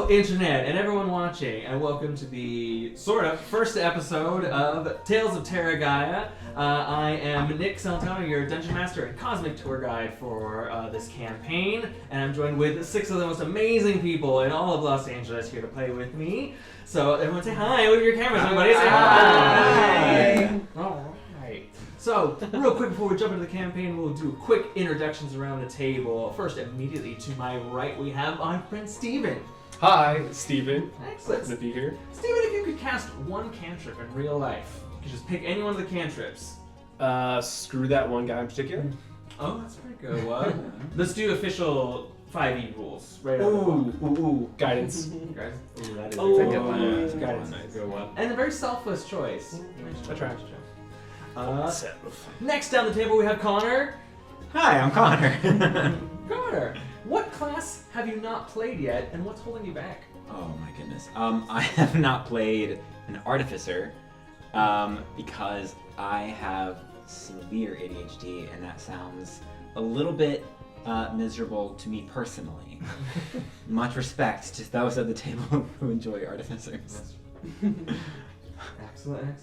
Hello, Internet, and everyone watching, and welcome to the sort of first episode of Tales of Terragia. I am Nick Santana, your Dungeon Master and Cosmic Tour Guide for this campaign, and I'm joined with 6 of the most amazing people in all of Los Angeles here to play with me. So everyone say hi with your cameras, everybody say hi! All right. So, real quick before we jump into the campaign, we'll do quick introductions around the table. First, immediately to my right, we have my friend Steven. Hi, Steven. Excellent. Good to be here. Steven, if you could cast one cantrip in real life, you could just pick any one of the cantrips. Screw that one guy in particular. Oh, that's pretty good. Let's do official 5e rules. Right. Ooh. Guidance. Guys. Ooh, that is Oh, a good one. that's a good Guidance one. is a good one. And a very selfless choice. I tried. Next down the table we have Connor. Hi, I'm Connor. Connor, what class have you not played yet, and what's holding you back? Oh my goodness. I have not played an artificer because I have severe ADHD, and that sounds a little bit miserable to me personally. Much respect to those at the table who enjoy artificers. Excellent.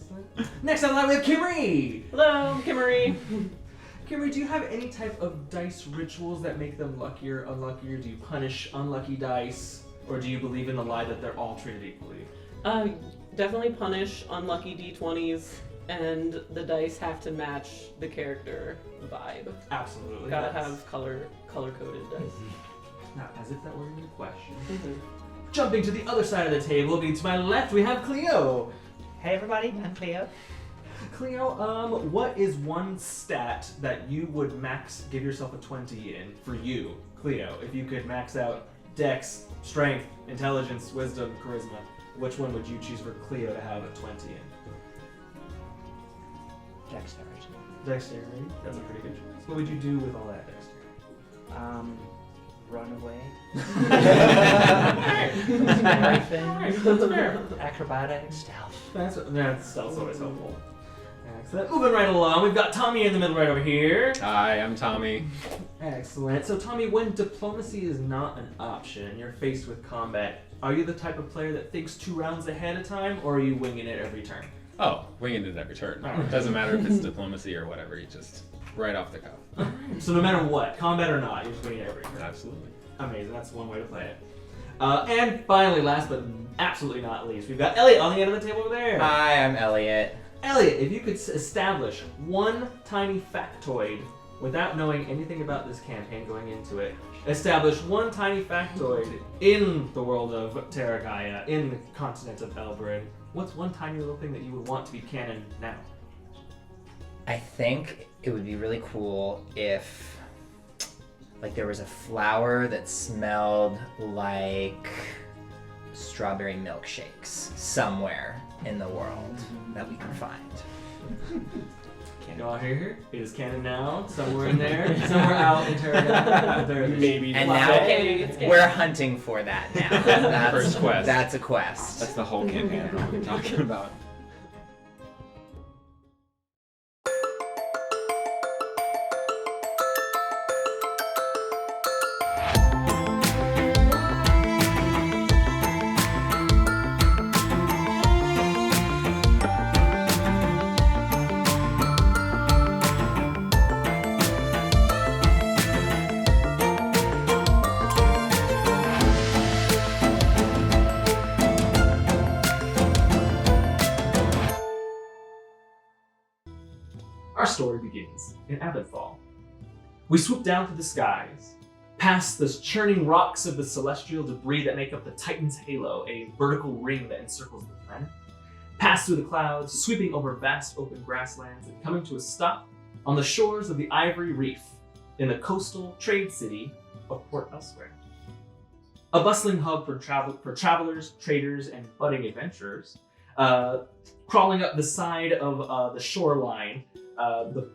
Next on the line we have Kimmery. Hello, Kimmery. Kimmery, do you have any type of dice rituals that make them luckier, unluckier? Do you punish unlucky dice, or do you believe in the lie that they're all treated equally? Definitely punish unlucky d20s, and the dice have to match the character vibe. Absolutely. Gotta have color-coded dice. Not as if that were even a question. Jumping to the other side of the table, to my left, we have Cleo. Hey everybody, I'm Cleo. Cleo, what is one stat that you would give yourself a 20 in for you, Cleo? If you could max out Dex, Strength, Intelligence, Wisdom, Charisma, which one would you choose for Cleo to have a 20 in? Dexterity. Dexterity? That's a pretty good choice. What would you do with all that dexterity? Run away. That's fair. Acrobatics, stealth. That's always helpful. Excellent. Moving right along, we've got Tommy in the middle right over here. Hi, I'm Tommy. Excellent. So Tommy, when diplomacy is not an option and you're faced with combat, are you the type of player that thinks 2 rounds ahead of time, or are you winging it every turn? Oh, winging it every turn. Alright. Doesn't matter if it's diplomacy or whatever, you just right off the cuff. So no matter what, combat or not, you're just winging it every turn. Absolutely. Amazing. That's one way to play it. And finally, last but absolutely not least, we've got Elliot on the end of the table over there. Hi, I'm Elliot. Elliot, if you could establish one tiny factoid without knowing anything about this campaign going into it, establish one tiny factoid in the world of Terragia, in the continent of Elbrinn, what's one tiny little thing that you would want to be canon now? I think it would be really cool if there was a flower that smelled like strawberry milkshakes somewhere in the world that we can find. You all hear? It is canon now, somewhere in there, somewhere out in Terragia. Maybe. And Okay. now we're hunting for that now. That's, First quest. That's a quest. That's the whole campaign we're talking about. Our story begins in Abedfall. We swoop down through the skies, past the churning rocks of the celestial debris that make up the Titan's halo, a vertical ring that encircles the planet, pass through the clouds, sweeping over vast open grasslands and coming to a stop on the shores of the Ivory Reef in the coastal trade city of Port Elsewhere. A bustling hub for travelers, traders, and budding adventurers, crawling up the side of the shoreline. What do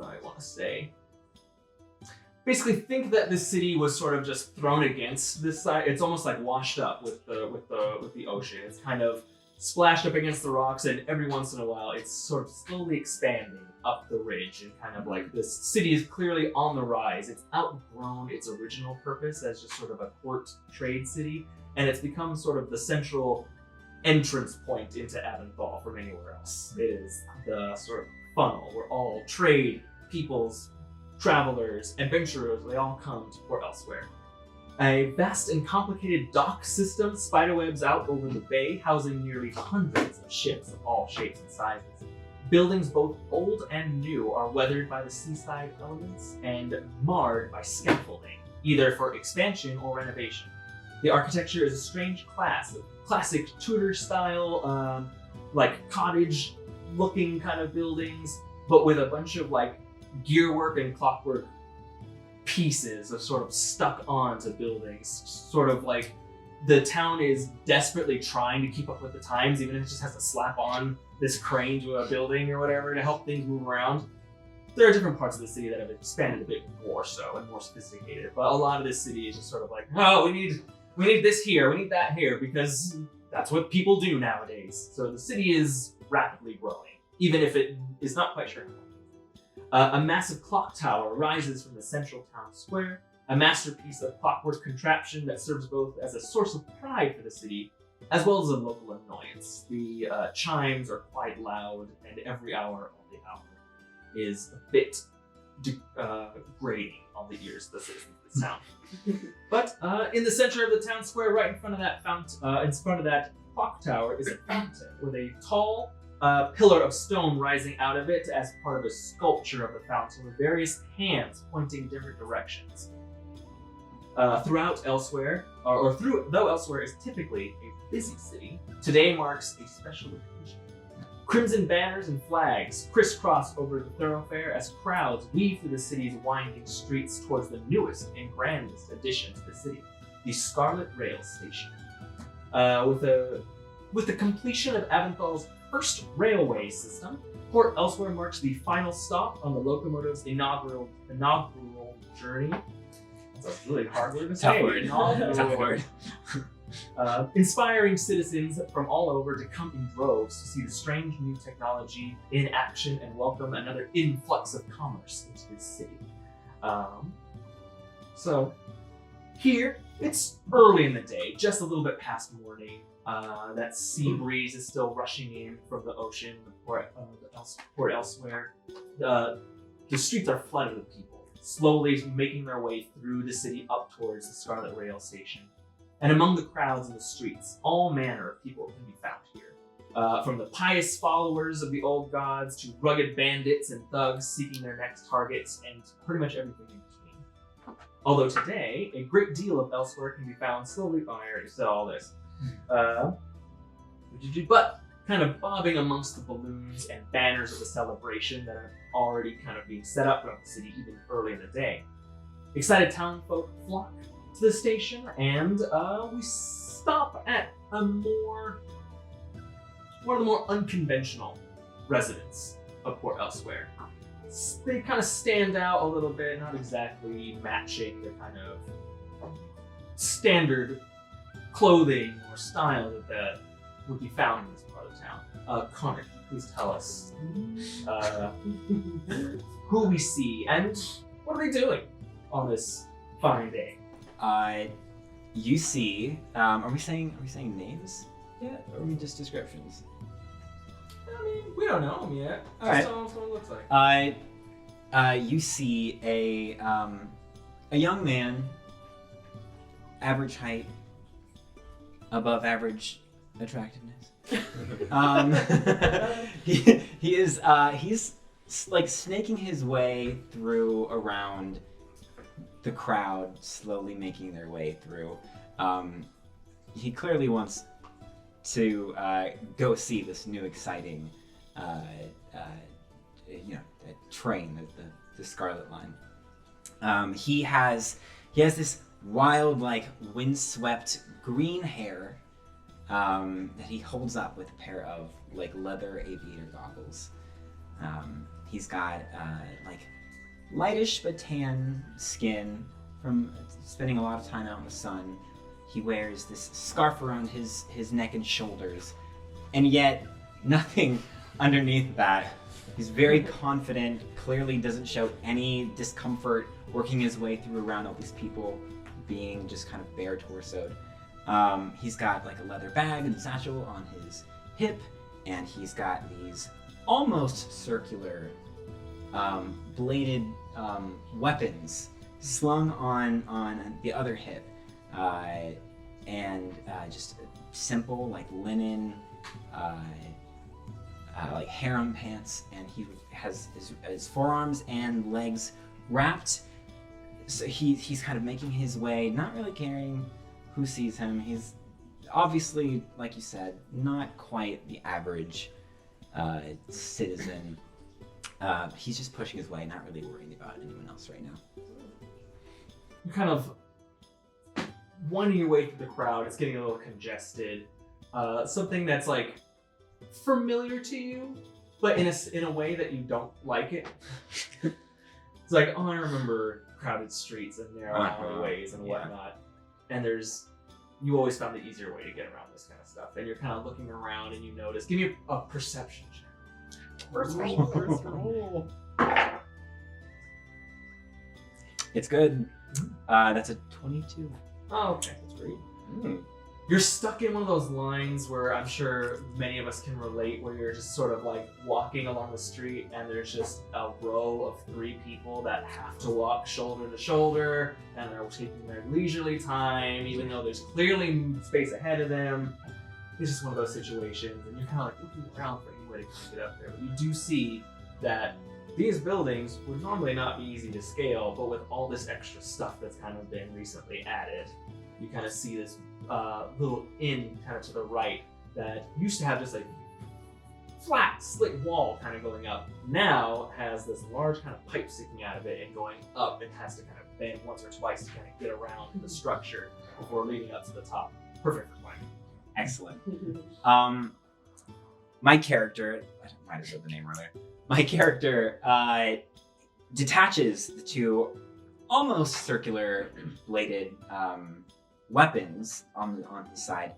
I want to say? Basically, think that this city was sort of just thrown against this side. It's almost like washed up with the ocean. It's kind of splashed up against the rocks, and every once in a while, it's sort of slowly expanding up the ridge, and kind of like this city is clearly on the rise. It's outgrown its original purpose as just sort of a port trade city, and it's become sort of the central entrance point into Avonfall from anywhere else. It is the sort of funnel where all trade, peoples, travelers, adventurers, they all come to Port Elsewhere. A vast and complicated dock system spiderwebs out over the bay, housing nearly hundreds of ships of all shapes and sizes. Buildings both old and new are weathered by the seaside elements and marred by scaffolding, either for expansion or renovation. The architecture is a strange class of classic Tudor-style, like cottage-looking kind of buildings, but with a bunch of like gearwork and clockwork pieces of sort of stuck onto buildings, sort of like the town is desperately trying to keep up with the times, even if it just has to slap on this crane to a building or whatever to help things move around. There are different parts of the city that have expanded a bit more so and more sophisticated, but a lot of this city is just sort of like, oh, we need this here, we need that here, because that's what people do nowadays. So the city is rapidly growing, even if it is not quite sure how. A massive clock tower rises from the central town square, a masterpiece of clockwork contraption that serves both as a source of pride for the city, as well as a local annoyance. The chimes are quite loud, and every hour on the hour is a bit grating on the ears of the citizens of this town. But in the center of the town square, right in front of that clock tower, is a fountain with a tall pillar of stone rising out of it as part of a sculpture of the fountain with various hands pointing different directions. Throughout Elsewhere, though Elsewhere is typically a busy city, today marks a special occasion. Crimson banners and flags crisscross over the thoroughfare as crowds weave through the city's winding streets towards the newest and grandest addition to the city, the Scarlet Rail Station. With the completion of Avonfall's first railway system, Port Elsewhere marks the final stop on the locomotive's inaugural journey. That's a really hard word to say. Tough word. Inspiring citizens from all over to come in droves to see the strange new technology in action and welcome another influx of commerce into this city. So here, it's early in the day, just a little bit past morning. That sea breeze is still rushing in from the ocean, Port Elsewhere. The streets are flooded with people, slowly making their way through the city up towards the Scarlet Rail Station. And among the crowds in the streets, all manner of people can be found here. From the pious followers of the old gods to rugged bandits and thugs seeking their next targets, and pretty much everything in between. Although today, a great deal of Elsewhere can be found slowly. Oh, I already said all this. But kind of bobbing amongst the balloons and banners of the celebration that are already kind of being set up throughout the city even early in the day. Excited townfolk flock to the station, and we stop at one of the more unconventional residents of Port Elsewhere. They kind of stand out a little bit, not exactly matching the kind of standard clothing or style that would be found in this part of town. Connor, please tell us who we see and what are they doing on this fine day? You see, are we saying names yet, or are we just descriptions? I mean, we don't know them yet. All right. Tell us what it looks like. You see a young man, average height, above average attractiveness. He's like snaking his way through around the crowd, slowly making their way through. He clearly wants to go see this new exciting train, the Scarlet Line. He has this wild, like, windswept green hair that he holds up with a pair of like leather aviator goggles. He's got like lightish but tan skin from spending a lot of time out in the sun. He wears this scarf around his neck and shoulders, and yet nothing underneath that. He's very confident, clearly doesn't show any discomfort working his way through around all these people, being just kind of bare torsoed. He's got like a leather bag and satchel on his hip, and he's got these almost circular bladed weapons slung on the other hip, and just simple like linen like harem pants, and he has his forearms and legs wrapped. So he's kind of making his way, not really caring who sees him. He's obviously, like you said, not quite the average citizen. He's just pushing his way, not really worrying about anyone else right now. You're kind of winding your way through the crowd. It's getting a little congested. Something that's like familiar to you, but in a way that you don't like it. It's like, oh, I remember crowded streets and narrow alleyways and whatnot. And you always found the easier way to get around this kind of stuff. And you're kind of looking around and you notice. Give me a perception check. First roll. It's good. That's a 22. Oh, okay, that's great. You're stuck in one of those lines where I'm sure many of us can relate, where you're just sort of like walking along the street and there's just a row of 3 people that have to walk shoulder to shoulder and they're taking their leisurely time, even though there's clearly space ahead of them. It's just one of those situations, and you're kind of like looking around for any way to get up there. But you do see that these buildings would normally not be easy to scale, but with all this extra stuff that's kind of been recently added, you kind of see this little inn kind of to the right that used to have just like flat, slick wall kind of going up. Now has this large kind of pipe sticking out of it, and going up, it has to kind of bend once or twice to kind of get around the structure before leading up to the top. Perfect for climbing. Excellent. My character, I might have said the name earlier. My character detaches the 2 almost circular bladed weapons on his side,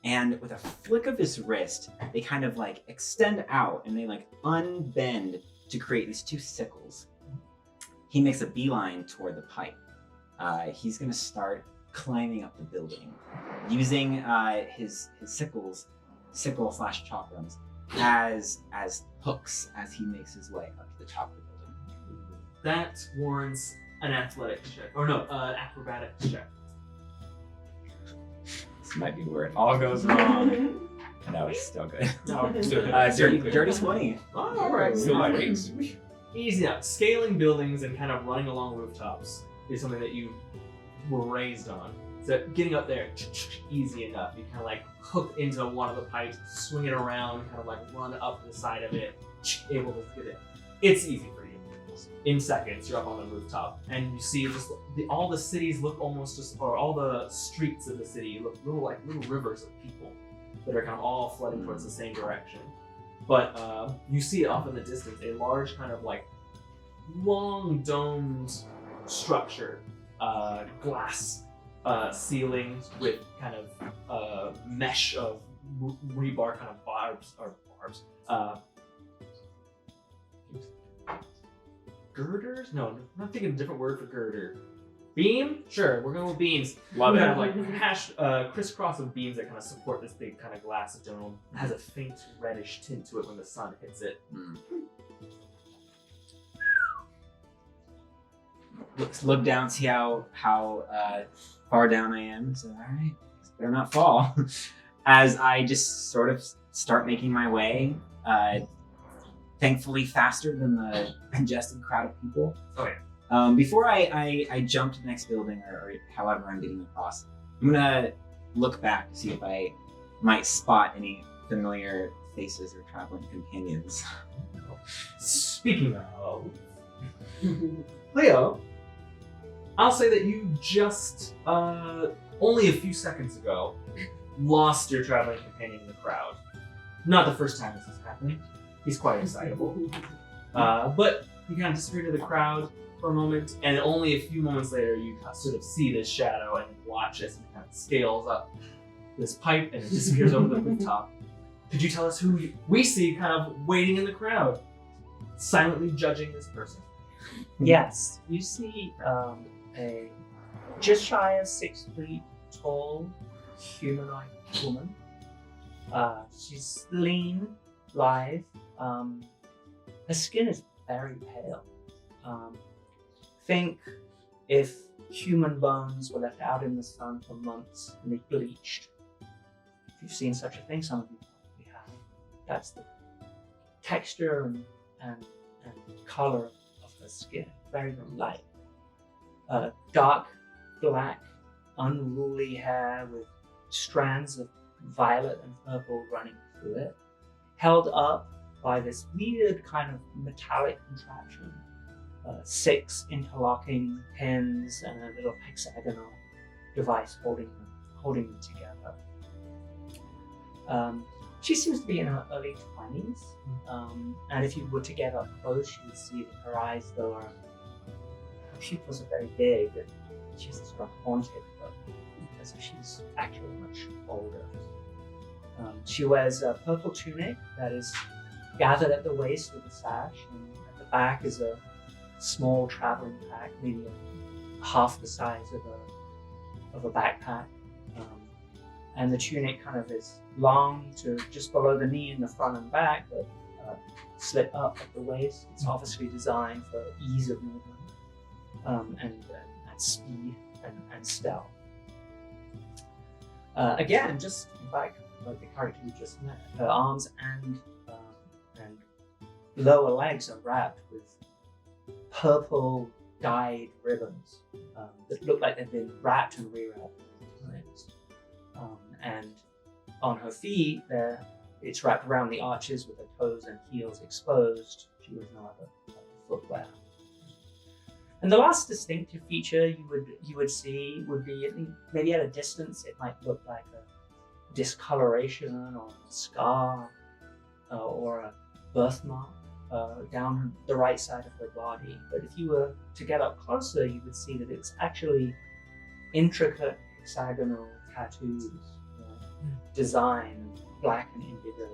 and with a flick of his wrist, they kind of like extend out and they like unbend to create these 2 sickles. He makes a beeline toward the pipe. He's gonna start climbing up the building using his sickle/chakrams as hooks as he makes his way up to the top of the building. That warrants an athletics check, or no, acrobatics check. This might be where it all goes wrong. No, it's still good. No, Dirty 20. Oh, all right. Still my Nice. Easy enough. Scaling buildings and kind of running along rooftops is something that you were raised on. So getting up there, easy enough. You kind of like hook into one of the pipes, swing it around, kind of like run up the side of it, able to get it. It's easy for you. In seconds, you're up on the rooftop, and you see just all the cities look almost just, or all the streets of the city look little rivers of people that are kind of all flooding towards the same direction. But you see off in the distance a large kind of like long domed structure, glass ceilings with kind of mesh of rebar kind of barbs. Girders? No, I'm not thinking a different word for girder. Beam? Sure, we're going with beams. Love Kind it. of like crisscross of beams that kind of support this big kind of glass dome. It has a faint reddish tint to it when the sun hits it. Look down, see how far down I am. So, all right, better not fall. As I just sort of start making my way, thankfully faster than the congested crowd of people. Okay. Before I jump to the next building or however I'm getting across, I'm gonna look back to see if I might spot any familiar faces or traveling companions. Speaking of, Leo, I'll say that you just, only a few seconds ago, lost your traveling companion in the crowd. Not the first time this has happened. He's quite excitable. But you kind of disappear into the crowd for a moment, and only a few moments later you sort of see this shadow and watch as he kind of scales up this pipe and it disappears over the rooftop. Could you tell us who we see kind of waiting in the crowd, silently judging this person? Yes, you see a just shy of 6 feet tall humanoid woman. She's lean, lithe. Her skin is very pale. Think if human bones were left out in the sun for months and they bleached. If you've seen such a thing, some of you probably have. That's the texture and color of her skin. Very, very light. Dark black, unruly hair with strands of violet and purple running through it, held up by this weird kind of metallic contraption. 6 interlocking pins and a little hexagonal device holding them together. She seems to be in her early 20s, and if you were to get up close, you would see that her eyes, though, her pupils are very big, and she has a sort of haunted look, as if she's actually much older. She wears a purple tunic that is gathered at the waist with a sash, and at the back is a small traveling pack, maybe half the size of a backpack. And the tunic kind of is long to just below the knee in the front and back, but slit up at the waist. It's obviously designed for ease of movement and speed and stealth. Again, just like the character we just met, her arms and lower legs are wrapped with purple dyed ribbons that look like they've been wrapped and rewrapped times. And on her feet, it's wrapped around the arches with her toes and heels exposed. She wears no other footwear. And the last distinctive feature you would see would be, maybe at a distance, it might look like a discoloration or a scar or a birthmark down the right side of her body. But if you were to get up closer, you would see that it's actually intricate hexagonal tattoos, designed black and indigo,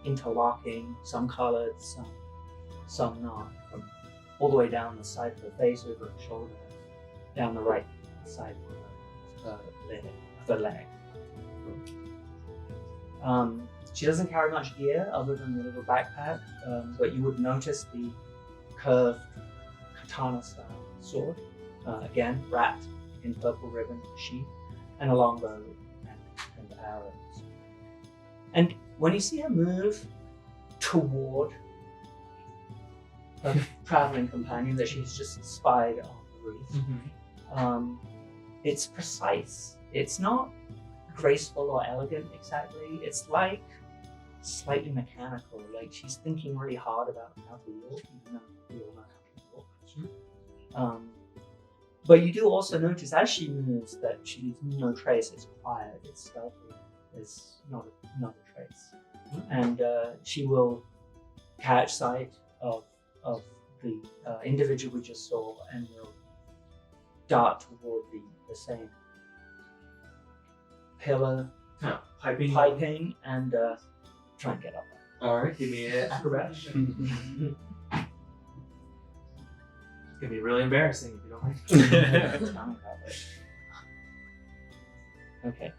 interlocking, some colored, some not, from all the way down the side of her face, over her shoulder, down the right side of her leg. She doesn't carry much gear other than the little backpack, but you would notice the curved katana-style sword, again wrapped in purple ribbon sheath, and a longbow and arrows. And when you see her move toward her traveling companion that she's just spied on the roof, it's precise. It's not graceful or elegant exactly. It's like slightly mechanical, like she's thinking really hard about how to walk, even though we all know how to walk. But you do also notice as she moves that she leaves no trace. It's quiet, it's stealthy, it's not a trace. And she will catch sight of the individual we just saw and will dart toward the same pillar, piping and try and get up. All right, give me an acrobatics. It's gonna be really embarrassing if you don't like it. Tell me about it. Okay.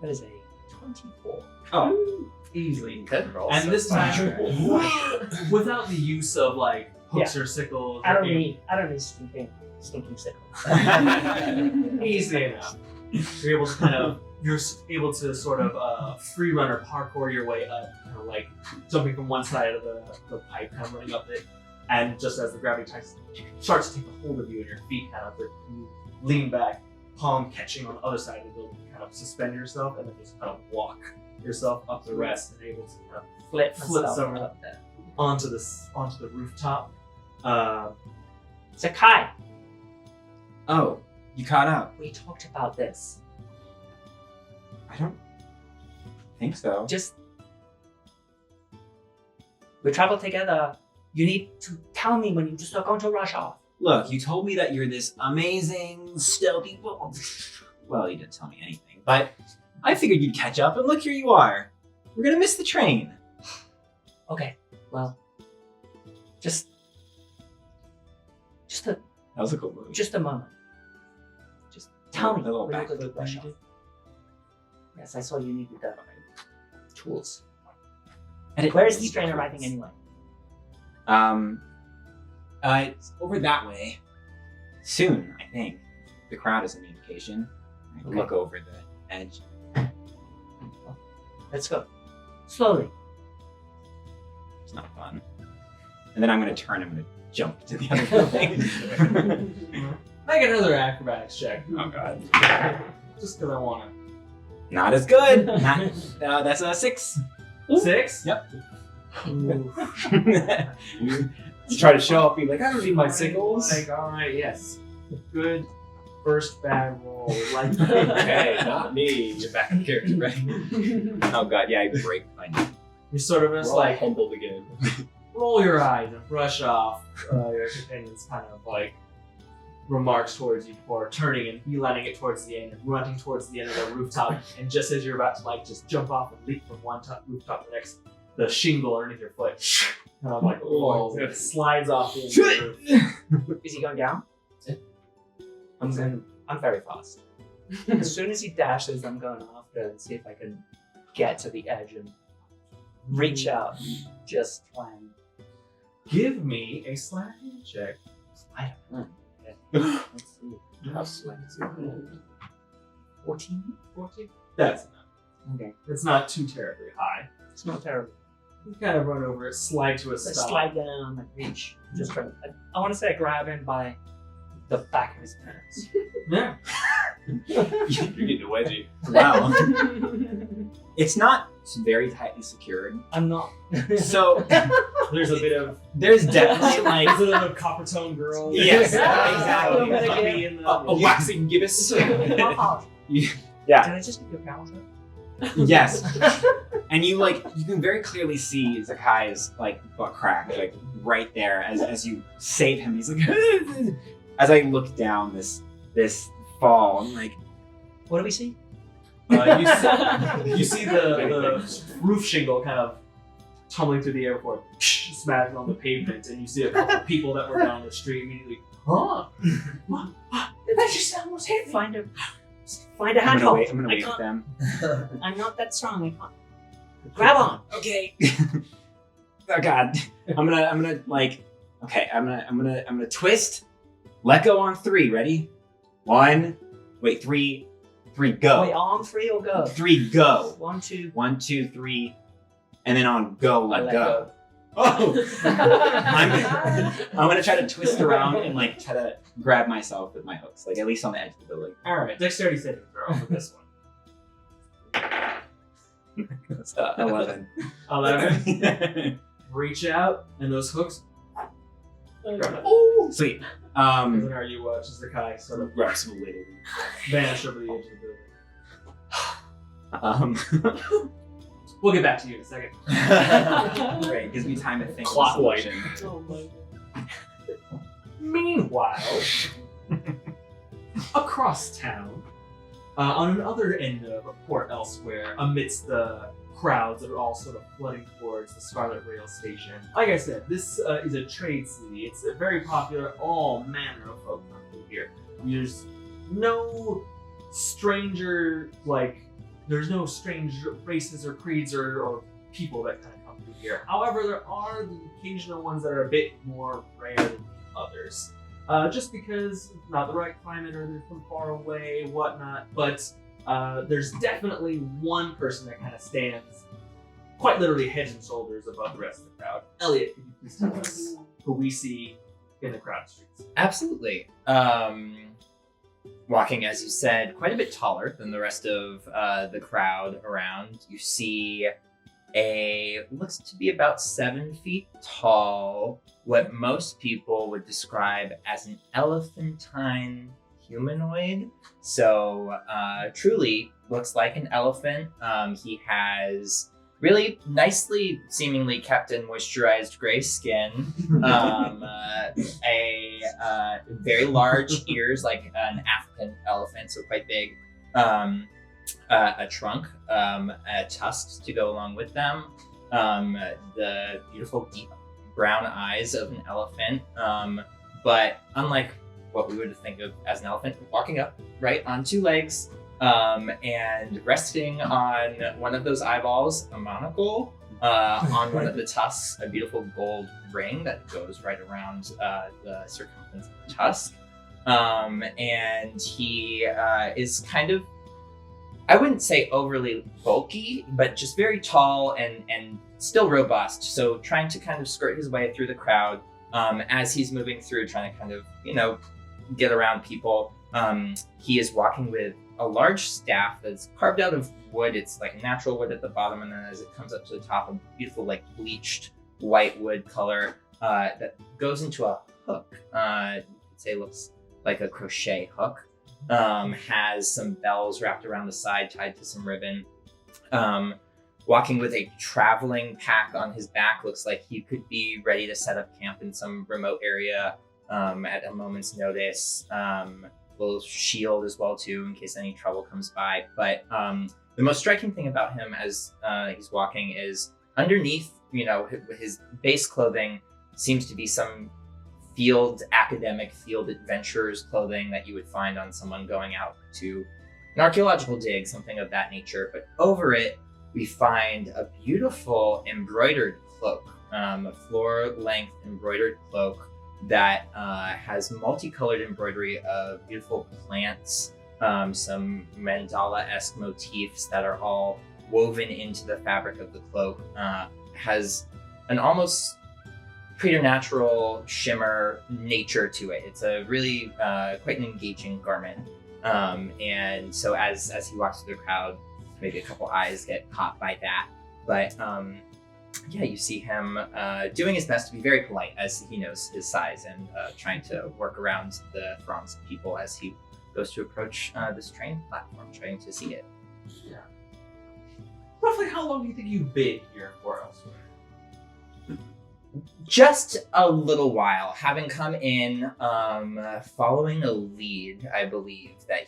That is a 24. Oh, easily. Good roll. And so this far. time, without the use of like hooks or sickles. I don't need stinking sickles. Easy enough. You're able to sort of free run or parkour your way up, kind of like jumping from one side of the pipe, kind of running up it, and just as the gravity starts to take a hold of you and your feet kind of you lean back, palm catching on the other side of the building, kind of suspend yourself and then just kind of walk yourself up the rest and able to kind of flip somewhere up there onto the rooftop. Zakkai, Oh, you caught up. we talked about this. I don't think so. Just we travel together. You need to tell me when you just are going to rush off. Look, you told me that you're this amazing, stealthy. Well, you didn't tell me anything, but I figured you'd catch up, and look, here you are. We're gonna miss the train. Okay, well, just a That was a cool move. just a moment. Just tell me A little when you go to backflip brush you off. did. Yes, I saw you needed the tools. And it- Where is this train arriving anyway? It's over that way. Soon, I think. The crowd is an indication. I Okay. look over the edge. Let's go. Slowly. It's not fun. And then I'm gonna turn. I'm gonna jump to the other building. Make another acrobatics check. Oh god. Just because I want Not as good. Not, that's a 6. to. 6? Yep. Ooh. You try to show up, be like, I don't need my signals. Like, alright, yes. Good first bad roll. Like, Hey, not me. Get back in character, right? Oh god, yeah, I break my knee. you sort of We're just all like humbled again. roll your eyes and brush off your companion's kind of like remarks towards you before turning and beelining it towards the end and running towards the end of the rooftop. And just as you're about to like just jump off and leap from one rooftop to the next, the shingle underneath your foot kind of like rolls and it slides off the end of the roof. Is he going down? I'm very fast. As soon as he dashes, I'm going after and see if I can get to the edge and reach out. Just try and Give me a sleight of hand check. I don't know. Okay. Let's see. How slight is it? 14? 14? That's enough. Okay. It's not too terribly high. It's not terrible. You kind of run over it, slide to a Let's stop. slide down and reach. Just try. I want to say I grab him by the back of his pants. Yeah. You're getting a wedgie. Wow. It's not very tightly secured. I'm not. So There's a bit of there's definitely like Is it a copper tone girl? Yes, exactly. exactly. Puppy in the- a waxing gibbous. Wow. Yeah. Did I just give you a power trip? Yes. And you can very clearly see Zakkai's like butt crack like right there as you save him. He's like as I look down this fall, I'm like, What do we see? you see the roof shingle kind of tumbling through the air before it smashing on the pavement, and you see a couple of people that were down the street immediately. Huh? That just almost hit. Find a I'm gonna handhold. wait I with can't- them. I'm not that strong. I can't. Grab on. Okay. Oh god. I'm gonna like okay, I'm gonna twist. Let go on 3. Ready? 1. Wait, 3. 3 go. Wait, on 3 or go? 3 go. 1, 2. 1, 2, 3. And then on go, let go. go. Oh! I'm gonna try to twist around and like try to grab myself with my hooks, like at least on the edge of the building. Alright, dexterity saving throw for this one. That's 11. 11. Reach out, and those hooks. Oh, sweet. And then are you just the Zakkai sort of Grab some later. vanish over the edge of the building. Um, We'll get back to you in a second. Great, gives me time to think. of a Clock-like. solution. Oh my. Meanwhile, across town, on another end of a port elsewhere, amidst the crowds that are all sort of flooding towards the Scarlet Rail station. Like I said, this is a trade city. It's very popular. All manner of folk come through here. There's no stranger, there's no strange races or creeds or people that kind of come through here. However, there are the occasional ones that are a bit more rare than others. Just because it's not the right climate or they're from far away, whatnot. But there's definitely one person that kind of stands quite literally head and shoulders above the rest of the crowd. Elliot, could you please tell us who we see in the crowd streets? Absolutely. Walking, as you said, quite a bit taller than the rest of the crowd around. You see looks to be about 7 feet tall, what most people would describe as an elephantine humanoid. So truly looks like an elephant. He has really nicely, seemingly kept and moisturized gray skin. Very large ears, like an African elephant, so quite big. trunk, tusks to go along with them, the beautiful deep brown eyes of an elephant, but unlike what we would think of as an elephant, walking up right on two legs, and resting on one of those eyeballs, a monocle, on one of the tusks, a beautiful gold ring that goes right around the circumference of the tusk. And he is kind of, I wouldn't say overly bulky, but just very tall and still robust. So trying to kind of skirt his way through the crowd as he's moving through, trying to kind of, get around people. He is walking with a large staff that's carved out of wood. It's like natural wood at the bottom, and then as it comes up to the top, a beautiful like bleached white wood color that goes into a hook. You could say looks like a crochet hook. Has some bells wrapped around the side, tied to some ribbon. Walking with a traveling pack on his back, looks like he could be ready to set up camp in some remote area at a moment's notice. Little shield as well too, in case any trouble comes by. But the most striking thing about him as he's walking is underneath, his base clothing seems to be some academic field adventurers clothing that you would find on someone going out to an archaeological dig, something of that nature. But over it, we find a beautiful embroidered cloak, a floor-length embroidered cloak that has multicolored embroidery of beautiful plants, some mandala-esque motifs that are all woven into the fabric of the cloak. Has an almost preternatural shimmer nature to it. It's a really quite an engaging garment. And so as he walks through the crowd, maybe a couple eyes get caught by that. But you see him doing his best to be very polite as he knows his size, and trying to work around the throngs of people as he goes to approach this train platform, trying to see it. Yeah. Roughly how long do you think you've been here for elsewhere? Just a little while, having come in following a lead. I believe that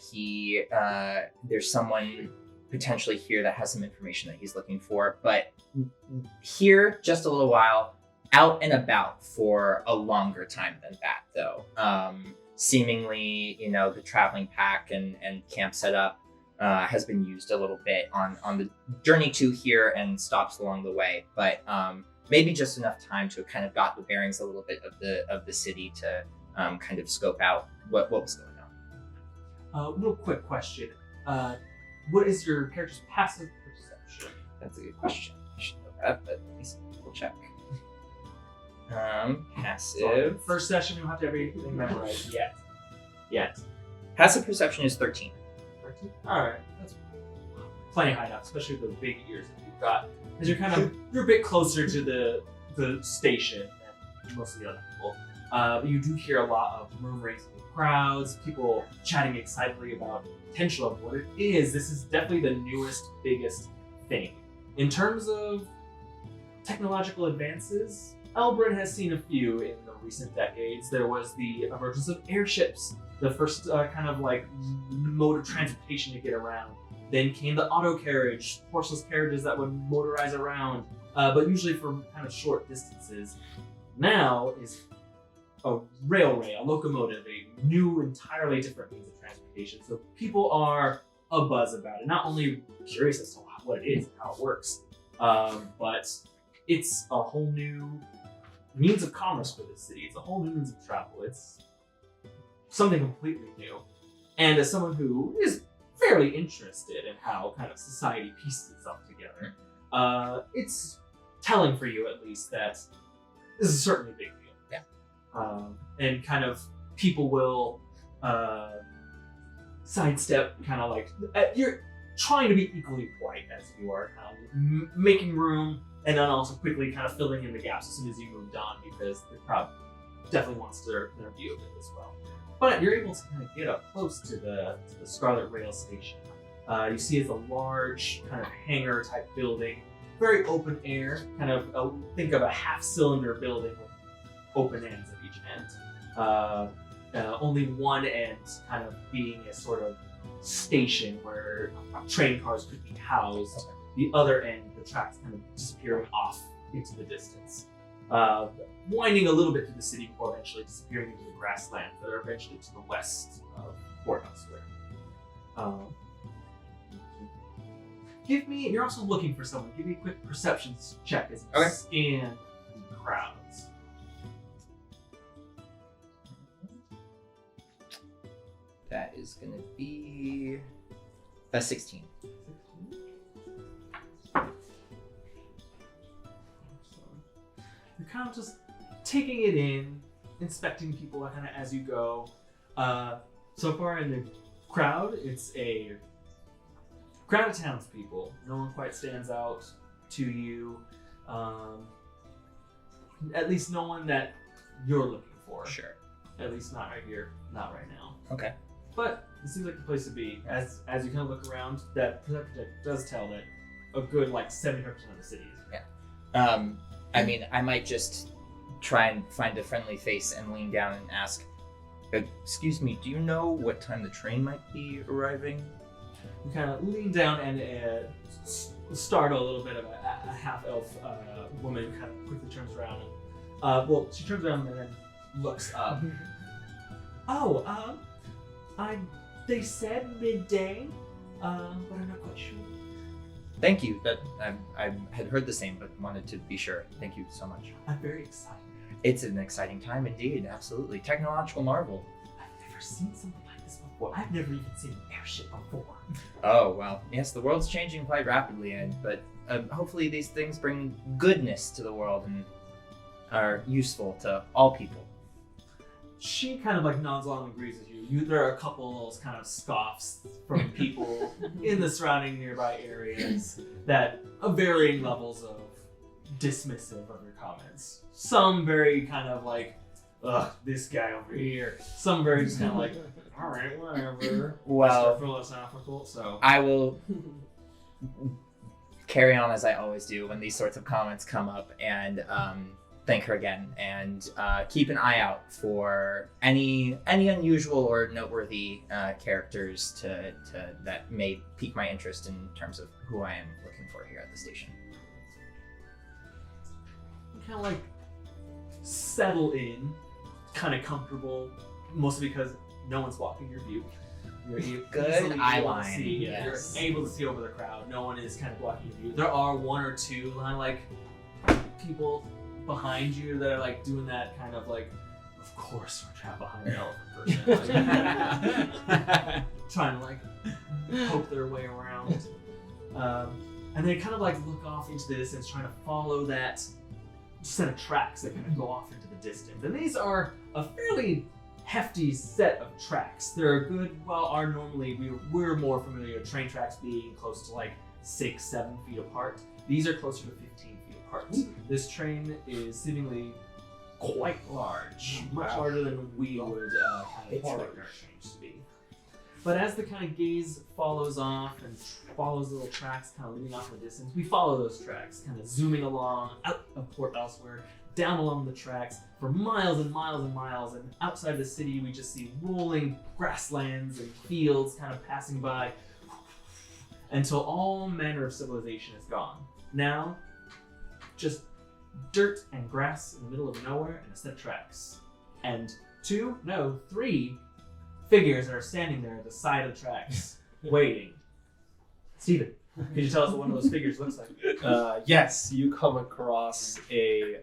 there's someone potentially here that has some information that he's looking for, but here just a little while, out and about for a longer time than that though. Seemingly, the traveling pack and camp setup has been used a little bit on the journey to here and stops along the way, but maybe just enough time to have kind of got the bearings a little bit of the city to kind of scope out what was going on. Real quick question. What is your character's passive perception? That's a good question. I should know that, but let me double check. Passive. First session, you don't have to have everything memorized yet. Passive perception is 13. 13? Alright, that's plenty high enough, especially with those big ears that you've got. Because you're a bit closer to the station than most of the other people. But you do hear a lot of murmurings in the crowds, people chatting excitedly about the potential of what it is. This is definitely the newest, biggest thing. In terms of technological advances, Elbrun has seen a few in the recent decades. There was the emergence of airships, the first kind of like mode of transportation to get around. Then came the auto carriage, horseless carriages that would motorize around, but usually for kind of short distances. Now is a railway, a locomotive, a new, entirely different means of transportation. So people are abuzz about it. Not only curious as to what it is and how it works, but it's a whole new means of commerce for this city. It's a whole new means of travel. It's something completely new. And as someone who is fairly interested in how kind of society pieces itself together, it's telling for you at least that this is certainly a big deal. Yeah. And kind of people will sidestep, kind of like you're trying to be equally polite as you are, kind of making room, and then also quickly kind of filling in the gaps as soon as you moved on, because the crowd definitely wants their view of it as well. But you're able to kind of get up close to the Scarlet Rail Station. You see it's a large kind of hangar type building, very open air, kind of think of a half-cylinder building with open ends at each end. Only one end kind of being a sort of station where train cars could be housed. The other end, the tracks kind of disappearing off into the distance, winding a little bit through the city before eventually disappearing into the grasslands that are eventually to the west of Courthouse Square. Give me, you're also looking for someone, give me a quick perceptions check as you Okay. scan the crowds. That is gonna be a 16. You're kind of just taking it in, inspecting people kind of as you go. So far in the crowd, it's a crowd of townspeople. No one quite stands out to you. At least no one that you're looking for. Sure. At least not right here, not right now. Okay. But it seems like the place to be. As you kind of look around, that perception check does tell that a good 70% of the city is here. I mean, I might just try and find a friendly face and lean down and ask, excuse me, do you know what time the train might be arriving? You kind of lean down and startle a little bit of a half-elf woman who kind of quickly turns around. And, she turns around and then looks up. They said midday, but I'm not quite sure. Thank you. That I had heard the same, but wanted to be sure. Thank you so much. I'm very excited. It's an exciting time indeed. Absolutely. Technological marvel. I've never seen something like this before. I've never even seen an airship before. Oh, well, yes, the world's changing quite rapidly, but hopefully these things bring goodness to the world and are useful to all people. She kind of nods along and agrees with you. There are a couple of kind of scoffs from people in the surrounding nearby areas that of varying levels of dismissive of your comments. Some very kind of ugh, this guy over here. Some very just kind of all right, whatever. Well, Mr. Philosophical, so. I will carry on as I always do when these sorts of comments come up and thank her again and keep an eye out for any unusual or noteworthy characters to that may pique my interest in terms of who I am looking for here at the station. Kind of settle in, kind of comfortable, mostly because no one's blocking your view. You're Good easily eye able to line, see- yes. You're able to see over the crowd. No one is kind of blocking your view. There are one or two people behind you that are doing that kind of of course we're trapped behind an elephant person. Trying to poke their way around. And they kind of look off into the distance, trying to follow that set of tracks that kind of go off into the distance. And these are a fairly hefty set of tracks. They're a good, we're more familiar with train tracks being close to 6-7 feet apart. These are closer to 15 feet apart. This train is seemingly quite large, much larger than we would kind of expect our trains to be. But as the kind of gaze follows off and follows little tracks kind of leading off in the distance, we follow those tracks, kind of zooming along out of Port Elsewhere, down along the tracks for miles and miles and miles, and outside the city we just see rolling grasslands and fields kind of passing by until all manner of civilization is gone. Now, just dirt and grass in the middle of nowhere and a set of tracks. And 3 figures that are standing there at the side of the tracks, waiting. Steven, could you tell us what one of those figures looks like? Yes, you come across a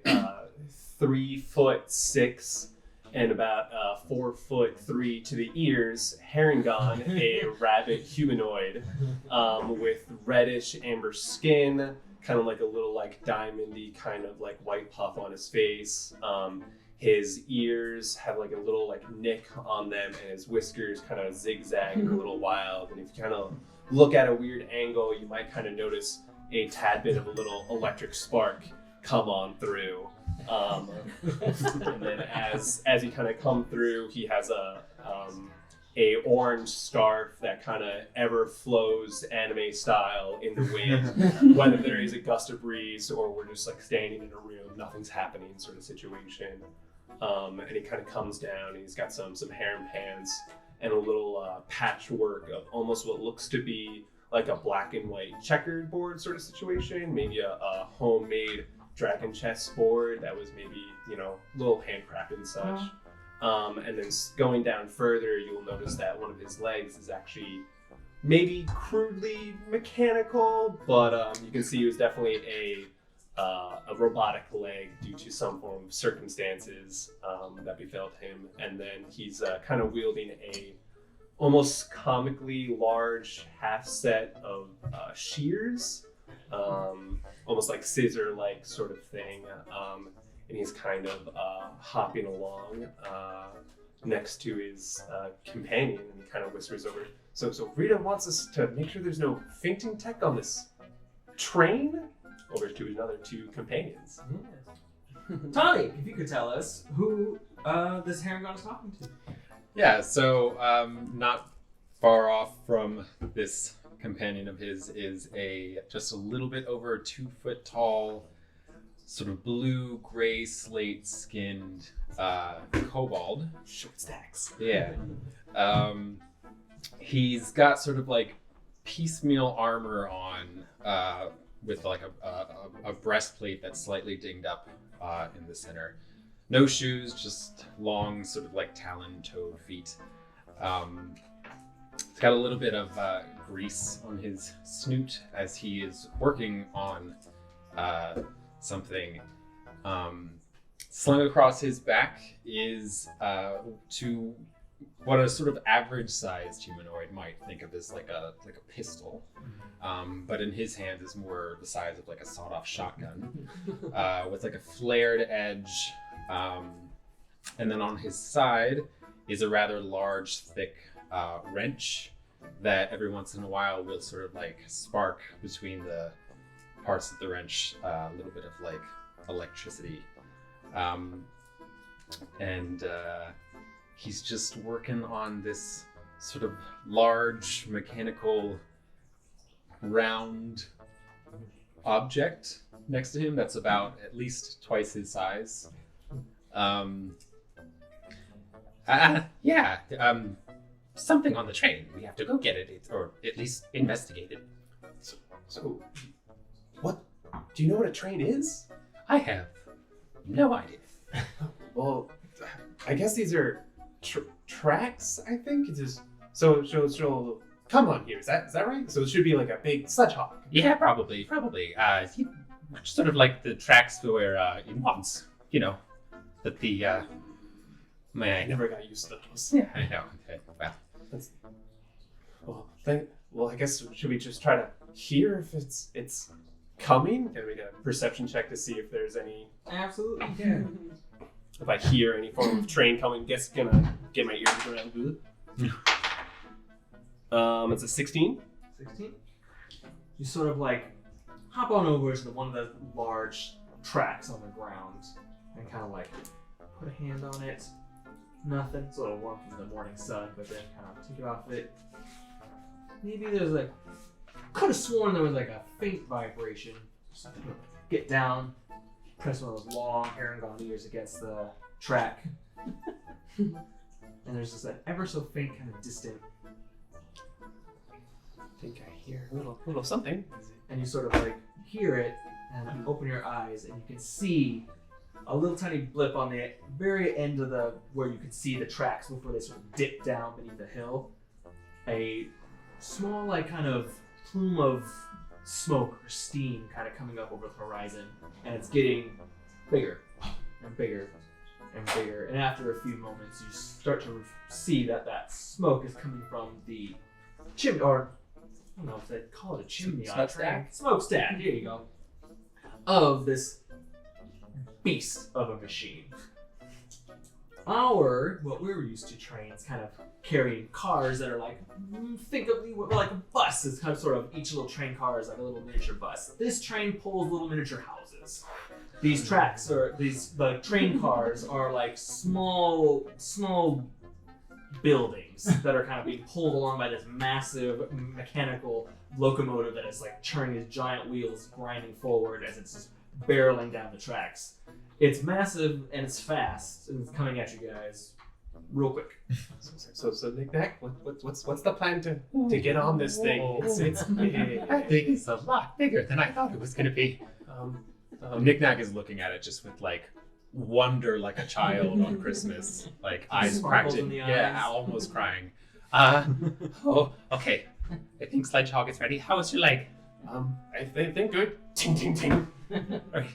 3'6" and about 4'3" to the ears Harangon, a rabbit humanoid with reddish amber skin, kind of a little diamondy kind of white puff on his face. His ears have a little nick on them, and his whiskers kind of zigzag and a little wild. And if you kind of look at a weird angle, you might kind of notice a tad bit of a little electric spark come on through. And then as you kind of come through, he has a orange scarf that kind of ever flows anime style in the wind, whether there is a gust of breeze or we're just standing in a room, nothing's happening sort of situation. And he kind of comes down and he's got some hair and pants and a little patchwork of almost what looks to be like a black and white checkered board sort of situation, maybe a homemade dragon chess board that was maybe, a little handcrafted and such. And then going down further, you'll notice that one of his legs is actually maybe crudely mechanical, but you can see it was definitely a robotic leg due to some form of circumstances that befell him. And then he's kind of wielding a almost comically large half set of shears, almost like scissor-like sort of thing. And he's kind of hopping along next to his companion, and he kind of whispers over, so Rita wants us to make sure there's no fainting tech on this train? Over to his other two companions. Yes. Tommy, if you could tell us who this Herringon is talking to. Yeah, so not far off from this companion of his is just a little bit over 2 foot tall, sort of blue gray slate skinned kobold. Short stacks. Yeah. He's got sort of like piecemeal armor on with like a breastplate that's slightly dinged up in the center. No shoes, just long sort of like talon-toed feet. It's got a little bit of grease on his snoot as he is working on something. Slung across his back is to what a sort of average-sized humanoid might think of as like a pistol, but in his hand is more the size of like a sawed-off shotgun, with like a flared edge. And then on his side is a rather large, thick wrench that every once in a while will sort of like spark between the parts of the wrench, a little bit of like electricity. And he's just working on this sort of large mechanical round object next to him that's about at least twice his size. Something on the train. We have to go get it, or at least investigate it. So, what? Do you know what a train is? I have no idea. Well, I guess these are tracks, I think. It's just, so come on here. Is that right? So it should be like a big sledgehog. Yeah, probably. Sort of like the tracks where in once, that the I man. never got used to those. Yeah, I know. Okay, well, Well, I guess should we just try to hear if it's coming? Can we get a perception check to see if there's any? Absolutely, yeah. If I hear any form of train coming, guess gonna get my ears around. It's a 16. 16. You sort of like hop on over to one of the large tracks on the ground and kind of like put a hand on it. Nothing. It's a little warm from the morning sun, but then kind of take it off it. Maybe there's like, could have sworn there was like a faint vibration. Just get down, press one of those long Herringon ears against the track, and there's just an ever so faint kind of distant. I think I hear a little something. And you sort of like hear it, and you open your eyes, and you can see a little tiny blip on the very end of where you could see the tracks before they sort of dip down beneath the hill. A small, like, kind of plume of smoke or steam kind of coming up over the horizon, and it's getting bigger and bigger and bigger. And after a few moments, you start to see that smoke is coming from the chimney, or I don't know if they'd call it a chimney on a train. Smokestack, here you go. Of this beast of a machine. What we're used to trains kind of carrying cars that are like, think of me like a bus. It's kind of sort of each little train car is like a little miniature bus. This train pulls little miniature houses. These tracks the train cars are like small buildings that are kind of being pulled along by this massive mechanical locomotive that is like churning these giant wheels grinding forward as it's just barreling down the tracks. It's massive and it's fast and it's coming at you guys real quick. So Nik-Nak, what's the plan to get on this thing? It's big. I think it's a lot bigger than I thought it was going to be. Nik-Nak is looking at it just with like wonder, like a child on Christmas, like eyes Sparkles cracked. in the Yeah, eyes. almost crying. Oh, okay. I think Sledgehog is ready. How is your leg? I think good. Ting ting ting. Right.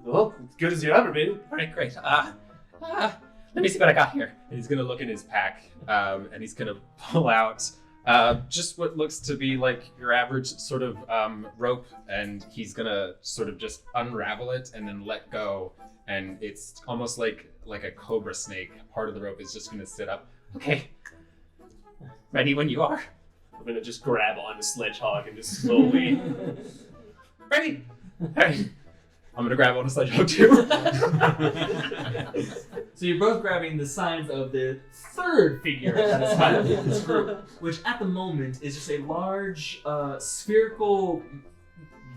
Well, as good as you've ever been. All right, great. Let me see what I got here. And he's gonna look in his pack, and he's gonna pull out just what looks to be like your average sort of rope, and he's gonna sort of just unravel it and then let go, and it's almost like a cobra snake. Part of the rope is just gonna sit up. Okay. Ready when you are. I'm gonna just grab onto Sledgehog and just slowly. Ready. All right. I'm gonna grab on a Sledgehog too. So you're both grabbing the signs of the third figure that is kind of in this group, which at the moment is just a large spherical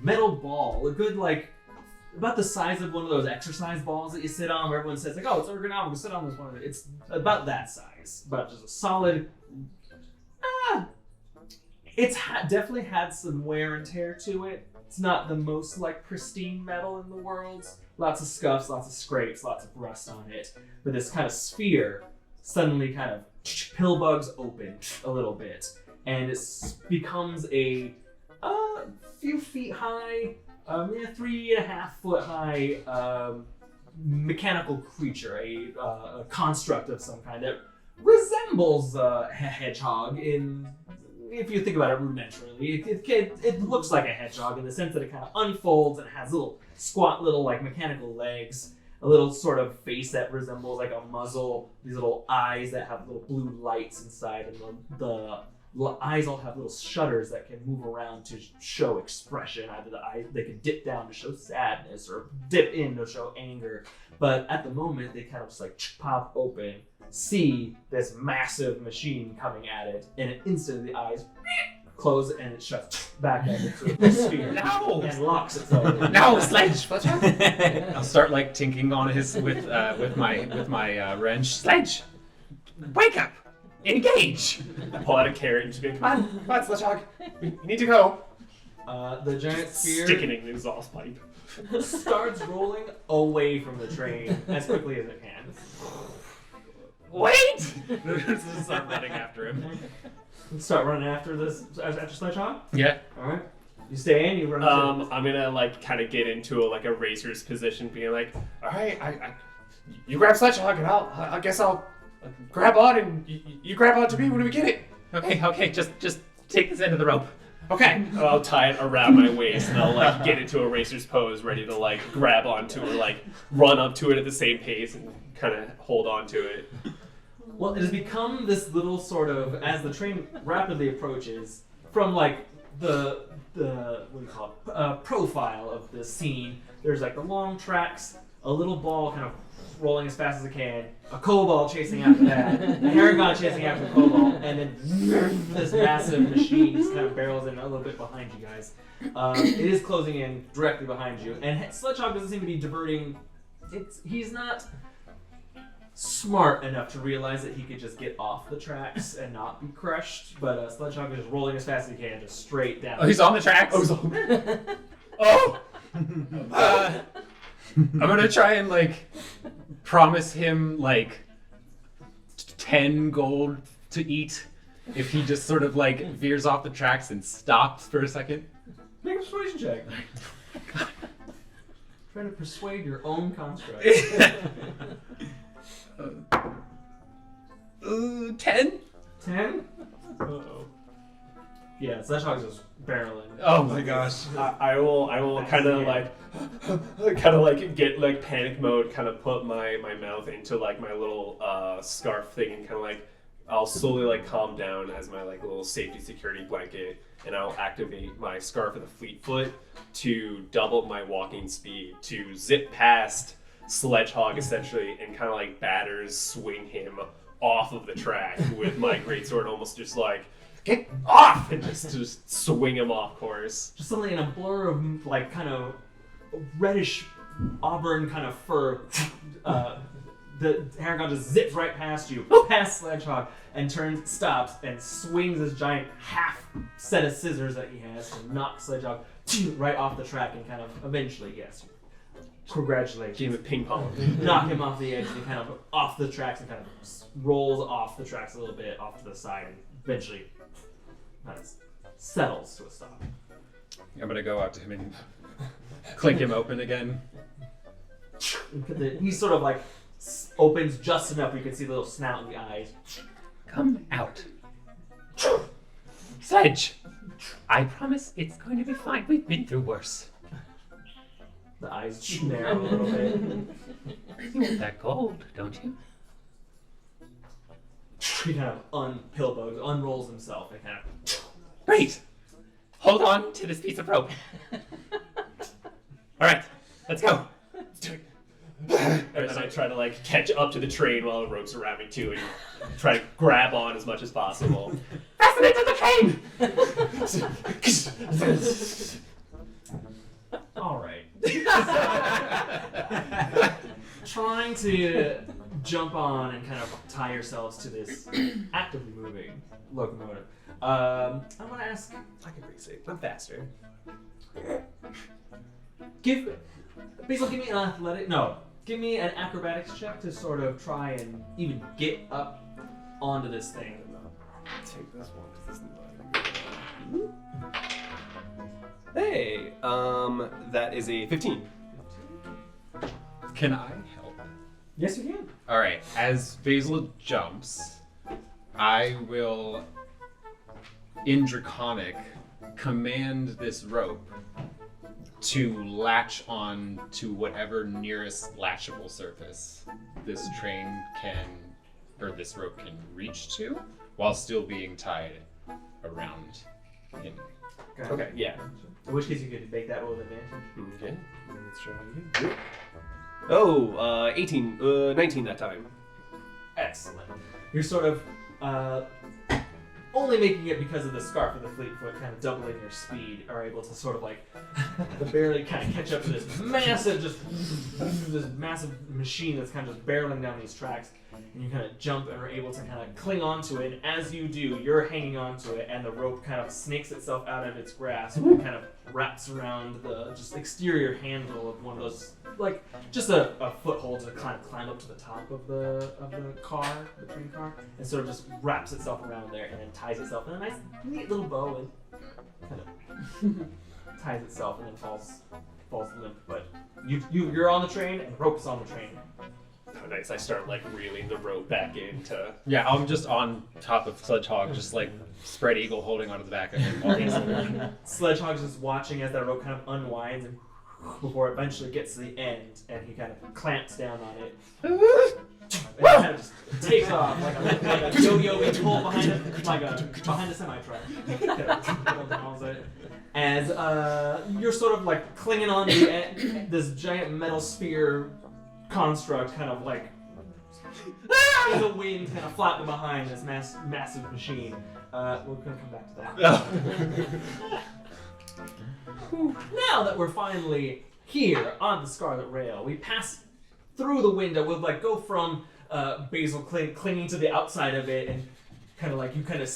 metal ball, a good like about the size of one of those exercise balls that you sit on, where everyone says like, "Oh, it's ergonomic to sit on this one." It's about that size, but just a solid. It's definitely had some wear and tear to it. It's not the most like pristine metal in the world. Lots of scuffs, lots of scrapes, lots of rust on it. But this kind of sphere suddenly kind of pill bugs open a little bit, and it becomes a few feet high, 3.5 foot high mechanical creature, a construct of some kind that resembles a hedgehog in. If you think about it rudimentarily, it looks like a hedgehog in the sense that it kind of unfolds and has little squat little like mechanical legs, a little sort of face that resembles like a muzzle, these little eyes that have little blue lights inside, and the eyes all have little shutters that can move around to show expression. Either the eyes, they can dip down to show sadness or dip in to show anger, but at the moment they kind of just like pop open, see this massive machine coming at it, and instantly the eyes close and it shuts back into the sphere. No! And locks itself. No, Sledge! I'll start like tinking on his with my wrench. Sledge! Wake up! Engage! I pull out a carrot and just be like, Come on, Sledgehog. you need to go. The giant sphere Stick it in the exhaust pipe. starts rolling away from the train as quickly as it can. Wait! Just start running after him. Start running after this after Sledgehog. Yeah. All right. You stay in. You run. I'm gonna like kind of get into a racer's position, being like, all right, you grab Sledgehog and I guess I'll grab on and you grab on to me when we get it. Okay. Just take this end of the rope. Okay. I'll tie it around my waist and I'll like get into a racer's pose, ready to like grab onto it, like run up to it at the same pace and kind of hold on to it. Well, it has become this little sort of, as the train rapidly approaches, from like the what do you call it, profile of the scene. There's like the long tracks, a little ball kind of rolling as fast as it can, a kobold chasing after that, a Haragon chasing after the kobold, and then this massive machine just kind of barrels in a little bit behind you guys. It is closing in directly behind you, and Sledgehog doesn't seem to be diverting. He's not smart enough to realize that he could just get off the tracks and not be crushed, but Sledgehog is rolling as fast as he can, just straight down. Oh, he's on the tracks. Oh. I'm gonna try and like promise him like 10 gold to eat if he just sort of like veers off the tracks and stops for a second. Make a persuasion check. Trying to persuade your own construct. 10? 10? Uh-oh. Yeah, Sledgehog's just barreling. Oh my gosh. I will kind of like get like panic mode, kind of put my mouth into like my little scarf thing, and kind of like I'll slowly like calm down as my like little safety security blanket, and I'll activate my scarf of the fleet foot to double my walking speed to zip past Sledgehog essentially, and kind of like batters swing him off of the track with my greatsword, almost just like get off, and just swing him off course. Just suddenly in a blur of like kind of reddish auburn kind of fur the Haragon just zips right past you, past Sledgehog, and stops, and swings this giant half set of scissors that he has to knock Sledgehog right off the track and kind of eventually, yes, congratulations. Game of ping pong. Knock him off the edge and kind of off the tracks and kind of rolls off the tracks a little bit off to the side and eventually kind of settles to a stop. I'm gonna go out to him and clink him open again. He sort of like opens just enough where you can see the little snout in the eyes. Come out. Sledge! I promise it's going to be fine. We've been through worse. The eyes narrow a little bit. You want that gold, don't you? He kind of unrolls himself and kind of. Great! Hold on to this piece of rope. Alright, let's go. And then I try to like catch up to the train while the rope's around me too, and try to grab on as much as possible. Fasten it to the train! All right. Trying to jump on and kind of tie yourselves to this actively moving locomotive. I want to ask. I can race it. I'm faster. Basil, give me an athletic. No, give me an acrobatics check to sort of try and even get up onto this thing. Take this one because this is Hey, that is a 15. Can I help? Yes, you can. All right. As Basil jumps, I will, in Draconic, command this rope to latch on to whatever nearest latchable surface this train can, or this rope can reach to, while still being tied around him. Okay, yeah. In which case you could make that roll with advantage. Okay, let's try again. Oh, 19 that time. Excellent. You're sort of only making it because of the scarf of the Fleetfoot, kind of doubling your speed, are able to sort of like barely kind of catch up to this massive machine that's kind of just barreling down these tracks. And you kind of jump and are able to kind of cling onto it. And as you do, you're hanging onto it, and the rope kind of snakes itself out of its grasp and kind of wraps around the just exterior handle of one of those, like just a foothold to kind of climb up to the top of the car, the train car, and sort of just wraps itself around there and then ties itself in a nice, neat little bow and kind of ties itself and then falls limp. But you're on the train and the rope is on the train. Oh, nice. I start like reeling the rope back into. Yeah, I'm just on top of Sledgehog, just like spread eagle holding onto the back of him. Sledgehog's just watching as that rope kind of unwinds and before it eventually gets to the end, and he kind of clamps down on it. And it kind of just takes off like a yo-yo we pull behind a semi-truck. As you're sort of like clinging on to this giant metal sphere construct, kind of like in the wind, kind of flapping behind this massive machine. We're gonna come back to that. Now that we're finally here on the Scarlet Rail, we pass through the window. We'll like go from Basil clinging to the outside of it, and kind of like you kind of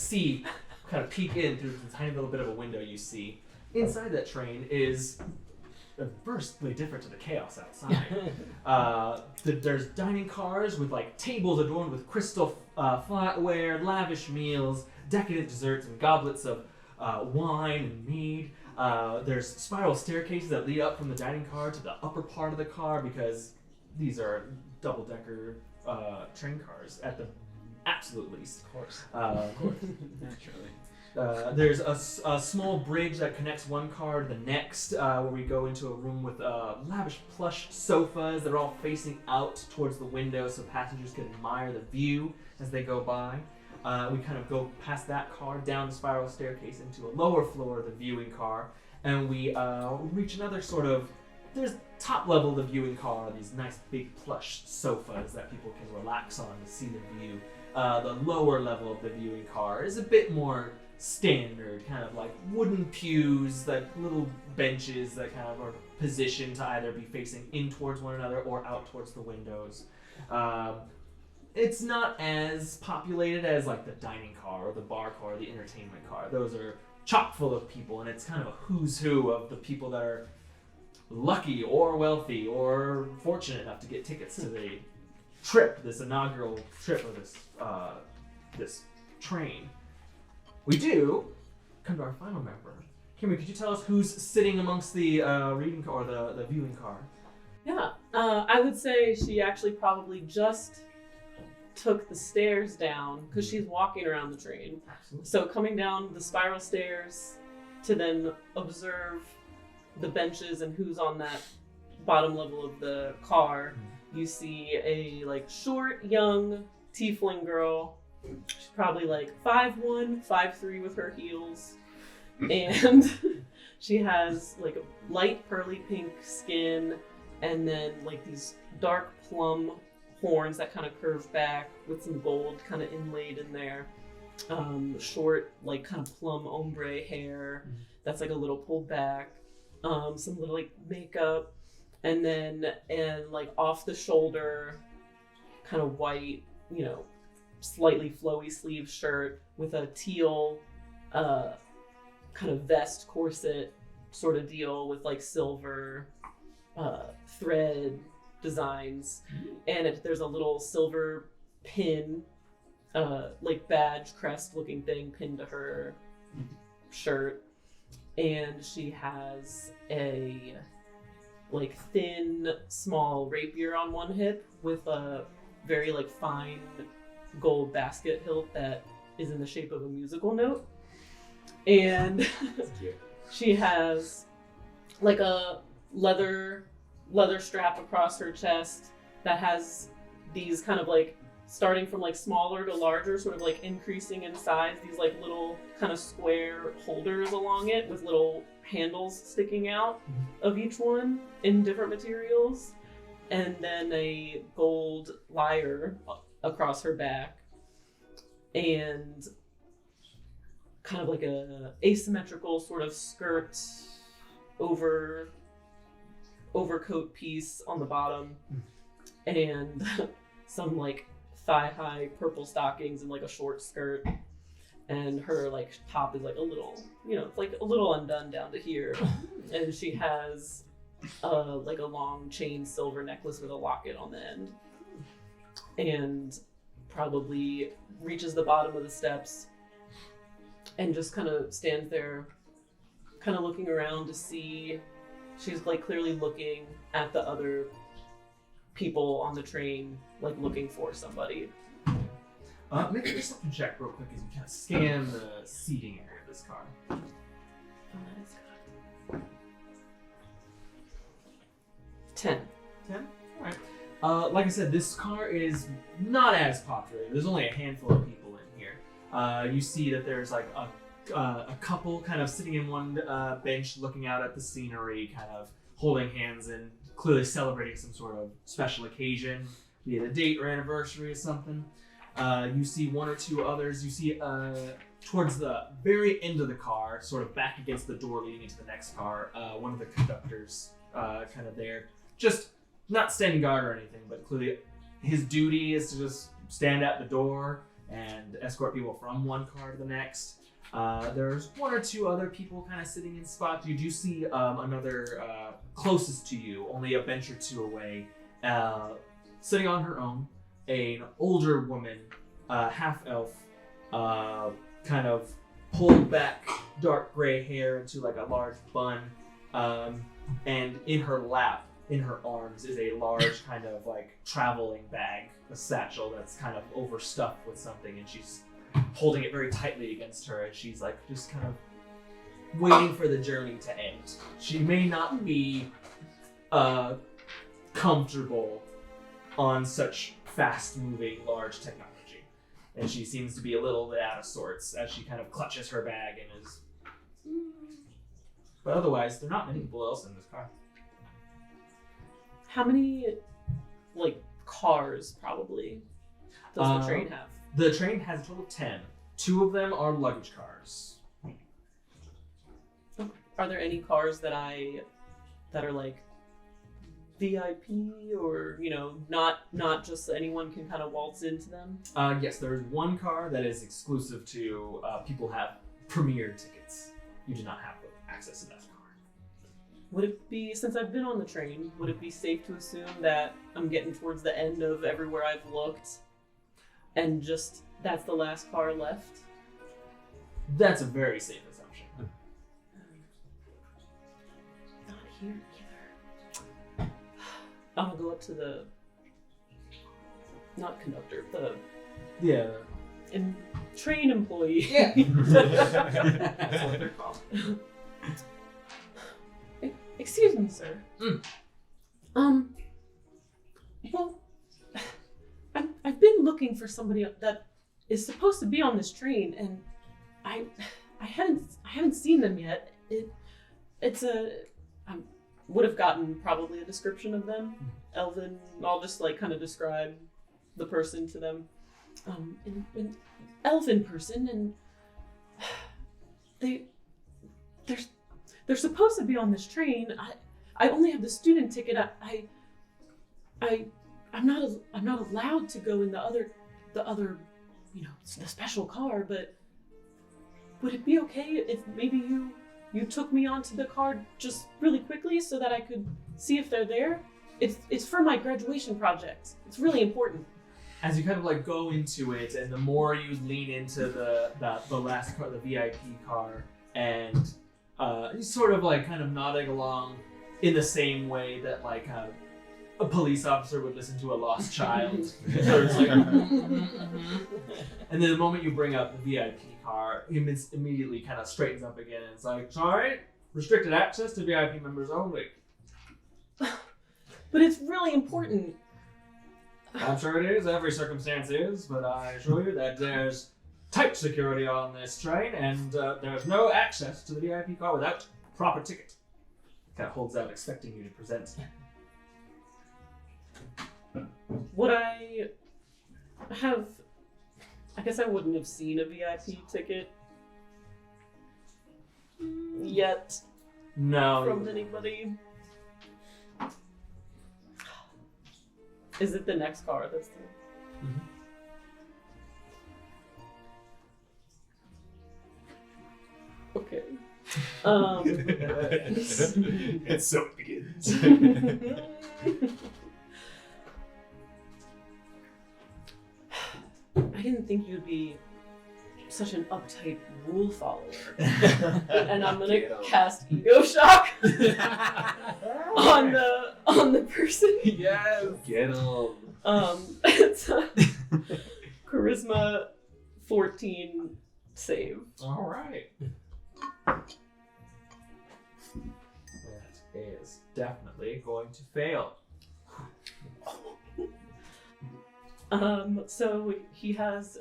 peek in through the tiny little bit of a window you see. Inside that train is adversely different to the chaos outside. There's dining cars with like tables adorned with crystal flatware, lavish meals, decadent desserts, and goblets of wine and mead. There's spiral staircases that lead up from the dining car to the upper part of the car because these are double-decker train cars at the absolute least. Of course. Naturally. There's a small bridge that connects one car to the next, where we go into a room with lavish plush sofas that are all facing out towards the window so passengers can admire the view as they go by. We kind of go past that car, down the spiral staircase into a lower floor of the viewing car, and we reach another sort of, there's top level of the viewing car, these nice big plush sofas that people can relax on to see the view. The lower level of the viewing car is a bit more standard, kind of like wooden pews, like little benches that kind of are positioned to either be facing in towards one another or out towards the windows. It's not as populated as like the dining car or the bar car or the entertainment car. Those are chock full of people, and it's kind of a who's who of the people that are lucky or wealthy or fortunate enough to get tickets to the trip, this inaugural trip of this train. We do come to our final member. Kimmy, could you tell us who's sitting amongst the reading car or the viewing car? Yeah, I would say she actually probably just took the stairs down because she's walking around the train. Absolutely. So coming down the spiral stairs to then observe the benches and who's on that bottom level of the car, you see a like short, young tiefling girl. She's probably like 5'1", 5'3" with her heels. And she has like a light pearly pink skin and then like these dark plum horns that kind of curve back with some gold kind of inlaid in there. Short, like kind of plum ombre hair that's like a little pulled back. Some little like makeup, and like off the shoulder, kind of white, slightly flowy sleeve shirt with a teal kind of vest corset sort of deal with like silver thread designs, and there's a little silver pin, like badge crest looking thing pinned to her shirt, and she has a like thin small rapier on one hip with a very like fine gold basket hilt that is in the shape of a musical note, and she has like a leather strap across her chest that has these kind of like starting from like smaller to larger, sort of like increasing in size, these like little kind of square holders along it with little handles sticking out of each one in different materials, and then a gold lyre across her back, and kind of like a asymmetrical sort of skirt overcoat piece on the bottom, and some like thigh-high purple stockings and like a short skirt, and her like top is like a little, it's like a little undone down to here, and she has like a long chain silver necklace with a locket on the end, and probably reaches the bottom of the steps and just kind of stands there kind of looking around to see. She's like clearly looking at the other people on the train, like looking for somebody. Make a perception check real quick as you kind of scan the seating area of this car. Oh, that is good. 10. 10? Alright. Like I said, this car is not as popular. There's only a handful of people in here. You see that there's like a couple kind of sitting in one bench looking out at the scenery, kind of holding hands and clearly celebrating some sort of special occasion, be it a date or anniversary or something. You see one or two others. You see towards the very end of the car, sort of back against the door leading into the next car, one of the conductors kind of there, just not standing guard or anything, but clearly his duty is to just stand at the door and escort people from one car to the next. There's one or two other people kind of sitting in spots. You do see another closest to you, only a bench or two away, sitting on her own, an older woman, half-elf, kind of pulled back dark gray hair into like a large bun, and in her lap, in her arms, is a large kind of like traveling bag, a satchel that's kind of overstuffed with something, and she's holding it very tightly against her, and she's like just kind of waiting for the journey to end. She may not be comfortable on such fast-moving, large technology, and she seems to be a little bit out of sorts as she kind of clutches her bag and is. But otherwise, there are not many people else in this car. How many, like, cars, probably, does the train have? The train has a total of 10. 2 of them are luggage cars. Are there any cars that are, like, VIP or not just anyone can kind of waltz into them? Yes, there is one car that is exclusive to people who have premier tickets. You do not have access to that car. Would it be, since I've been on the train, would it be safe to assume that I'm getting towards the end of everywhere I've looked and just that's the last car left? That's a very safe assumption. Not here either. I'm gonna go up to the, not conductor, the Yeah. train employee. Yeah. That's what they're called. Excuse me, sir. Well, I've been looking for somebody that is supposed to be on this train, and I haven't seen them yet. It's I would have gotten probably a description of them, Elven. I'll just like kind of describe the person to them, an elven person, and they're supposed to be on this train. I only have the student ticket. I'm not allowed to go in the other the special car. But would it be okay if maybe you took me onto the car just really quickly so that I could see if they're there? It's for my graduation project. It's really important. As you kind of like go into it, and the more you lean into the last car, the VIP car, and you sort of like kind of nodding along in the same way that like a police officer would listen to a lost child. So it's like, and then the moment you bring up the VIP car, he immediately kind of straightens up again, and it's like, sorry, restricted access to VIP members only. But it's really important. I'm sure it is. Every circumstance is, but I assure you that there's tight security on this train, and there's no access to the VIP car without proper ticket. Kind of holds out, expecting you to present. Would I have? I guess I wouldn't have seen a VIP ticket yet No. from anybody. Is it the next car that's the... Okay. And so it begins. I didn't think you'd be such an uptight rule follower. And I'm gonna cast Ego Shock on the person. Yes. Get him. It's a Charisma 14 save. All right. That is definitely going to fail. So he has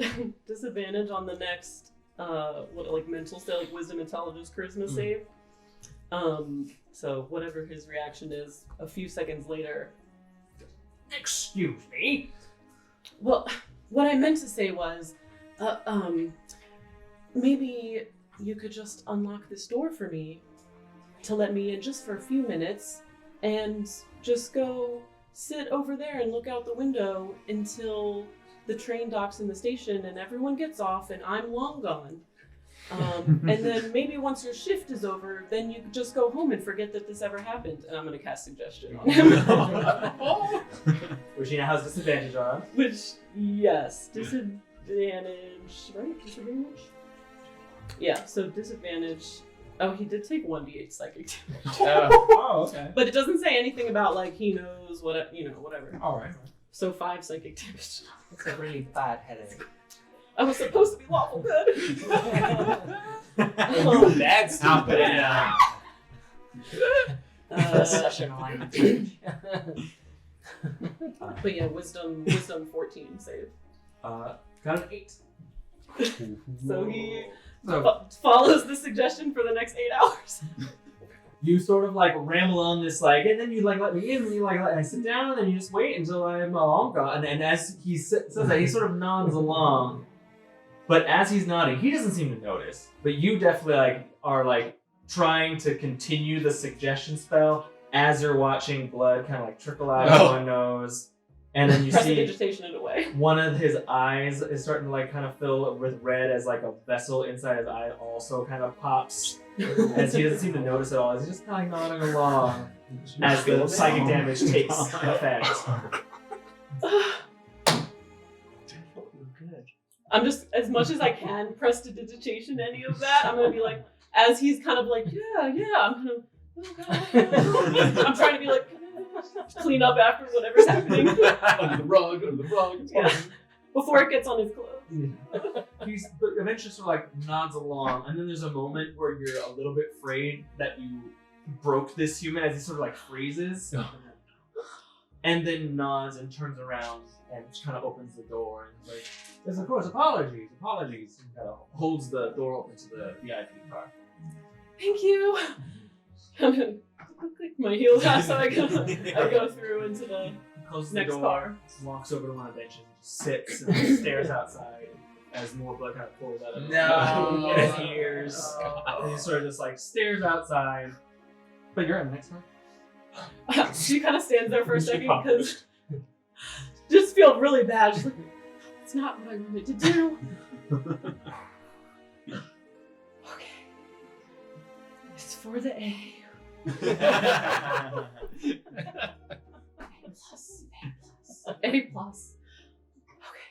disadvantage on the next mental save, like wisdom, intelligence, charisma save. So whatever his reaction is, a few seconds later. Excuse me? Well, what I meant to say was, maybe you could just unlock this door for me to let me in just for a few minutes and just go sit over there and look out the window until the train docks in the station and everyone gets off and I'm long gone. And then maybe once your shift is over, then you just go home and forget that this ever happened. And I'm going to cast suggestion on him. Which he now has disadvantage on. Which, yes, disadvantage, right? Disadvantage? Yeah, so disadvantage. Oh, he did take 1d8 psychic damage. Oh, okay. But it doesn't say anything about, like, he knows what, whatever. All right. So 5 psychic damage. It's a really bad headache. I was supposed to be lawful good. You bad stupid. Yeah. Such an alignment. But yeah, wisdom 14 save. Got an 8. So he So follows the suggestion for the next 8 hours. you sort of like ramble on this like, and then you like let me in, and you like let me sit down, and then you just wait until I'm gone. And as he says that, he sort of nods along. But as he's nodding, he doesn't seem to notice. But you definitely like are like trying to continue the suggestion spell, as you're watching blood kind of like trickle out of one nose, and then you see Prestidigitation in a way. one of his eyes is starting to like kind of fill with red as like a vessel inside his eye also kind of pops as he doesn't seem to notice at all. He's just kind of nodding along as the psychic damage takes effect. Good. I'm just, as much as I can prestidigitation any of that, I'm gonna be like, as he's kind of like, I'm kind of, I'm trying to be like, clean up after whatever's happening. Under the rug. It's Yeah. fine. Before it gets on his clothes. He's but eventually sort of like nods along, and then there's a moment where you're a little bit afraid that you broke this human as he sort of like freezes, and then nods and turns around and kind of opens the door and he's like, "Yes, of course, apologies," and kind of holds the door open to the VIP car. Thank you. I'm gonna click my heels out so I go through into the Closes next the door, car. walks over to one of the benches, sits and stares outside as more blood kind of pours out of his ears. And he sort of just like stares outside. But you're in the next one. She kind of stands there for a second because just feel really bad. She's like, it's not what I wanted to do. Okay. It's for the A. A plus. Okay.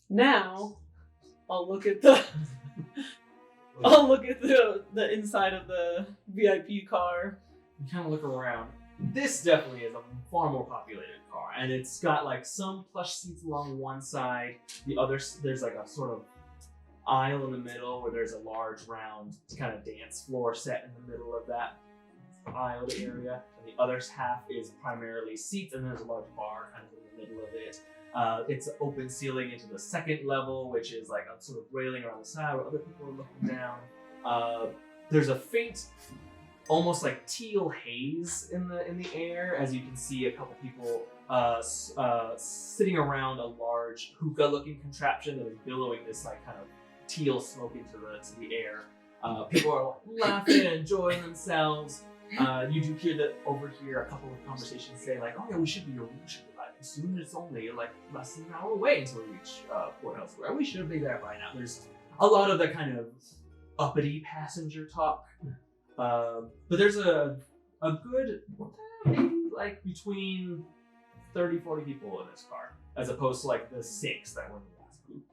Now I'll look at the inside of the VIP car. You kind of look around. This definitely is a far more populated car, and it's got like some plush seats along one side. The other, there's like a sort of aisle in the middle where there's a large round kind of dance floor set in the middle of that aisle area. And the other half is primarily seats, and there's a large bar kind of in the middle of it. It's open ceiling into the second level, which is like a sort of railing around the side where other people are looking down. There's a faint, almost like teal haze in the air, as you can see a couple people sitting around a large hookah-looking contraption that is billowing this like kind of teal smoke into the air. People are laughing and enjoying themselves. You do overhear a couple of conversations saying like, "Oh yeah, we should be arriving soon. It's only like less than an hour away until we reach Port Elsewhere. We should be there by now." There's a lot of that kind of uppity passenger talk, but there's a good maybe like between 30-40 people in this car, as opposed to like the 6 that were in the last group.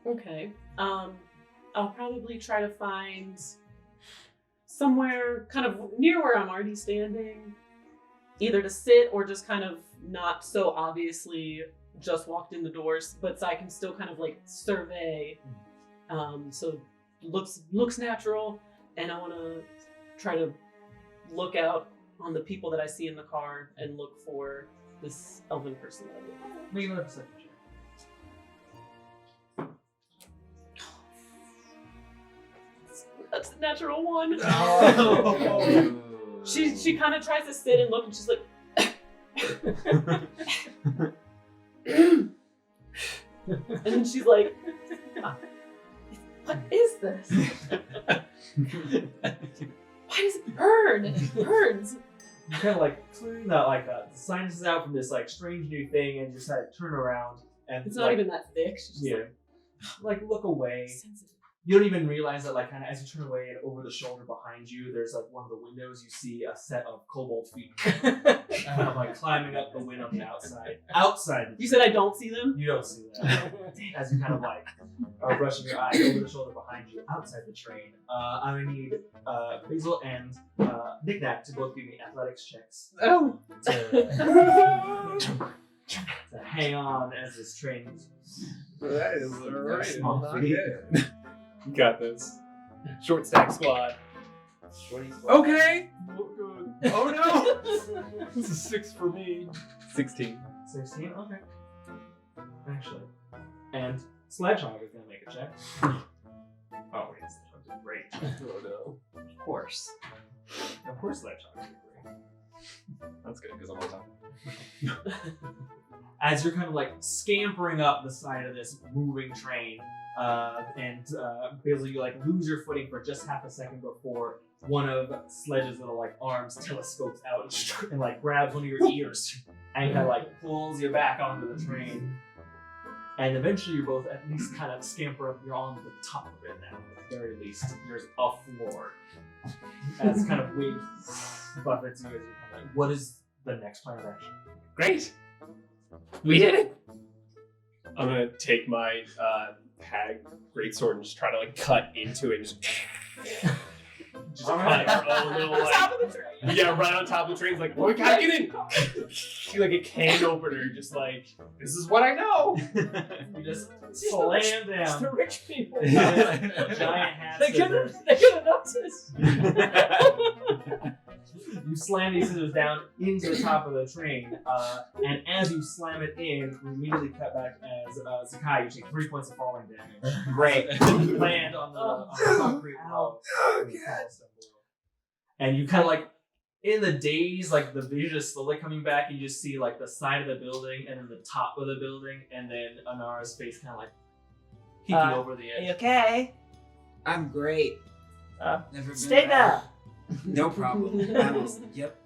Okay. I'll probably try to find somewhere kind of near where I'm already standing, either to sit or just kind of not so obviously just walked in the doors, but so I can still kind of like survey. So looks natural, and I want to try to look out on the people that I see in the car and look for this elven person that I'm looking for. Make another perception check. That's a natural 1. Oh. She kind of tries to sit and look, and she's like, and then she's like, "What is this? Why does it burn? It burns." You kind of like clearing that like the sinuses out from this like strange new thing, and just like turn around and It's not like, even that thick. She's just like look away. like, sensitive. You don't even realize that, like, kind of as you turn away and over the shoulder behind you, there's like one of the windows. You see a set of kobold feet, kind of like climbing up the window on the outside. Outside, You said I don't see them? you don't see that as you kind of like are brushing your eyes over the shoulder behind you, outside the train. I'm gonna need Basil and Nik-Nak to both give me athletics checks Oh. to hang on as this train. That is alright. Small Not feet. good. You got this. Short stack squad. Okay. Oh no! This is 6 for me. 16. 16? Okay. Actually. And Sledgehog is going to make a check. Oh, wait, Sledgehog did great. Oh no. Of course. Of course, Sledgehog did great. That's good because I'm on top. as you're kind of like scampering up the side of this moving train, and Basil, you like lose your footing for just half a second before one of Sledge's little like arms telescopes out and like grabs one of your ears and kind of like pulls you back onto the train. And eventually you're both at least kind of scamper up. You're on the top of it now. At the very least, there's a floor. As kind of weight buffets you as you're kind of like, what is the next plan of action? Great. We did it. I'm gonna take my hag greatsword and just try to like cut into it and just cut our own little like right on top of the train. Like, well, we gotta get in. Like a can opener, just like this is what I know. You just slam It's the down. rich people. Giant hat They're scissors. gonna notice. You slam these scissors down into the top of the train, and as you slam it in, you immediately cut back as Zakkai. You take 3 points of falling damage. Great. You land on the concrete wall. And you kind of like, in the daze, like the vision is slowly coming back, and you just see like the side of the building and then the top of the building, and then Anara's face kind of like peeking over the Are you edge. okay? I'm great. Never been Stay better. there. No problem. I will, yep.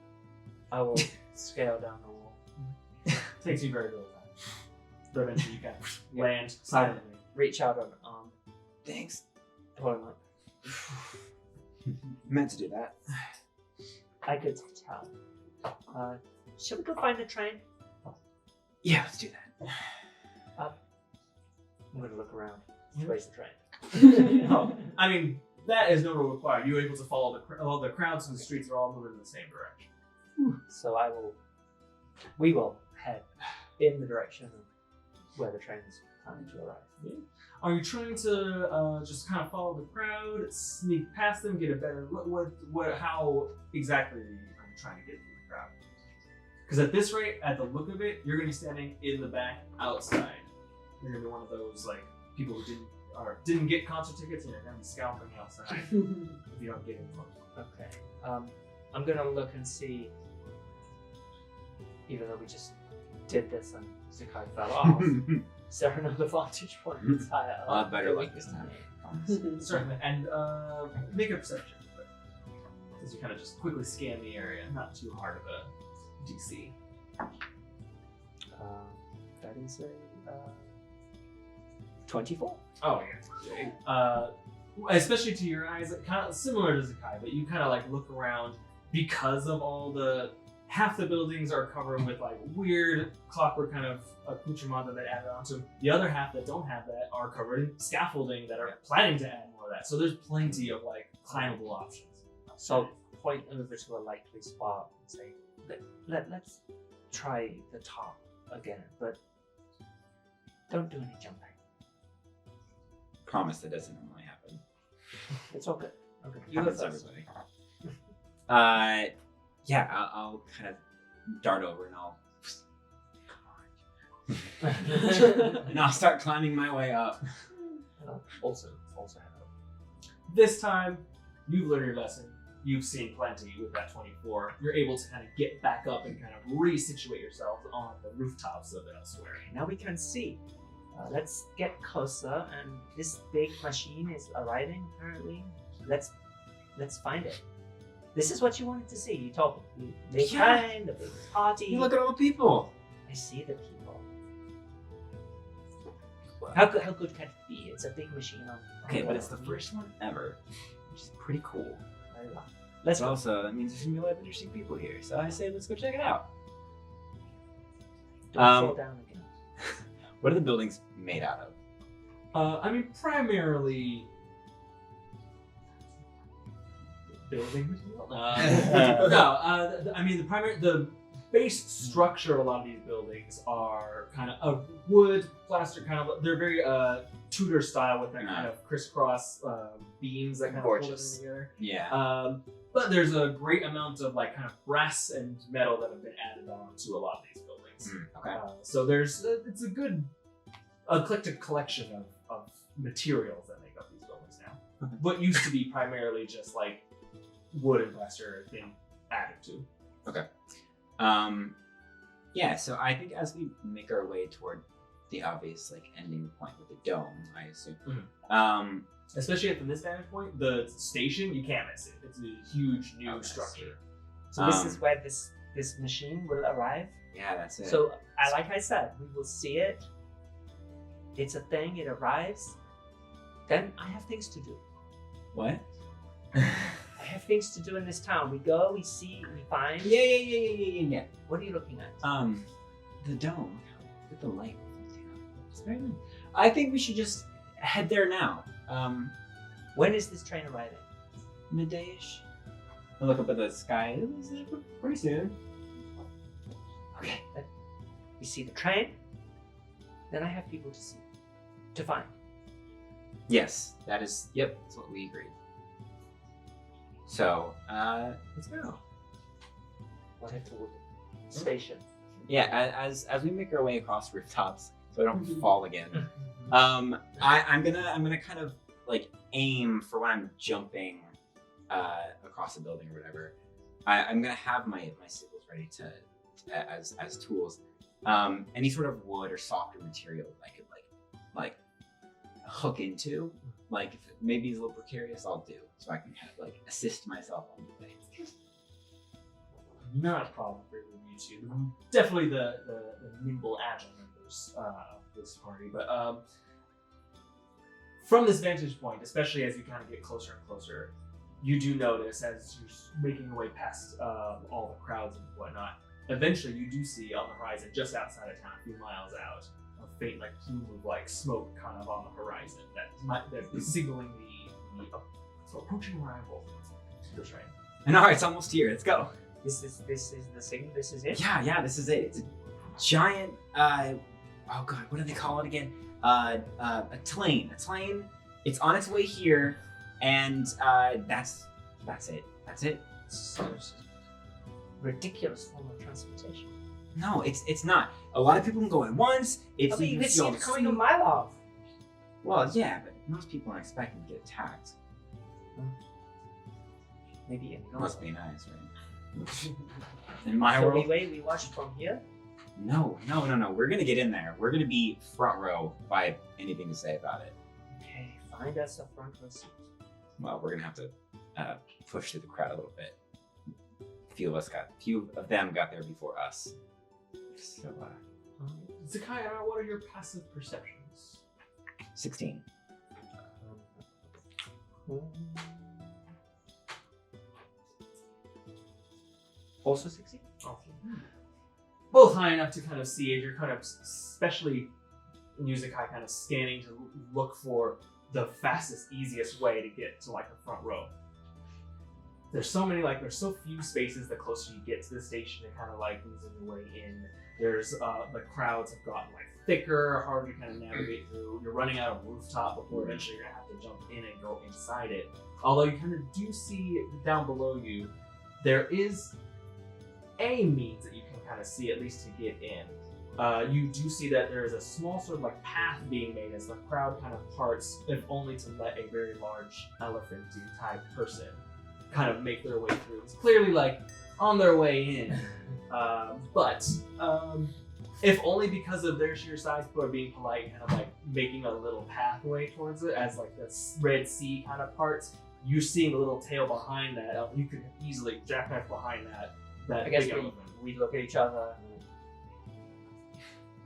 I will scale down the wall. Takes you very little time. But eventually you kind of land silently. Reach out an arm. Thanks. Pull him up. Meant to do that. I could tell. Shall we go find the train? Yeah, let's do that. I'm gonna look around. Where's the train? Oh, I mean, that is no rule required. You're able to follow the crowds in the streets are all moving in the same direction. So we will head in the direction of where the train is planning to arrive. Are you trying to just kind of follow the crowd, sneak past them, get a better look? How exactly are you trying to get through the crowd? Because at this rate, at the look of it, you're going to be standing in the back outside. You're going to be one of those like people who didn't get concert tickets, and you're going to be scalping outside if you don't get in close. Okay. I'm gonna look and see. Even though we just did this and Zakkai fell off, is there another vantage point that's higher? I'll have better luck this time. Promise. Certainly, and make a perception. But as you kind of just quickly scan the area, not too hard of a DC. That is a 24. Oh yeah. Especially to your eyes, kind of similar to Zakkai, but you kind of like look around because of all the half the buildings are covered with like weird clockwork kind of accoutrement that they added onto them. The other half that don't have that are covered in scaffolding that are planning to add more of that. So there's plenty of like climbable options. So I'll point over to a likely spot and say, let's try the top again, but don't do any jumping. Promise that doesn't normally happen. It's all good. Okay. You go Happens first. everybody. Yeah, I'll kind of dart over and I'll start climbing my way up. Also head up. This time, you've learned your lesson. You've seen plenty with that 24. You're able to kind of get back up and kind of resituate yourselves on the rooftops of elsewhere. Now we can see. Let's get closer, and this big machine is arriving apparently. Let's find it. This is what you wanted to see. You told me. The big train, the big party. You look at all the people. I see the people. How good can it be? It's a big machine on. Okay, but it's the first one ever, which is pretty cool. Let's But go. also, that means there's gonna be a lot of interesting people here. So I say let's go check it out. Don't fall down again. What are the buildings made out of? I mean, primarily building material. I mean the base structure of a lot of these buildings are kind of wood, plaster, kind of. They're very Tudor style with that kind of crisscross beams that kind of hold them together. Yeah. But there's a great amount of like kind of brass and metal that have been added on to a lot of these buildings. Okay. So there's it's a good eclectic collection of materials that make up these buildings now. Okay. What used to be primarily just like wood and plaster has been added to. Okay. Yeah, so I think as we make our way toward the obvious like ending point with the dome, I assume. Especially from this vantage point, the station, you can't miss it. It's a huge new Okay. structure. So this is where this machine will arrive. Yeah, that's it. So like I said, we will see it. It's a thing. It arrives. Then I have things to do. what? I have things to do in this town. We go, we see, we find. Yeah. What are you looking at? The dome with the light. It's very nice. I think we should just head there now. When is this train arriving? Midday-ish. I look up at the sky. It's pretty soon. Okay. Then we see the train. Then I have people to see, to find. Yes, that is. Yep, that's what we agreed. So, let's go. What I told you. Station. Yeah, as we make our way across rooftops, so I don't fall again. I'm gonna kind of like aim for when I'm jumping across a building or whatever. I'm gonna have my sickles ready to as tools. Any sort of wood or softer material that I could like hook into. Like if maybe it's a little precarious, I'll do so I can kind of like assist myself on the way. Not a problem for you two. Definitely the nimble, agile members of this party. But from this vantage point, especially as you kind of get closer and closer, you do notice as you're making your way past all the crowds and whatnot, eventually you do see on the horizon, just outside of town, a few miles out, a faint like plume of like smoke kind of on the horizon that is signaling the approaching arrival of the train. And all right, it's almost here. Let's go. This is the thing. This is it. Yeah, this is it. It's a giant. Oh god, what do they call it again? A tlane. A tlane. It's on its way here, and that's it. That's it. So ridiculous form of transportation. No, it's not. A lot of people can go at once. It's I mean, you can see all it the coming a smoke. mile off. Well, yeah, but most people aren't expecting to get attacked. Maybe in Must be nice, right? In my So world. we watch from here. No. We're gonna get in there. We're gonna be front row if I have anything to say about it. Okay, find us a front row seat. Well, we're gonna have to push through the crowd a little bit. A few of them got there before us. So, Zakkai, what are your passive perceptions? 16. Also 60? Both high enough to kind of see as you're kind of, especially Zakkai, kind of scanning to look for the fastest, easiest way to get to like the front row. There's so few spaces the closer you get to the station to kind of like losing your way in. There's the crowds have gotten like thicker, harder to kind of navigate through. You're running out of rooftop before eventually you're gonna have to jump in and go inside it. Although you kind of do see down below you, there is a means that you can kind of see at least to get in. You do see that there is a small sort of like path being made as the crowd kind of parts, if only to let a very large elephanty type person kind of make their way through. It's clearly like on their way in, but if only because of their sheer size, people are being polite, kind of like making a little pathway towards it as like this Red Sea kind of parts. You seeing the little tail behind that, you could easily jackknife behind that. I guess big elephant. we look at each other.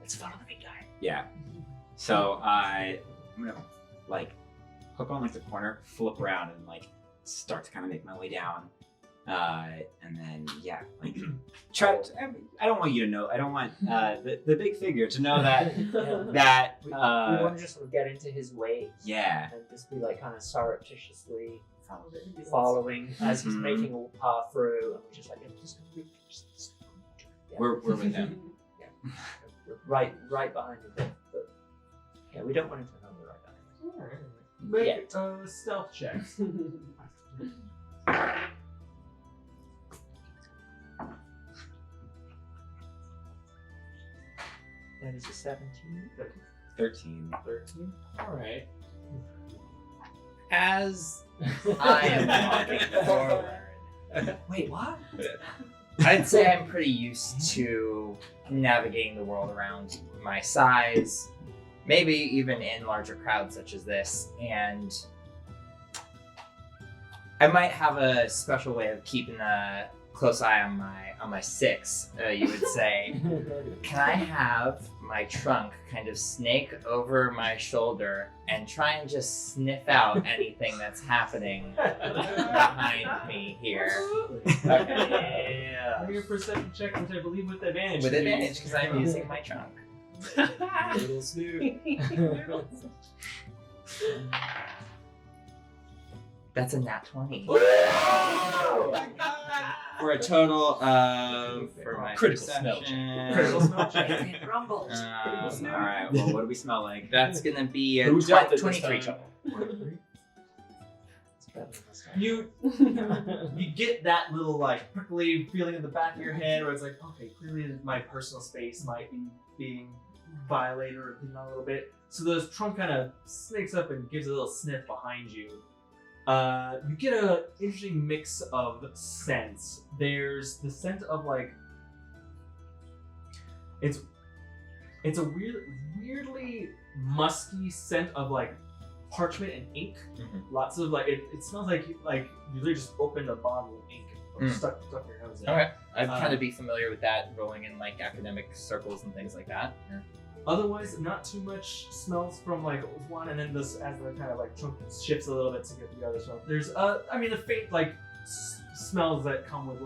Let's follow the big guy. Yeah. So I'm gonna like hook on like the corner, flip around, and like start to kind of make my way down. And then like try. I don't want you to know. I don't want the big figure to know that We want to just sort of get into his way. Yeah. And just be like kind of surreptitiously following as he's making a path through, and we're just like, We're with him. right behind him. But yeah, we don't want him to know we're right behind him. Make stealth checks. That is a 17. 13. 13. All right. As I am walking forward, Wait, what? I'd say I'm pretty used to navigating the world around my size, maybe even in larger crowds such as this, and I might have a special way of keeping a close eye on my six, you would say. Can I have my trunk kind of snake over my shoulder and try and just sniff out anything that's happening behind me here? Give me a perception check, which I believe with advantage. With advantage, because I'm using my trunk. Little Snoop. That's a nat 20. For a total of for my Critical smell check. perception. Critical smell check. It rumbles. All right. Well, what do we smell like? That's gonna be a Who dealt it this 23 time? total. It's better than this time. You get that little like prickly feeling in the back of your head where it's like, okay, clearly my personal space might be being violated or impeded on a little bit. So this trunk kind of snakes up and gives a little sniff behind you. You get a interesting mix of scents. There's the scent of like it's a weirdly musky scent of like parchment and ink. Lots of like it smells like you literally just opened a bottle of ink or stuck your nose in. Okay. I'd kind of be familiar with that, rolling in like academic circles and things like that. Otherwise, not too much smells from like one, and then this as the kind of like chunk shifts a little bit to get the other smell. There's the faint like smells that come with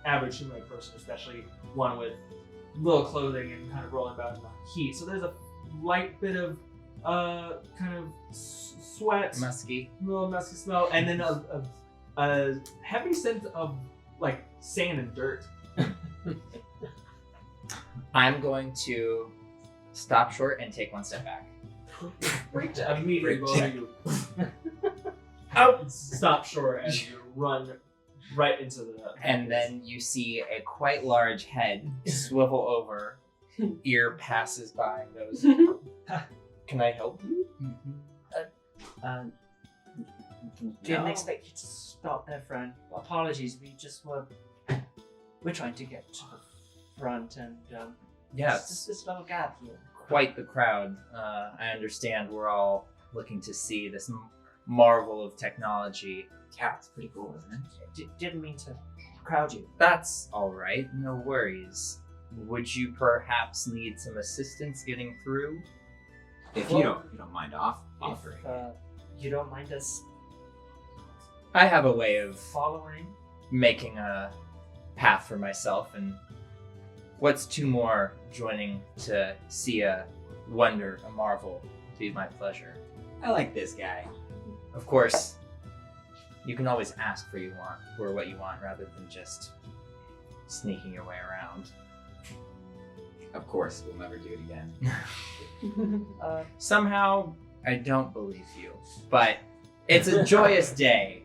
average humanoid person, especially one with little clothing and kind of rolling about in the heat. So there's a light bit of kind of sweat, Musky. little musky smell, and then a heavy scent of like sand and dirt. I'm going to stop short and take one step back. Immediately both of you stop short as you run right into the And then you see a quite large head swivel over, ear passes by and goes, "Can I help you?" Didn't expect you to stop there, friend. Apologies, we're trying to get to the front and Yeah, it's just this little gap here. quite the crowd. I understand we're all looking to see this marvel of technology. Yeah, it's pretty cool, isn't it? Didn't mean to crowd you. That's all right, no worries. Would you perhaps need some assistance getting through? If you don't mind offering. If you don't mind us I have a way of following. making a path for myself, and what's two more joining to see a wonder, a marvel, be my pleasure. I like this guy. Of course, you can always ask for what you want rather than just sneaking your way around. Of course, we'll never do it again. Somehow, I don't believe you, but it's a joyous day.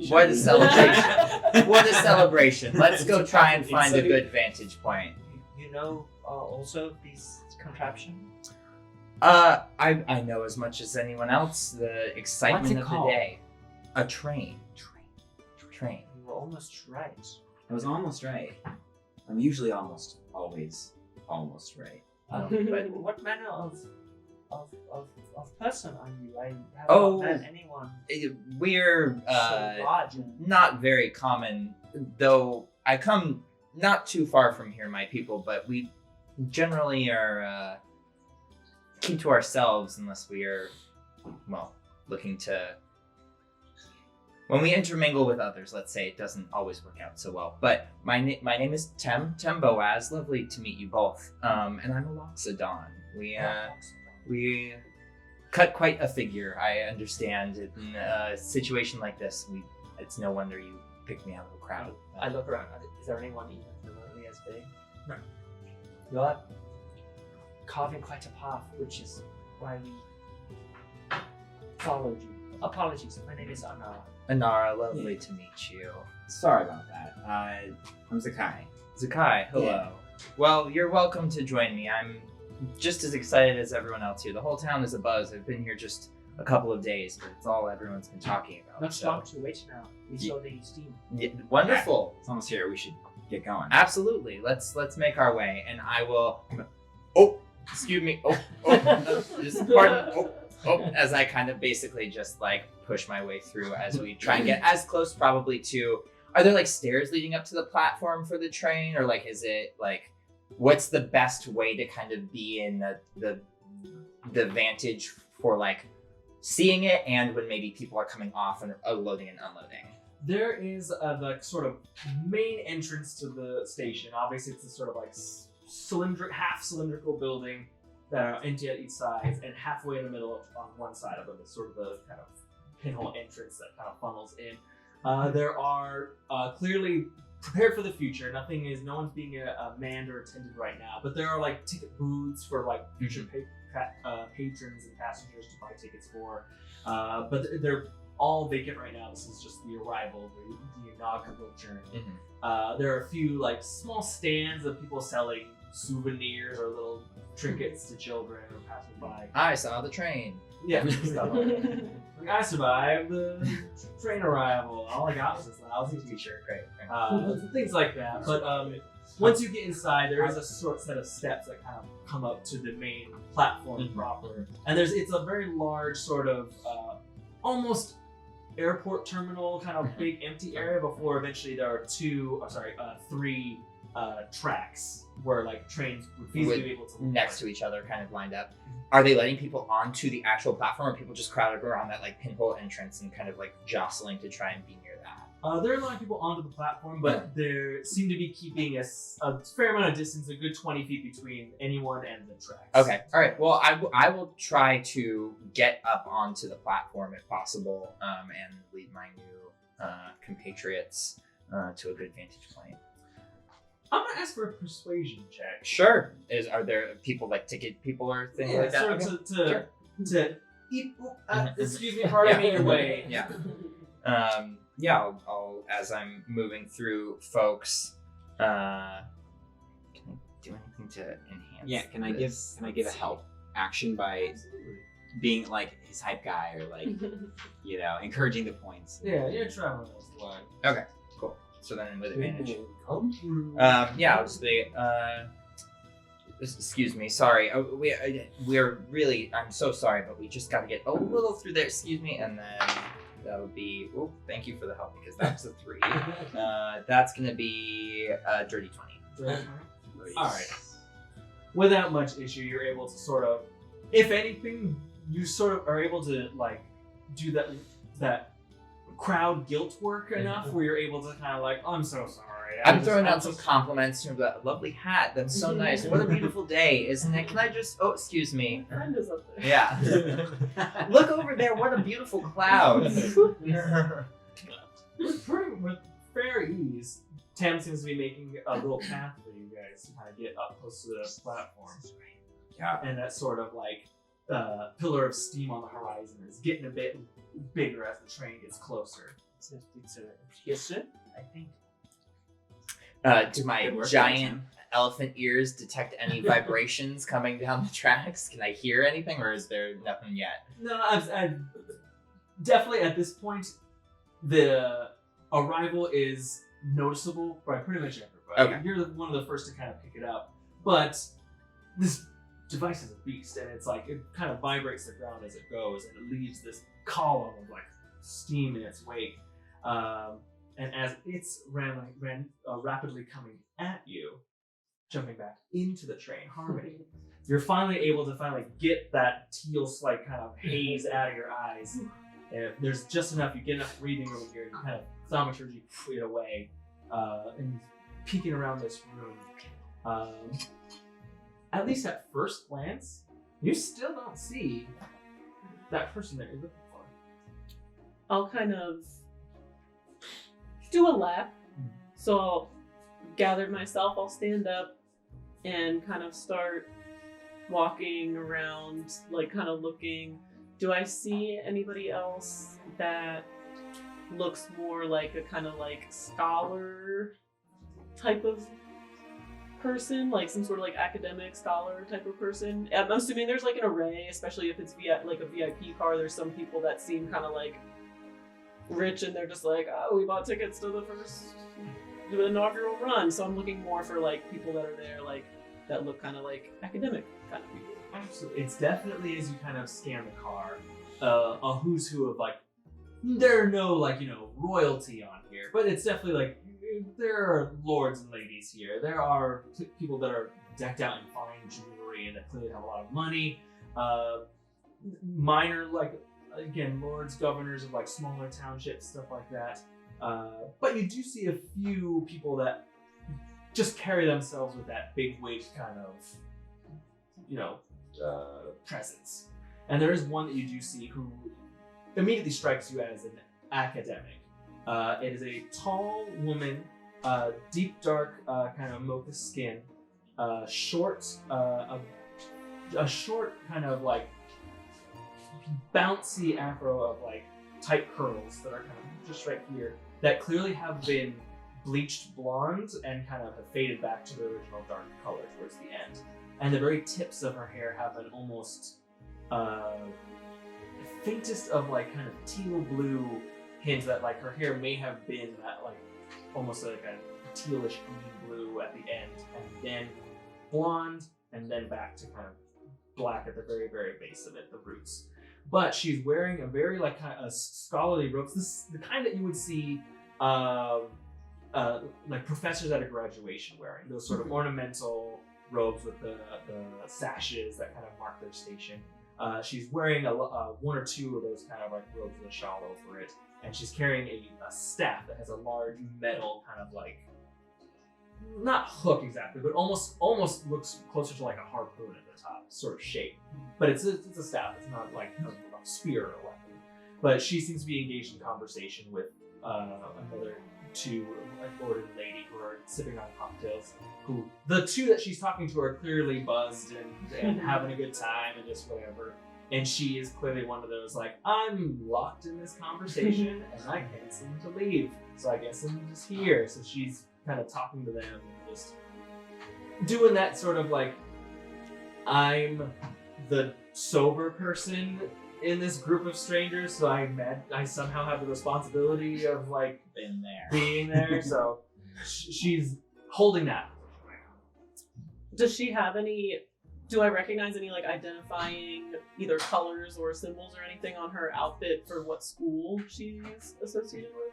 What a celebration! What a celebration! Let's go try and find a good vantage point. You know also these contraption? I know as much as anyone else. The excitement What's it of called? the day. A train. Train. You were almost right. I was almost right. I'm usually always almost right. But what manner of person are you? I have Oh. not met anyone We're so large and not very common, though I come not too far from here, my people, but we generally are keep to ourselves unless we are, well, looking to... When we intermingle with others, let's say, it doesn't always work out so well. But my name is Tem Boaz. Lovely to meet you both. And I'm a Loxodon. We cut quite a figure. I understand. In a situation like this, it's no wonder you picked me out of the crowd. I look around. Is there anyone even remotely as big? No. You're carving quite a path, which is why we followed you. Apologies. My name is Anara. Anara, lovely to meet you. Sorry about that. I'm Zakkai. Zakkai, hello. Yeah. Well, you're welcome to join me. I'm just as excited as everyone else here. The whole town is abuzz. I've been here just a couple of days, but it's all everyone's been talking about. Not so. long to wait now. We saw the steam. Yeah, wonderful. It's almost here. We should get going. Absolutely. Let's make our way, and I will. Oh, excuse me. Just pardon. As I kind of basically just like push my way through as we try and get as close, probably to. Are there like stairs leading up to the platform for the train, or like is it like, what's the best way to kind of be in the vantage for like seeing it, and when maybe people are coming off and loading and unloading? There is the sort of main entrance to the station. Obviously, it's a sort of like half cylindrical building that are empty at each side, and halfway in the middle on one side of them is sort of the kind of pinhole entrance that kind of funnels in. There are clearly prepared for the future. No one's being manned or attended right now, but there are like ticket booths for like future patrons and passengers to buy tickets for. But they're all vacant right now. This is just the arrival, the inaugural journey. There are a few like small stands of people selling souvenirs or little trinkets to children or passing by. I saw the train. Yeah, stuff like that. Like, I survived the train arrival. All I got was this lousy t-shirt. Great. Things like that. But once you get inside, there is a sort set of steps that kind of come up to the main platform proper. And it's a very large sort of almost airport terminal kind of big empty area before eventually there are three tracks where like trains would feasibly be able to next to each other, kind of lined up. Are they letting people onto the actual platform, or people just crowded around that like pinhole entrance and kind of like jostling to try and be near that? There are a lot of people onto the platform, but they seem to be keeping a fair amount of distance, a good 20 feet between anyone and the tracks. Okay, all right. Well, I will try to get up onto the platform if possible, and lead my new compatriots to a good vantage point. I'm gonna ask for a persuasion check. Sure. Are there people like ticket people or things like that? Sort of Okay. to eat. Excuse me, pardon me your way. Yeah. I'll as I'm moving through folks, can I do anything to enhance? Yeah, can I this? give a help action by being like his hype guy, or like encouraging the points? Yeah, you're traveling this line. Okay, cool. So then with advantage. Come through. I'll just be, excuse me, sorry. We're really, I'm so sorry, but we just got to get a little through there. Excuse me, and then that'll be. Oh, thank you for the help, because that's a 3. That's gonna be a dirty 20. All right. Without much issue, you're able to sort of, if anything, you sort of are able to like do that crowd guilt work enough where you're able to kind of like, I'm so sorry. I'm throwing out some compliments to that lovely hat. That's so nice. What a beautiful day, isn't it? Can I just? Oh, excuse me. Friend is up there. Yeah. Look over there. What a beautiful cloud. With fair ease, Tam seems to be making a little path for you guys to kind of get up close to the platform. Yeah. And that sort of like pillar of steam on the horizon is getting a bit bigger as the train gets closer. It's a piercer, I think. Do my Good work, giant Sam. elephant ears detect any vibrations coming down the tracks? Can I hear anything, or is there nothing yet? No, I've definitely at this point, the arrival is noticeable by pretty much everybody. Okay. You're one of the first to kind of pick it up, but this device is a beast, and it's like it kind of vibrates the ground as it goes, and it leaves this column of like steam in its wake. And as it's rapidly coming at you, jumping back into the train, Harmony, you're finally able to get that teal like kind of haze out of your eyes. And if there's just enough, you get enough breathing room here, you kind of thaumaturgy it away, and peeking around this room. At least at first glance, you still don't see that person that you're looking for. I'll kind of do a lap. So I'll gather myself, I'll stand up and kind of start walking around, like kind of looking. Do I see anybody else that looks more like a kind of like scholar type of person, like some sort of like academic scholar type of person. I'm assuming there's like an array, especially if it's like a VIP car. There's some people that seem kind of like rich and they're just like, oh, we bought tickets to the inaugural run. So I'm looking more for like people that are there, like that look kind of like academic kind of people. Absolutely. It's definitely, as you kind of scan the car, a who's who of like, there are no like, royalty on here, but it's definitely like, there are lords and ladies here. There are people that are decked out in fine jewelry and that clearly have a lot of money. Minor, like, again, lords, governors of like smaller townships, stuff like that. But you do see a few people that just carry themselves with that big wig kind of, presence. And there is one that you do see who immediately strikes you as an academic. It is a tall woman, deep dark kind of mocha skin, short, a short kind of like bouncy afro of like tight curls that are kind of just right here that clearly have been bleached blonde and kind of have faded back to the original dark color towards the end. And the very tips of her hair have an almost faintest of like kind of teal blue hint that like her hair may have been that like almost like a tealish green blue at the end, and then blonde, and then back to kind of black at the very, very base of it, the roots. But she's wearing a very like kind of scholarly robes. This is the kind that you would see like professors at a graduation wearing, those sort of ornamental robes with the sashes that kind of mark their station. She's wearing one or two of those kind of like robes with a shawl over it, and she's carrying a staff that has a large metal kind of like, not hook exactly, but almost looks closer to like a harpoon at the top sort of shape. But it's a staff. It's not like a spear or a weapon. But she seems to be engaged in conversation with another two, like lord and lady, who are sipping on cocktails. Who the two that she's talking to are clearly buzzed and having a good time and just whatever. And she is clearly one of those like, I'm locked in this conversation and I can't seem to leave, so I guess I'm just here. So she's kind of talking to them and just doing that sort of like, I'm the sober person in this group of strangers, so I somehow have the responsibility of like being there. So she's holding that. Does she have any? Do I recognize any like identifying either colors or symbols or anything on her outfit for what school she's associated with?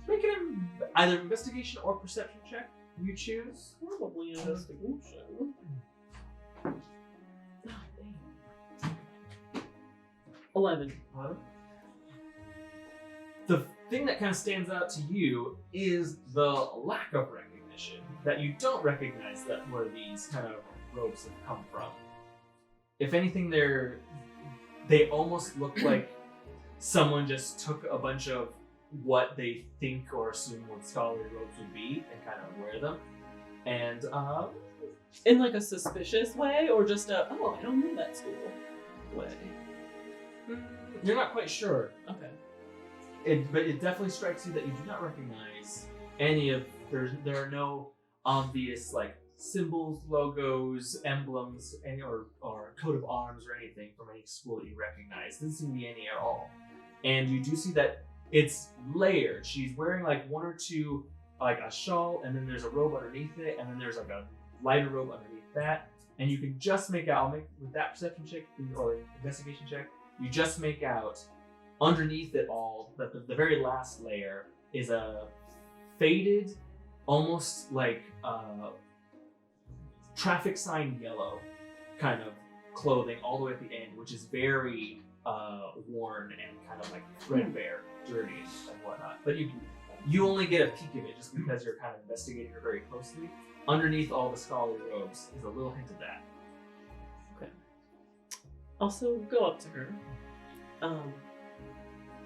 Make an either investigation or perception check. You choose. Probably investigation. 11. The thing that kind of stands out to you is the lack of recognition, that you don't recognize that where these kind of robes have come from. If anything, they almost look like someone just took a bunch of what they think or assume what scholarly robes would be and kind of wear them. And in like a suspicious way, or just I don't know that school way? You're not quite sure. Okay. But it definitely strikes you that you do not recognize any of, there are no obvious like symbols, logos, emblems, or coat of arms or anything from any school that you recognize. Doesn't seem to be any at all. And you do see that it's layered. She's wearing like one or two, like a shawl, and then there's a robe underneath it, and then there's like a lighter robe underneath that. And you can just make out, with that perception check or investigation check, you just make out underneath it all, the very last layer is a faded, almost like traffic sign yellow kind of clothing all the way at the end, which is very worn and kind of like threadbare, dirty and whatnot. But you only get a peek of it just because you're kind of investigating her very closely. Underneath all the scholarly robes is a little hint of that. Okay. Also go up to her,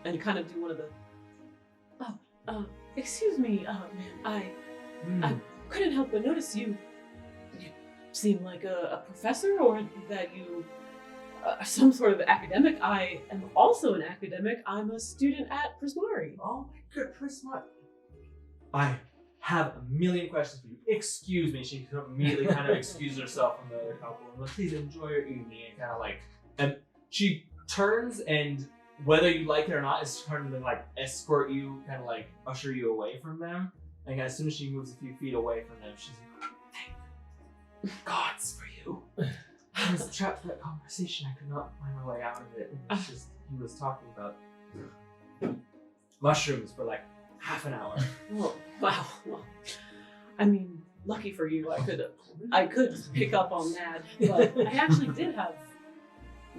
and kind of do one of the, excuse me, ma'am, I couldn't help but notice you seem like a professor, or that you some sort of academic. I am also an academic. I'm a student at Prismari. Oh my good Prisma. I have a million questions for you. Excuse me. She immediately kind of excuses herself from the other couple and goes, please enjoy your evening. And kind of like, and she turns and whether you like it or not, is starting to like escort you, kind of like usher you away from them. And as soon as she moves a few feet away from them, she's like, thank gods for you. I was trapped in that conversation. I could not find my way out of it. And it's just, he was talking about mushrooms for like half an hour. Oh, wow. Well, I mean, lucky for you, I could pick up on that. But I actually did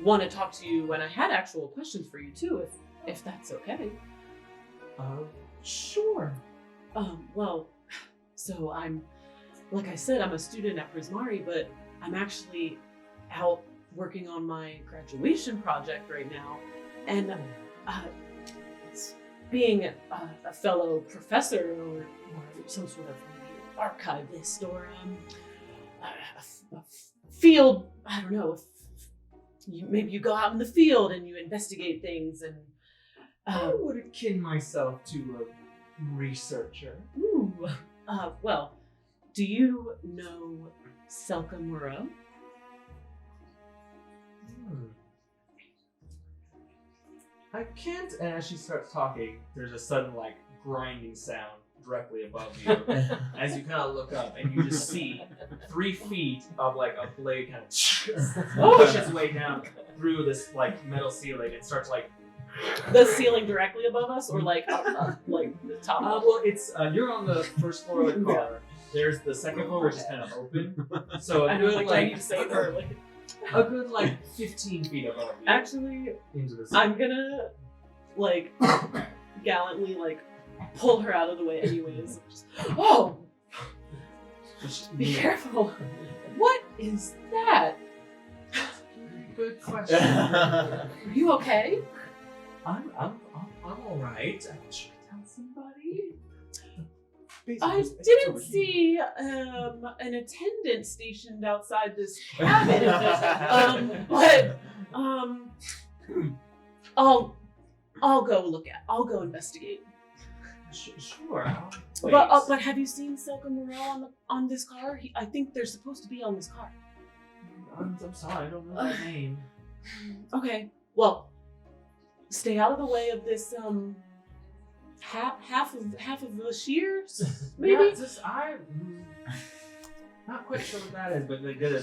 want to talk to you, and I had actual questions for you too, if that's okay. Sure. Well, so like I said, I'm a student at Prismari, but I'm actually out working on my graduation project right now, and being a fellow professor or some sort of maybe archivist or a field, I don't know, maybe you go out in the field and you investigate things, and I would akin myself to a researcher. Ooh. Well, do you know Selka Moreau? I can't. And as she starts talking, there's a sudden like grinding sound directly above you. As you kind of look up, and you just see 3 feet of like a blade kind of push its way down through this like metal ceiling and starts like. The ceiling directly above us, or like like the top? Well, it's you're on the first floor of the car. There's the second floor, which is kind of open. So I a know, good I need to say early. a good like 15 feet above you. Actually, into the I'm gonna like gallantly like pull her out of the way, anyways. Oh, be careful! What is that? Good question. Are you okay? I'm all right. Should I tell somebody? I didn't see an attendant stationed outside this cabin, but I'll go investigate. Sure. But have you seen Selka Moreau on this car? I think they're supposed to be on this car. I'm sorry, I don't know that name. Okay, well, stay out of the way of this half of the shears, maybe. Yeah, I'm not quite sure what that is, but they did a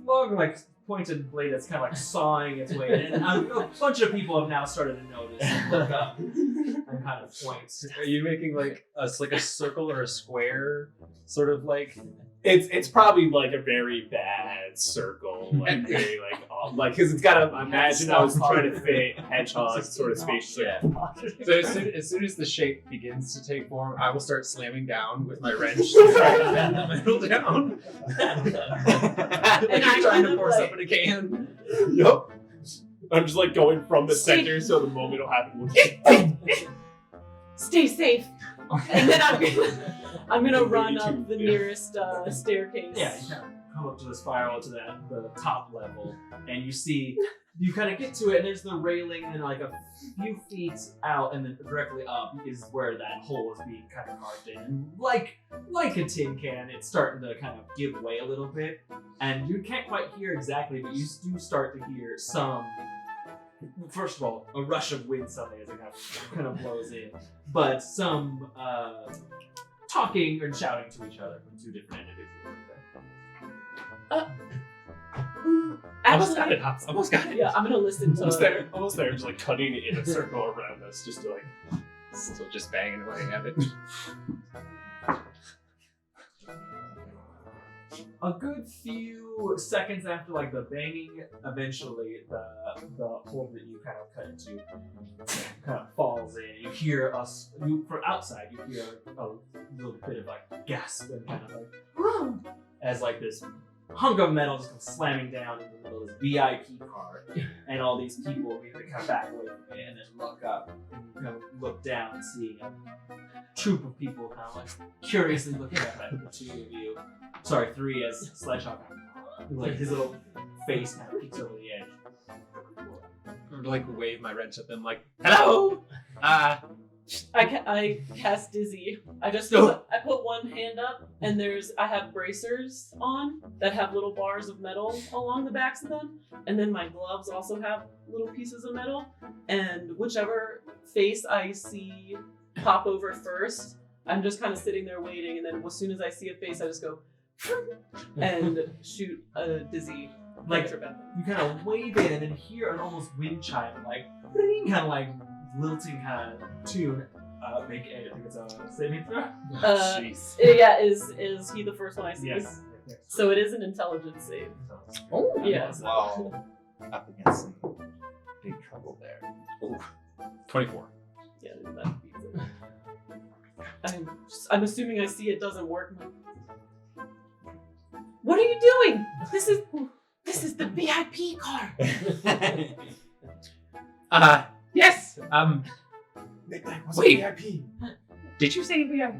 long, like pointed blade that's kind of like sawing its way in. And a bunch of people have now started to notice and look up and kind of point. Are you making like a circle or a square, sort of like? It's probably like a very bad circle, like very like because it's got to imagine I was trying to fit hedgehog sort of space. Yeah. So as soon as the shape begins to take form, I will start slamming down with my wrench to try to bend the middle down. And I'm trying to pour something in a can. Yup. I'm just like going from the center, so the moment it'll happen. Stay safe. And then I'm gonna run up the nearest staircase. Yeah, you kind of come up to the spiral to the top level, and you kind of get to it, and there's the railing, and like a few feet out, and then directly up is where that hole is being kind of carved in. And like a tin can, it's starting to kind of give way a little bit, and you can't quite hear exactly, but you do start to hear some. First of all, a rush of wind suddenly as it kind of blows in, but some talking and shouting to each other from 2 different individuals. Actually, Almost got it. yeah, I'm gonna listen to. Almost there, just like cutting it in a circle around us, just to like. Still just banging away at it. A good few seconds after like the banging, eventually the hole that you kind of cut into kind of falls in. You hear from outside, you hear a little bit of like gasp and kind of like as like this hunk of metal just comes slamming down in the middle of this VIP car, and all these people immediately kind of back away from it and then look up and you kind of look down and see a troop of people kind of like curiously looking up at the 2 of you. Sorry, 3 as Sledgehog. Like his little face kind of peeks over the edge. like wave my wrench at them, like, hello. I cast Dizzy. I put one hand up, and I have bracers on that have little bars of metal along the backs of them, and then my gloves also have little pieces of metal. And whichever face I see pop over first, I'm just kind of sitting there waiting, and then as soon as I see a face, I just go and shoot a Dizzy. Like, you kind of wave in and then hear an almost wind chime, like, kind of like lilting kind of tune. Make a, I think it's a saving throw. Jeez. Yeah, is he the first one I see? Yes. So it is an intelligence save. Oh, Yes. Wow. Up against some big trouble there. Ooh. 24. Yeah, that beats it. I'm assuming I see it doesn't work. What are you doing? This is the VIP car. Yes. Nik-Nak, what's Wait. VIP? Did you say VIP?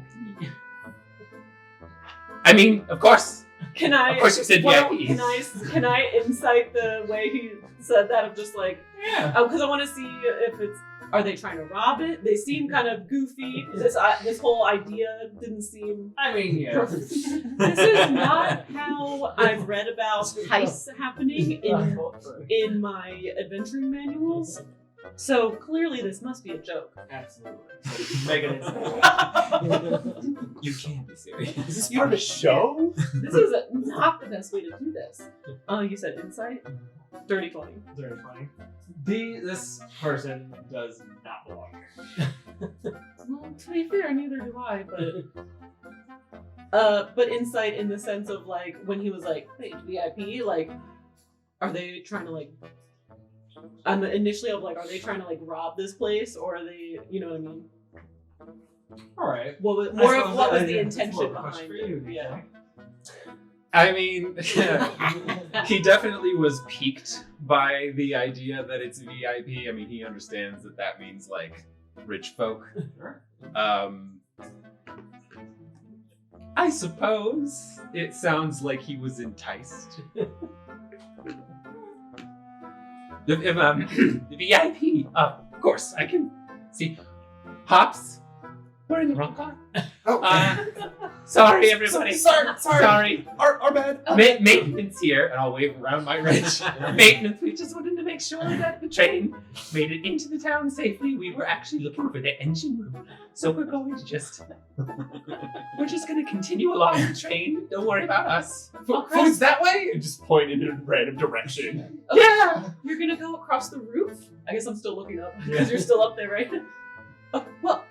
I mean, of course. Can I? Of course you said well, VIP. Can I insight the way he said that of just like because I want to see if it's. Are they trying to rob it? They seem kind of goofy. This whole idea didn't seem. I mean, yeah. This is not how I've read about heists happening in my adventuring manuals. So clearly, this must be a joke. Absolutely. So Megan is. You can't be serious. Is this part of a show? This is not the best way to do this. You said insight? Dirty 20. Very funny. This person does not belong here. Well, to be fair, neither do I, but insight in the sense of like when he was like, hey, VIP, like, are they trying to like initially of like, are they trying to like rob this place or are they, you know what I mean? Alright. What was the intention behind it? Yeah. I mean, he definitely was piqued by the idea that it's VIP. I mean, he understands that means like rich folk. I suppose it sounds like he was enticed. The VIP. Of course, I can see. Hops. We're in the wrong car. Oh, Sorry, everybody. sorry. Our bad. Maintenance here, and I'll wave around my wrench. Maintenance, we just wanted to make sure that the train made it into the town safely. We were actually looking for the engine room. So we're going to we're just going to continue along the train. Don't worry about us. Folks, that way? And just point in a random direction. Yeah! You're gonna go across the roof? I guess I'm still looking up because you're still up there, right? Well,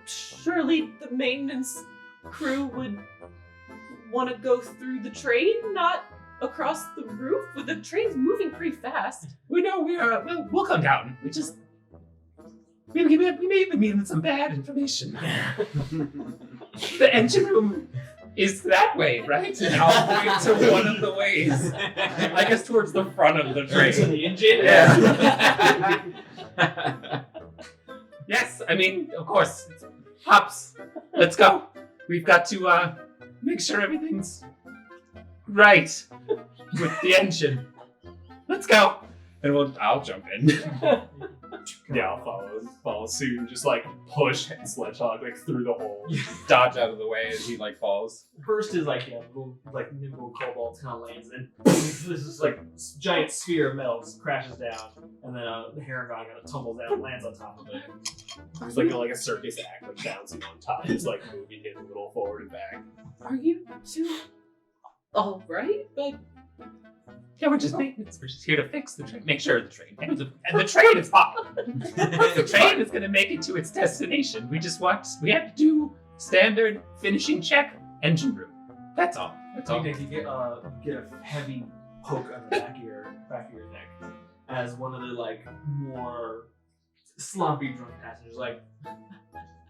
surely the maintenance crew would want to go through the train, not across the roof. But the train's moving pretty fast. We know we'll come down. We may have been given some bad information. The engine room is that way, right? And I'll point to one of the ways. I guess towards the front of the train. To the engine? Yeah. Yes, I mean, of course. Hops, let's go. We've got to make sure everything's right with the engine. Let's go. And I'll jump in. Yeah, I'll follow suit and just like push Sledgehog like through the hole. Dodge out of the way as he like falls. First is like little like nimble cobalt kind of lands, and this is like giant sphere of metal just crashes down, and then the Heron kind of tumbles down and lands on top of it. It's like a circus act, like bouncing on top, just like moving him a little forward and back. Are you two all right? But Yeah, we're just maintenance. We're just here to fix the train, make sure the train, and the train is fine. The train is going to make it to its destination. We have to do standard finishing check, engine room. That's all. That's all. You get a heavy poke on the back of your neck as one of the like more sloppy drunk passengers like,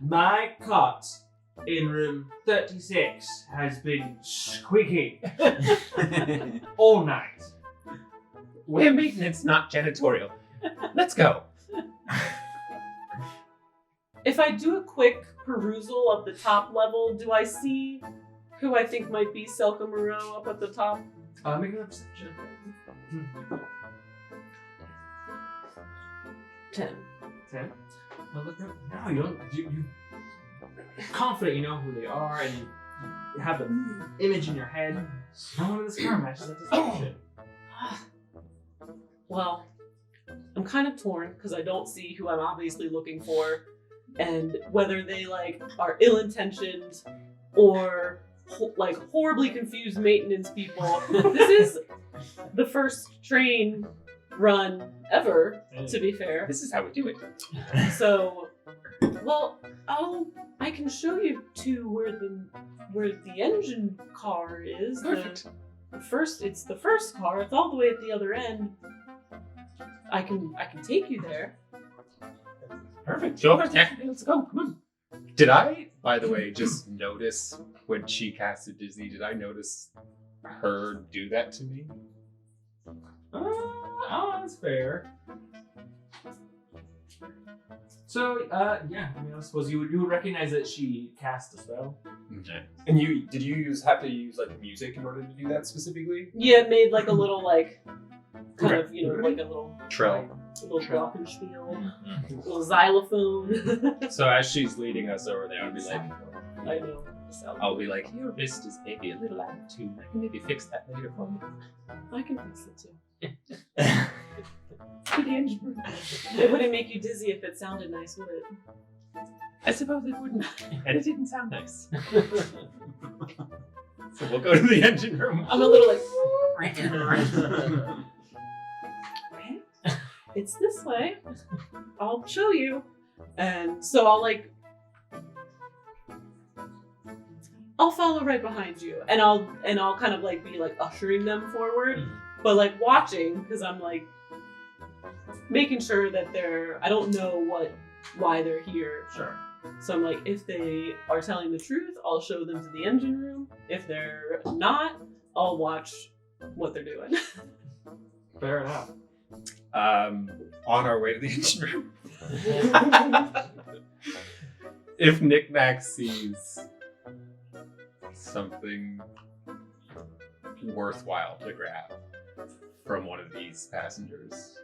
my cot in room 36 has been squeaking all night. We're maintenance, not janitorial. Let's go. if I do a quick perusal of the top level, do I see who I think might be Selka Moreau up at the top? Make an perception. 10. 10. Well, look, no, you don't. You're confident you know who they are, and you have the image in your head. No one in this car matches that description. Well, I'm kind of torn because I don't see who I'm obviously looking for, and whether they like are ill-intentioned or like horribly confused maintenance people. This is the first train run ever, to be fair. This is how we do it. So, well, I can show you to where the engine car is. Perfect. It's the first car. It's all the way at the other end. I can take you there. Perfect. Sure. Yeah, let's go. Come on. Did I, by the way, just notice when she casted Disney, did I notice her do that to me? Oh, that's fair. So, yeah, I mean, I suppose you would recognize that she cast a spell. Okay. And did you have to use like music in order to do that specifically? Yeah, it made like a little like kind of like a little Trill. glockenspiel, a little xylophone. So as she's leading us over there, I'll be like, I know. I'll be like, your wrist is maybe a little out of tune. I can maybe fix that later for you. I can fix it too. For the engine room. It wouldn't make you dizzy if it sounded nice, would it? I suppose it wouldn't. And it didn't sound nice. so we'll go to the engine room. I'm a little like, it's this way. I'll show you. And so I'll follow right behind you, and I'll kind of like be like ushering them forward, but like watching because I'm like making sure that I don't know why they're here. Sure. So I'm like, if they are telling the truth, I'll show them to the engine room. If they're not, I'll watch what they're doing. Fair enough. On our way to the engine room. If Nik-Nak sees something worthwhile to grab from one of these passengers,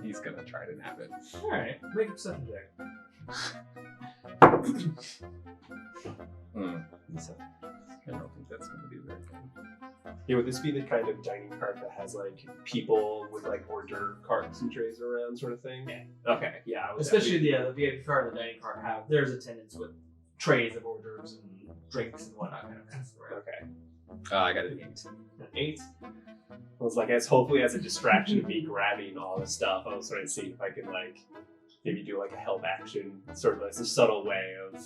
he's gonna try to nab it. Alright, make a perception check. I don't think that's gonna be very good. Yeah, would this be the kind of dining cart that has like people with like hors d'oeuvre carts and trays around, sort of thing? Yeah. Okay. Yeah. I would Especially the VIP car and the dining car there's attendants with trays of hors d'oeuvres and drinks and whatnot kind of things. Okay. I got an 8. An 8. I was like, hopefully as a distraction of me grabbing all this stuff, I was trying to see if I could like maybe do like a help action, sort of as a subtle way of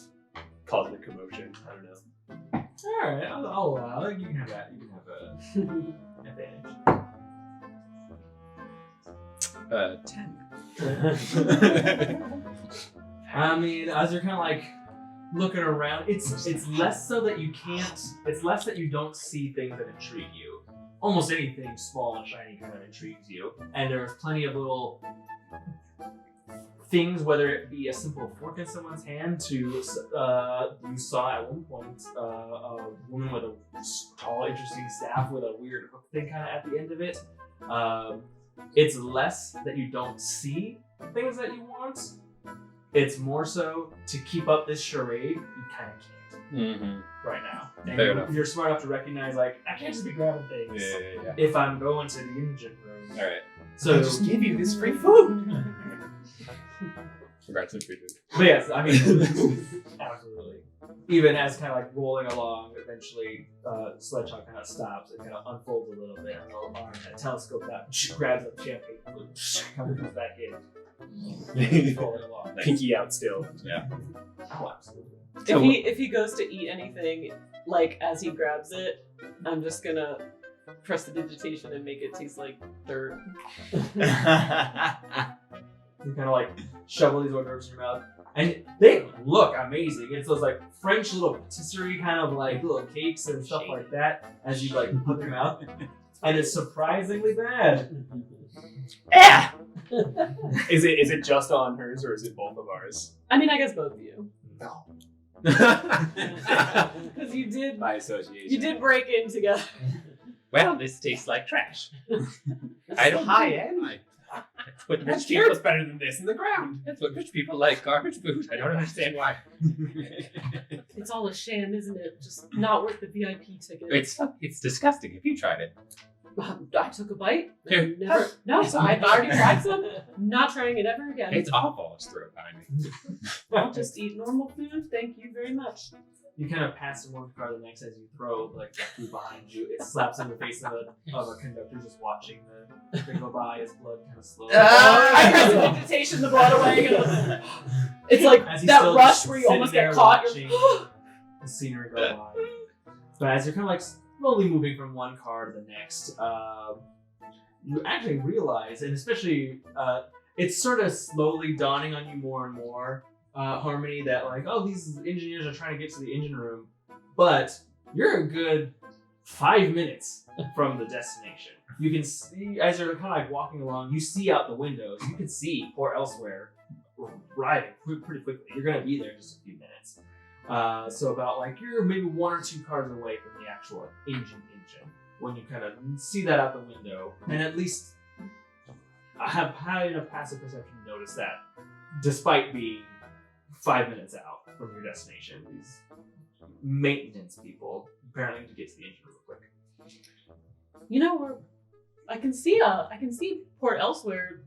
causing a commotion. I don't know. Alright, I'll allow it. You can have that. You can have a advantage. 10. I mean, as you're kind of like looking around, it's less so that you can't. It's less that you don't see things that intrigue you. Almost anything small and shiny kind of intrigues you, and there's plenty of little things, whether it be a simple fork in someone's hand to you saw at one point a woman with a tall, interesting staff with a weird hook thing kind of at the end of it. It's less that you don't see things that you want. It's more so to keep up this charade, you kind of can't right now. And Fair enough. You're smart enough to recognize, like, I can't just be grabbing things Yeah. if I'm going to the engine room. All right. So I'll just give you this free food. Congrats on free food. But yes, I mean, absolutely. Even as kind of like rolling along, eventually Sledgehog kind of stops and kind of unfolds a little bit. And the arm kind of telescopes out, grabs up champagne, kind of comes back in, rolling along. Pinky out still. Yeah. Oh, absolutely. If he goes to eat anything, like as he grabs it, I'm just gonna press the digitation and make it taste like dirt. You kind of like shovel these hors d'oeuvres in your mouth, and they look amazing. It's those like French little patisserie kind of like little cakes and stuff like that as you like put them out, and it's surprisingly bad. Yeah. Is it just on hers or is it both of ours? I mean, I guess both of you. No. Because you did By association. you did break in together. Well, this tastes like trash. I don't high end. That's what I'm rich sure people. it's better than this in the ground. That's what rich people like. Garbage food. I don't understand why. It's all a sham, isn't it? Just not worth the VIP ticket. It's disgusting. If you tried it, I took a bite. Here. Never. No, I've already tried some. Not trying it ever again. it's awful. Just throw it behind me. I'll just eat normal food. Thank you very much. You kind of pass from one car to the next as you throw like the food behind you. It slaps in the face of a conductor just watching the thing go by. His blood kind of slows. I precipitation the blood away. It's like As he's that still rush just where you sitting almost there get caught. watching You're, the scenery go by. But as you're kind of like slowly moving from one car to the next, you actually realize, and especially it's sort of slowly dawning on you more and more, Harmony, that like, oh, these engineers are trying to get to the engine room, but you're a good 5 minutes from the destination. You can see, as you're kind of like walking along, you see out the windows, you can see Port Elsewhere arriving pretty quickly. You're going to be there in just a few minutes. So about like, you're maybe 1 or 2 cars away from the actual engine when you kind of see that out the window, and at least I have high enough passive perception to notice that despite being 5 minutes out from your destination, these maintenance people apparently need to get to the engine real quick. you know, I can see Port Elsewhere.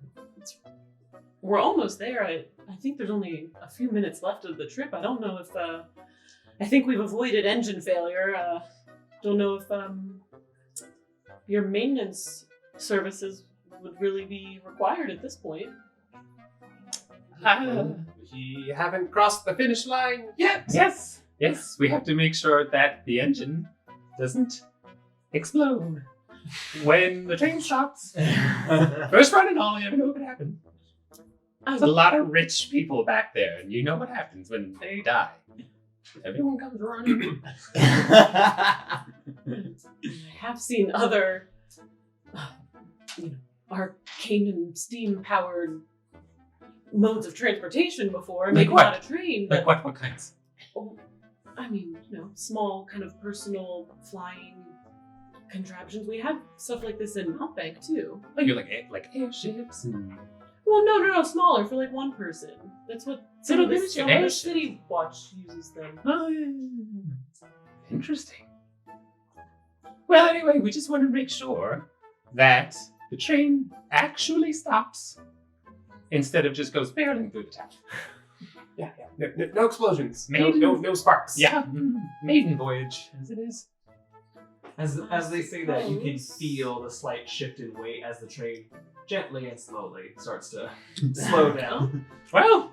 We're almost there. I think there's only a few minutes left of the trip. I don't know if I think we've avoided engine failure. Don't know if your maintenance services would really be required at this point. We haven't crossed the finish line yet. Yes, we have to make sure that the engine doesn't explode when the train stops. First run and all, you never know what could happen. There's a lot of rich people back there, and you know what happens when they die. Everyone comes running. I have seen other, arcane and steam-powered modes of transportation before. Like Maybe what? not a train, but What kinds? I mean, small kind of personal flying contraptions. We have stuff like this in Mountebank too. Oh, you're like airships and... Well, no, smaller for like one person. That's what some Little of the miniature some of the airships. City Watch uses them. Oh, yeah. Interesting. Well, anyway, we just want to make sure that the train actually stops instead of just goes barreling through the town. Yeah. No explosions. Maiden- No sparks. Yeah, maiden voyage, as it is. As they say that, you can feel the slight shift in weight as the train gently and slowly starts to slow down. Well,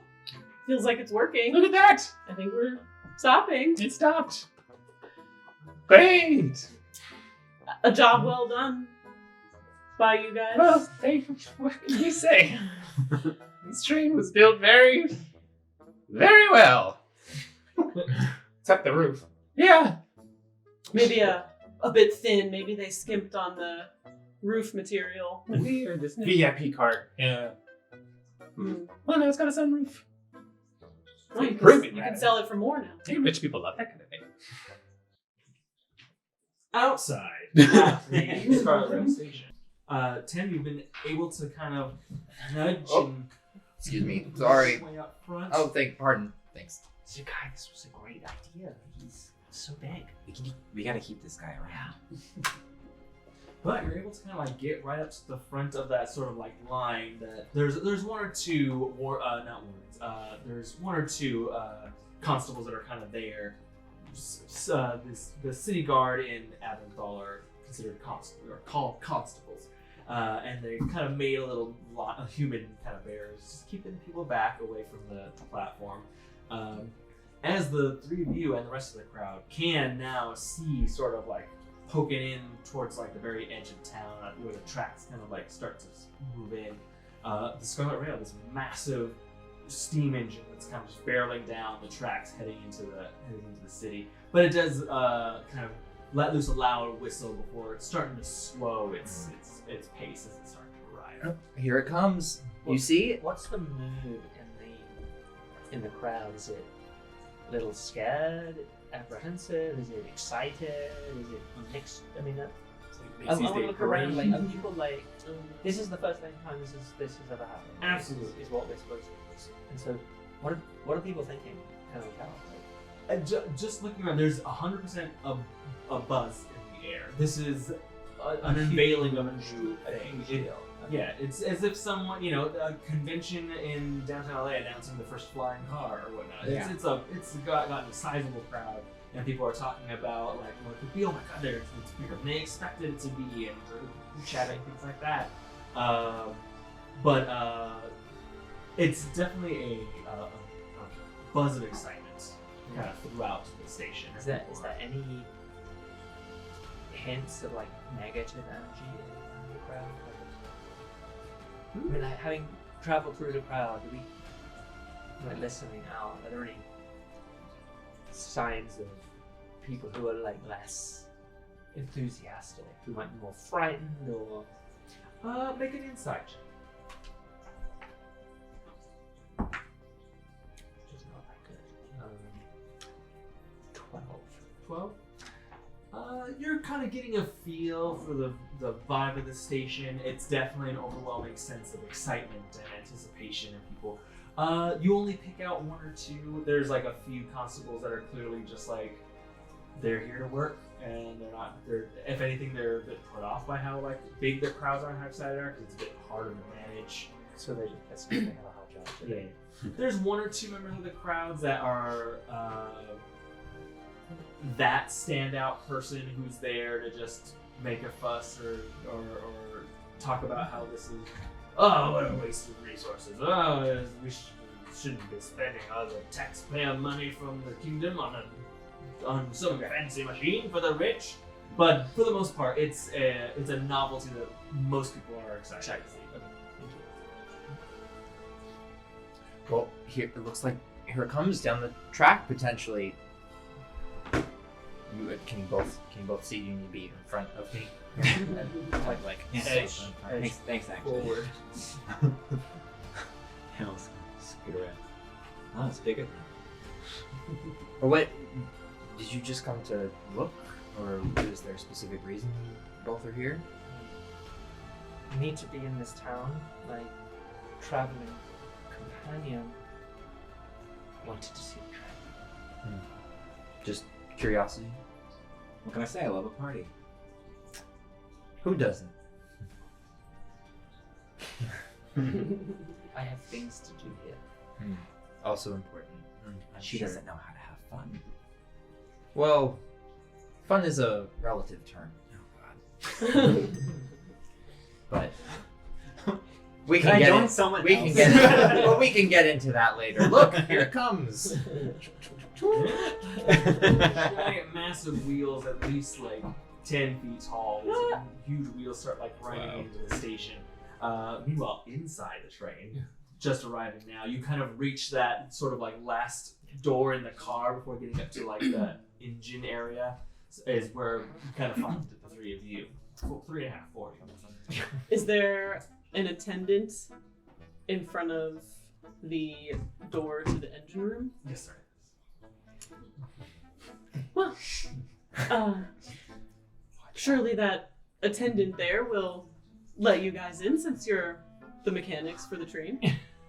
Feels like it's working. look at that! I think we're stopping. It stopped. Great! A job well done by you guys. Well, what can we say? This train was built very, very well. Except the roof. Yeah. Maybe a bit thin. Maybe they skimped on the roof material. Weird, isn't it? VIP cart. Yeah. Mm. Well, now it's got a sunroof. Oh, you Improvement, can rather. sell it for more now. Hey, rich people love that kind of thing. Outside at the Scarlet Rail Station, Tim, you've been able to kind of nudge and Excuse me. Sorry. way up front. Oh, pardon. Thanks. Zakkai, this was a great idea. He's so big. We gotta keep this guy around. But you're able to kind of like get right up to the front of that sort of like line. That there's one or two there's one or two constables that are kind of there. The city guard in Abenthal are considered called constables, and they kind of made a little lot of human kind of barriers, just keeping people back away from the platform. As the three of you and the rest of the crowd can now see sort of like poking in towards like the very edge of town where the tracks kind of like start to move in. The Scarlet Rail, this massive steam engine that's kind of just barreling down the tracks heading into the city. But it does kind of let loose a loud whistle before it's starting to slow its pace as it's starting to arrive. Here it comes. You see it? What's the mood in the crowd? Is it a little scared, apprehensive? Is it excited? Is it mixed? I mean, I Macy's want to Day look around. Like, Parade. are people like, this is the first time this has ever happened? Absolutely. Is what we're supposed to. And so, what are people thinking? Kind of Just looking around, there's 100% a buzz in the air. This is an unveiling of a new thing. Yeah, it's as if someone, a convention in downtown LA announcing the first flying car or whatnot. Yeah. It's gotten a sizable crowd, and people are talking about like what it could be. Oh my God, it's bigger than they expected it to be, and we're chatting things like that. But it's definitely a buzz of excitement kind of throughout the station. Is there any hints of like negative energy in the crowd? I mean, like having traveled through the crowd, like listening out, are there any signs of people who are like less enthusiastic, who might be more frightened, or Make an insight. just not that good? 12. 12? You're kind of getting a feel for the vibe of the station. It's definitely an overwhelming sense of excitement and anticipation in people. You only pick out one or two. There's like a few constables that are clearly just like, they're here to work, and if anything, they're a bit put off by how like big their crowds are and how excited they are, because it's a bit harder to manage. So they have a hard job. Yeah. There's one or two members of the crowds that are that standout person who's there to just make a fuss or talk about how this is, what a waste of resources. We shouldn't be spending all the taxpayer money from the kingdom on some fancy machine for the rich. But for the most part, it's a novelty that most people are excited to see. Well, here it looks like here it comes down the track potentially. Can you both see? You need to be in front of me. like Yes. Thanks, actually. Forward. I'll scoot around. Oh, it's bigger. Or what? Did you just come to look, or is there a specific reason you both are here? You need to be in this town, like traveling companion. Wanted to see the train. Just curiosity. What can I say? I love a party. Who doesn't? I have things to do here. Also important. She Sure. doesn't know how to have fun. Well, fun is a relative term. Oh God. But we Can I can join get someone we else? can get but we can get into that later. Look, here it comes. Giant, massive wheels, at least like 10 feet tall. These huge wheels start like running into the station. Meanwhile, inside the train, just arriving now, you kind of reach that sort of like last door in the car before getting up to like the engine area. Is where you kind of find the three of you. Well, 3.5, 4 of you. Is there an attendant in front of the door to the engine room? Yes, sir. Well, surely that attendant there will let you guys in since you're the mechanics for the train.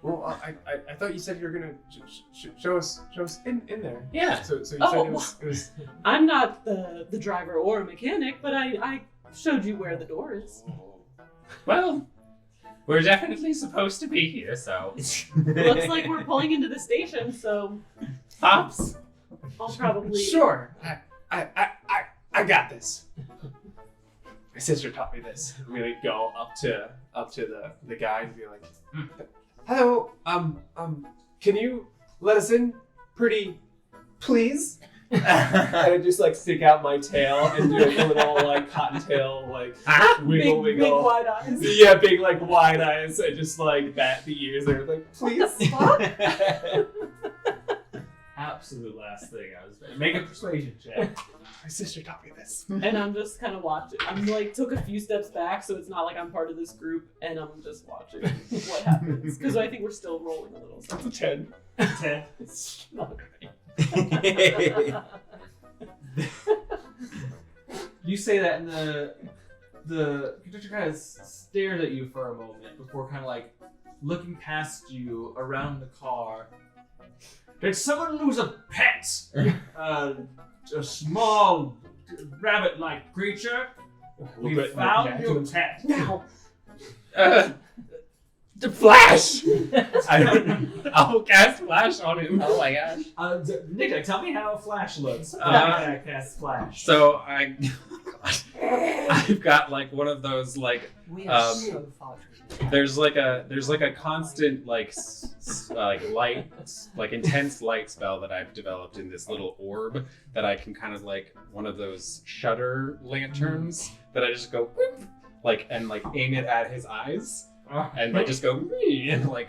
Well, I thought you said you were gonna show us in there. Yeah. So you said Oh, it was. I'm not the driver or a mechanic, but I showed you where the door is. Well, we're definitely supposed to be here, so. Looks like we're pulling into the station, so Pops. I'll probably... Sure. I got this. My sister taught me this. I'm gonna go up to the guy and be like, "Hello, can you let us in, pretty please?" And I just like stick out my tail and do like a little like cottontail like wiggle Big wiggle. wide eyes. Yeah, big like wide eyes and just like bat the ears. They're like, "Please stop." Absolute last thing I was saying. Make a persuasion check. My sister taught me this. And I'm just kind of watching. I'm like took a few steps back, so it's not like I'm part of this group, and I'm just watching what happens because I think we're still rolling a little. So That's a 10. 10. it's not great. You say that, and the conductor kind of stares at you for a moment before kind of like looking past you around the car. Did someone lose a pet? A small rabbit-like creature? We found your pet. Now, The Flash! I'll cast Flash on him. Oh my gosh. Nik-Nak, tell me how Flash looks. Nik-Nak cast Flash. So I've got like one of those like we are so far from there's like a constant like light like intense light spell that I've developed in this little orb that I can kind of like one of those shutter lanterns that I just go whoop, like and like aim it at his eyes and like just go wee, and like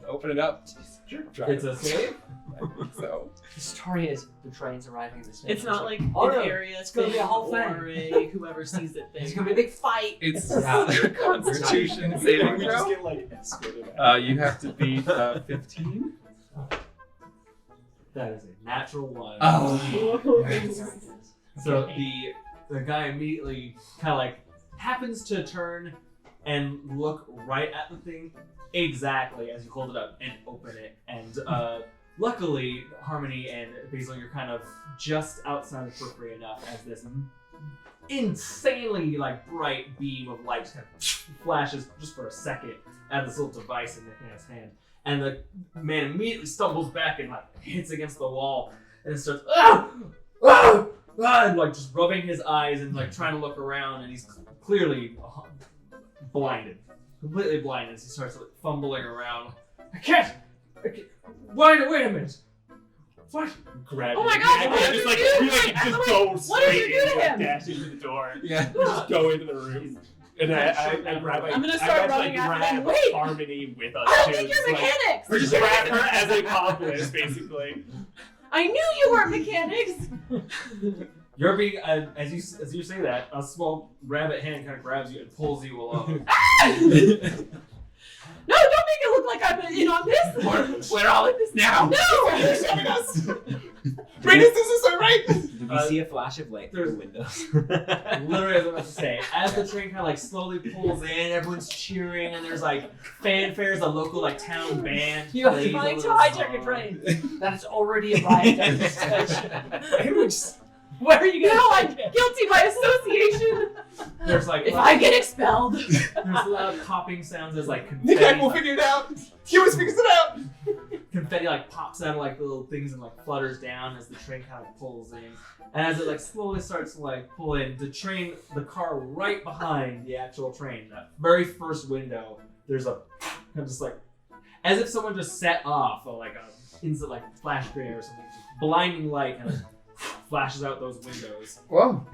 open it up. It's a save? So The story is the train's arriving in the station. It's not like Oh, an no. area It's gonna be a whole thing. or a whoever sees it It's thing. gonna be a big fight. it's a Constitution saving We just throw. get like escorted out. You have to beat 15. That is a natural one. Oh. So the guy immediately kind of like happens to turn and look right at the thing exactly as you hold it up and open it. And luckily, Harmony and Basil, you're kind of just outside the periphery enough as this insanely like bright beam of light just kind of flashes just for a second at this little device in Nik-Nak's hand. And the man immediately stumbles back and like hits against the wall and starts and like just rubbing his eyes and like trying to look around, and he's clearly blinded, completely blinded as he starts like, fumbling around. I can't. Wait a minute. What? Grab Oh it. my God, And what just did like you do? you like just Like, go what did straight you do to in, him? dash into the door. Yeah. Just go into the room. And I grab like I'm gonna I start grab, running like, after grab them. Wait! Harmony with us I don't too. think you're Just, like, mechanics! we just grab her as an accomplice, basically. I knew you weren't mechanics! You're being as you say that, a small rabbit hand kind of grabs you and pulls you along. No, don't make it look like I'm in on this! We're all in this now. No! You're shoving us. Bring us this is so right. Did we see a flash of light through the windows? Literally, as I was about to say, as the train kind of like slowly pulls in, everyone's cheering, and there's like fanfares, a local like town band. You are plays a trying to little hijack a song. train that has already arrived at the station. Where are you gonna No, I'm guilty by association! There's like If I get expelled! there's loud popping sounds as like Nik-Nak confetti, will figure it out. He always figures it out. confetti like pops out of like little things and like flutters down as the train kind of pulls in. And as it like slowly starts to like pull in, the car right behind the actual train, that very first window, there's a kind of just like as if someone just set off like a instant like flash grenade or something, just blinding light kind of flashes out those windows. Whoa.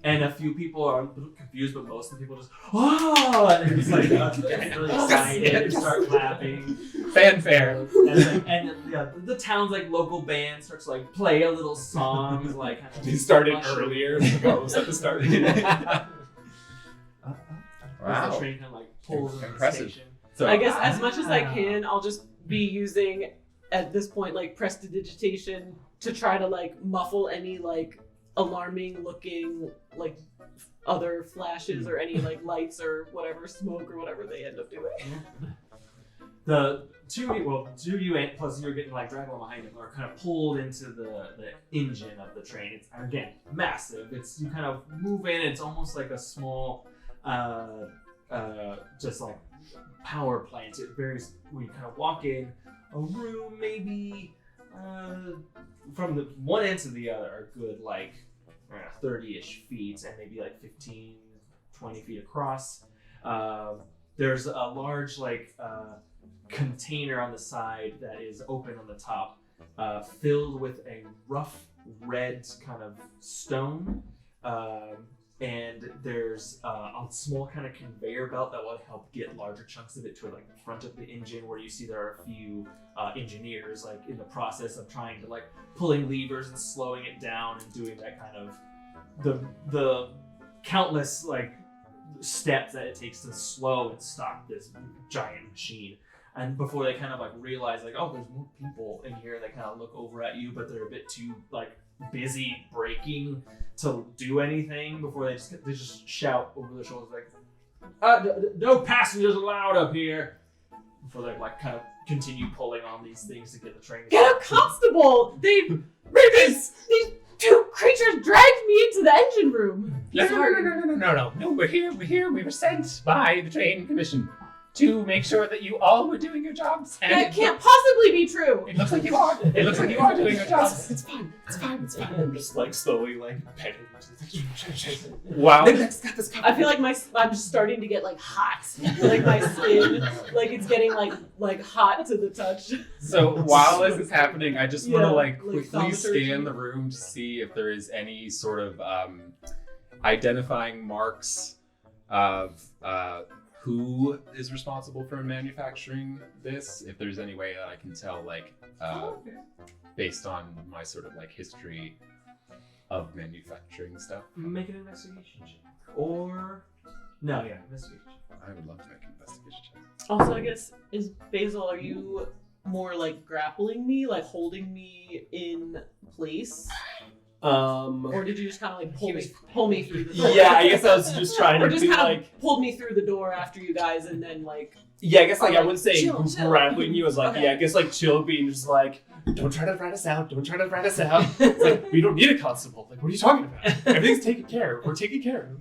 And a few people are confused, but most of the people just, oh, and they're just like really excited and start clapping. Fanfare. The town's like local band starts to like play a little songs like kind of He started usher- earlier. The goes at the start. As Wow. the train kind of like pulls into the Impressive. station. So I guess as much as I can, I'll just be using, at this point, like prestidigitation to try to like muffle any like alarming looking like other flashes or any like lights or whatever, smoke or whatever they end up doing. The two of you and plus you're getting like dragged along behind him are kind of pulled into the engine of the train. It's again massive. It's you kind of move in. It's almost like a small, just like power plant. It varies when you kind of walk in a room maybe from the one end to the other are good like 30-ish feet and maybe like 15, 20 feet across. There's a large like container on the side that is open on the top, filled with a rough red kind of stone, and there's a small kind of conveyor belt that will help get larger chunks of it to like the front of the engine, where you see there are a few engineers like in the process of trying to like pulling levers and slowing it down and doing that kind of the countless like steps that it takes to slow and stop this giant machine. And before they kind of like realize like, oh, there's more people in here, they kind of look over at you, but they're a bit too like busy braking to do anything before they just shout over their shoulders like, no passengers allowed up here. Before they like kind of continue pulling on these things to get the train. Get a constable! These two creatures dragged me into the engine room. No. We're here. We were sent by the train commission to make sure that you all were doing your jobs. And That can't possibly be true. It looks like you are. It looks like you are doing your jobs. It's fine. I'm just like slowly like petting. Wow. I feel like I'm just starting to get like hot. Like my skin, like it's getting like hot to the touch. So while this is happening, I just want to like quickly thaumaturgy. scan the room to see if there is any sort of identifying marks of who is responsible for manufacturing this. If there's any way that I can tell, based on my sort of history of manufacturing stuff. Make an investigation check. Or investigation. I would love to make an investigation check. Also, I guess is Basil. Are you more like grappling me, like holding me in place, or did you just kind of like pull me through the door? Yeah, I guess I was just trying or to just be kind of like. pulled me through the door after you guys, and then like. Yeah, I guess I like, wouldn't say chill. grappling you. I was like, Okay. yeah, I guess chill being just like, don't try to rat us out. It's like, we don't need a constable. Like, what are you talking about? Everything's taken care of. We're taken care of.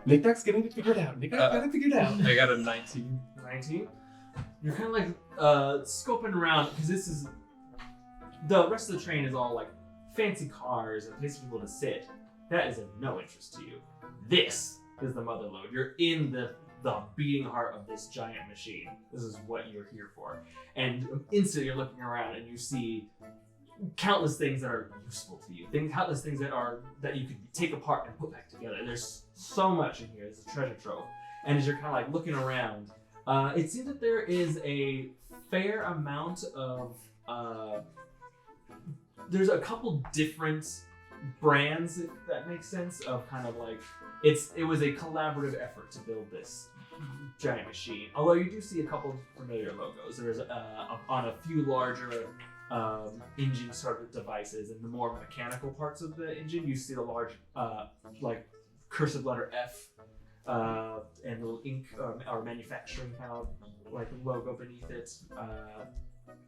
Nik-Nak's getting it figured out. Nik-Nak's got it figured out. I got a 19. 19. You're kind of scoping around because this is the rest of the train is all like fancy cars and places for people to sit. That is of no interest to you. This is the mother lode. You're in the beating heart of this giant machine. This is what you're here for. And instantly you're looking around and you see countless things that are useful to you. Countless things that you could take apart and put back together. There's so much in here. It's a treasure trove. And as you're kind of like looking around, it seems that there is a fair amount of there's a couple different brands, if that makes sense, of kind of like it was a collaborative effort to build this giant machine. Although you do see a couple familiar logos. There's on a few larger engine sort of devices, and the more mechanical parts of the engine, you see the large like cursive letter F and little ink or manufacturing kind of like logo beneath it,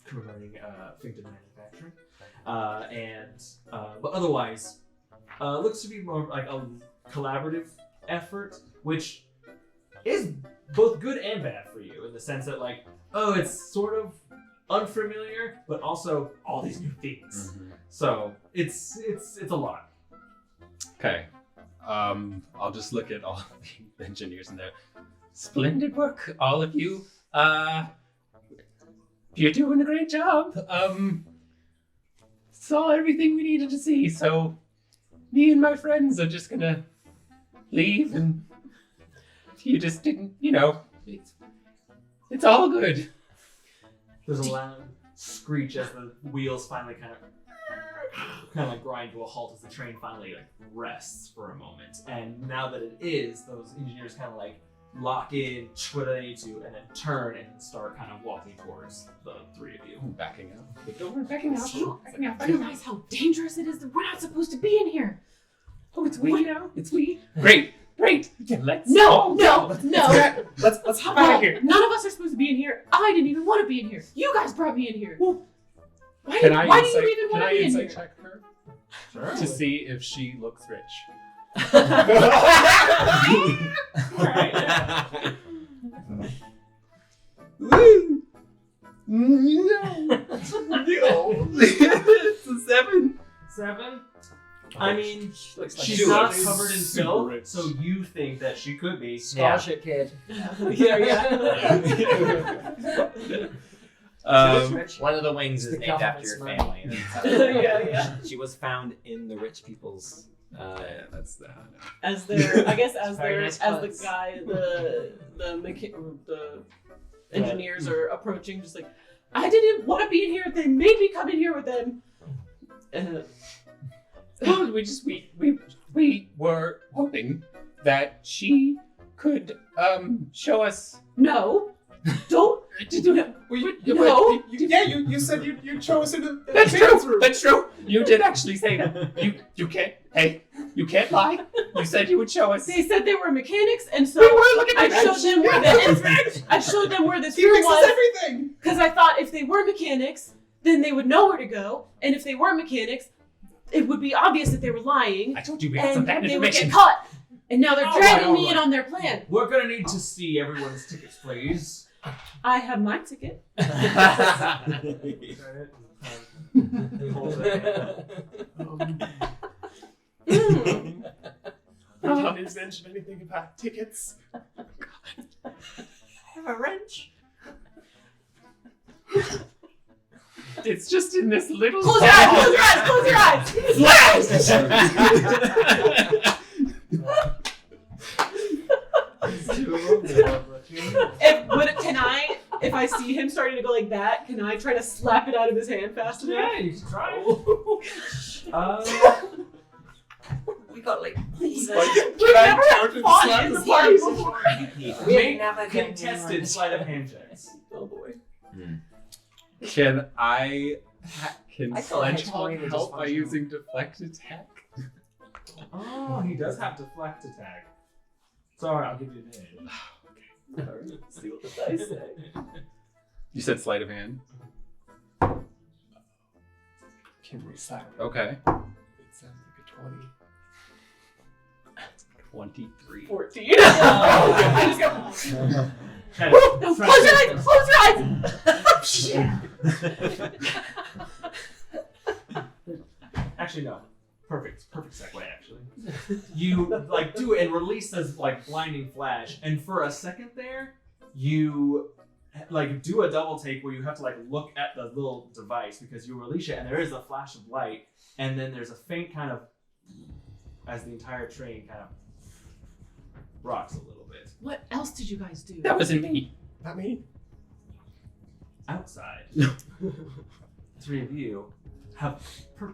commemorating Finkton Manufacturing. But otherwise, looks to be more like a collaborative effort, which is both good and bad for you in the sense that it's sort of unfamiliar, but also all these new things. Mm-hmm. So it's a lot. Okay. I'll just look at all the engineers in there. Splendid work, all of you. You're doing a great job. Saw everything we needed to see, so me and my friends are just gonna leave, and you just didn't, it's all good. There's a loud screech as the wheels finally kind of grind to a halt as the train finally rests for a moment. And now that it is, those engineers kind of lock in where they need to, and then turn and start kind of walking towards the three of you. Backing out. Backing out. Do you realize how dangerous it is that we're not supposed to be in here? Oh, it's we now? It's we? Great. Let's No. Let's hop out of here. None of us are supposed to be in here. I didn't even want to be in here. You guys brought me in here. Well, Why Can do I you insight, even want to be in here? check her Sure. to see if she looks rich? Woo! No. It's a 7. 7? I mean, Looks like she's she not looks covered in super filth, rich. so you think that she could be. Scholarship kid. One of the wings is The named after your government's family. Yeah. She was found in the rich people's. Yeah, that's that. As they're, I guess, Very nice as clothes. the guy, the engineers are approaching, just like, I didn't want to be in here. They made me come in here with them. Well, we were hoping that she could show us. No, don't No. You said you'd show us into the That's dance true. room. That's true. You did actually say that. You can't. Hey, you can't lie. You said you would show us. They said they were mechanics, and so We were looking I at showed them where I showed them where this He room fixes was, everything. because I thought if they were mechanics, then they would know where to go, and if they were mechanics, it would be obvious that they were lying, I told you we had some and bad they would information. get caught. And now they're All dragging right, me in on their plan. We're gonna need to see everyone's tickets, please. I have my ticket. You didn't mention anything about tickets. I have a wrench. It's just in this little. Close your eyes! Close your eyes! Close your eyes! If I see him starting to go like that, can I try to slap it out of his hand fast enough? Yeah, you can try. We got like We've never fought in the party before. Make never get contested sleight of hand checks. Oh boy. Can I thought Sledgehog Hexboy was help by dysfunctional. using deflect attack? Oh, he does have deflect attack. Sorry, I'll give you an edge. Alright, let's see what the dice say. You said sleight of hand. Can we silence? Okay. It sounds like a 20. 23. 14. I just go. No, close your eyes! Close your eyes! Actually, no. Perfect segue. Actually, you like do it and release this like blinding flash, and for a second there, you like do a double take where you have to like look at the little device because you release it, and there is a flash of light, and then there's a faint kind of as the entire train kind of rocks a little bit. What else did you guys do? That wasn't me. Not me. Outside, three of you have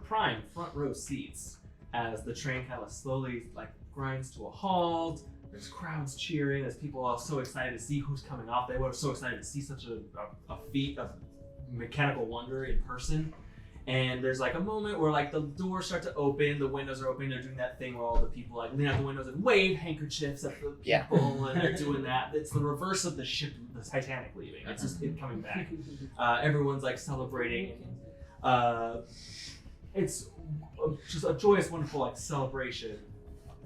prime front row seats as the train kind of slowly like grinds to a halt. There's crowds cheering as people are so excited to see who's coming off. They were so excited to see such a feat of mechanical wonder in person. And there's like a moment where like the doors start to open, the windows are open. They're doing that thing where all the people like lean out the windows and wave handkerchiefs at the people, and they're doing that. It's the reverse of the ship, the Titanic leaving. It's just it coming back. Everyone's like celebrating. It's just a joyous, wonderful like celebration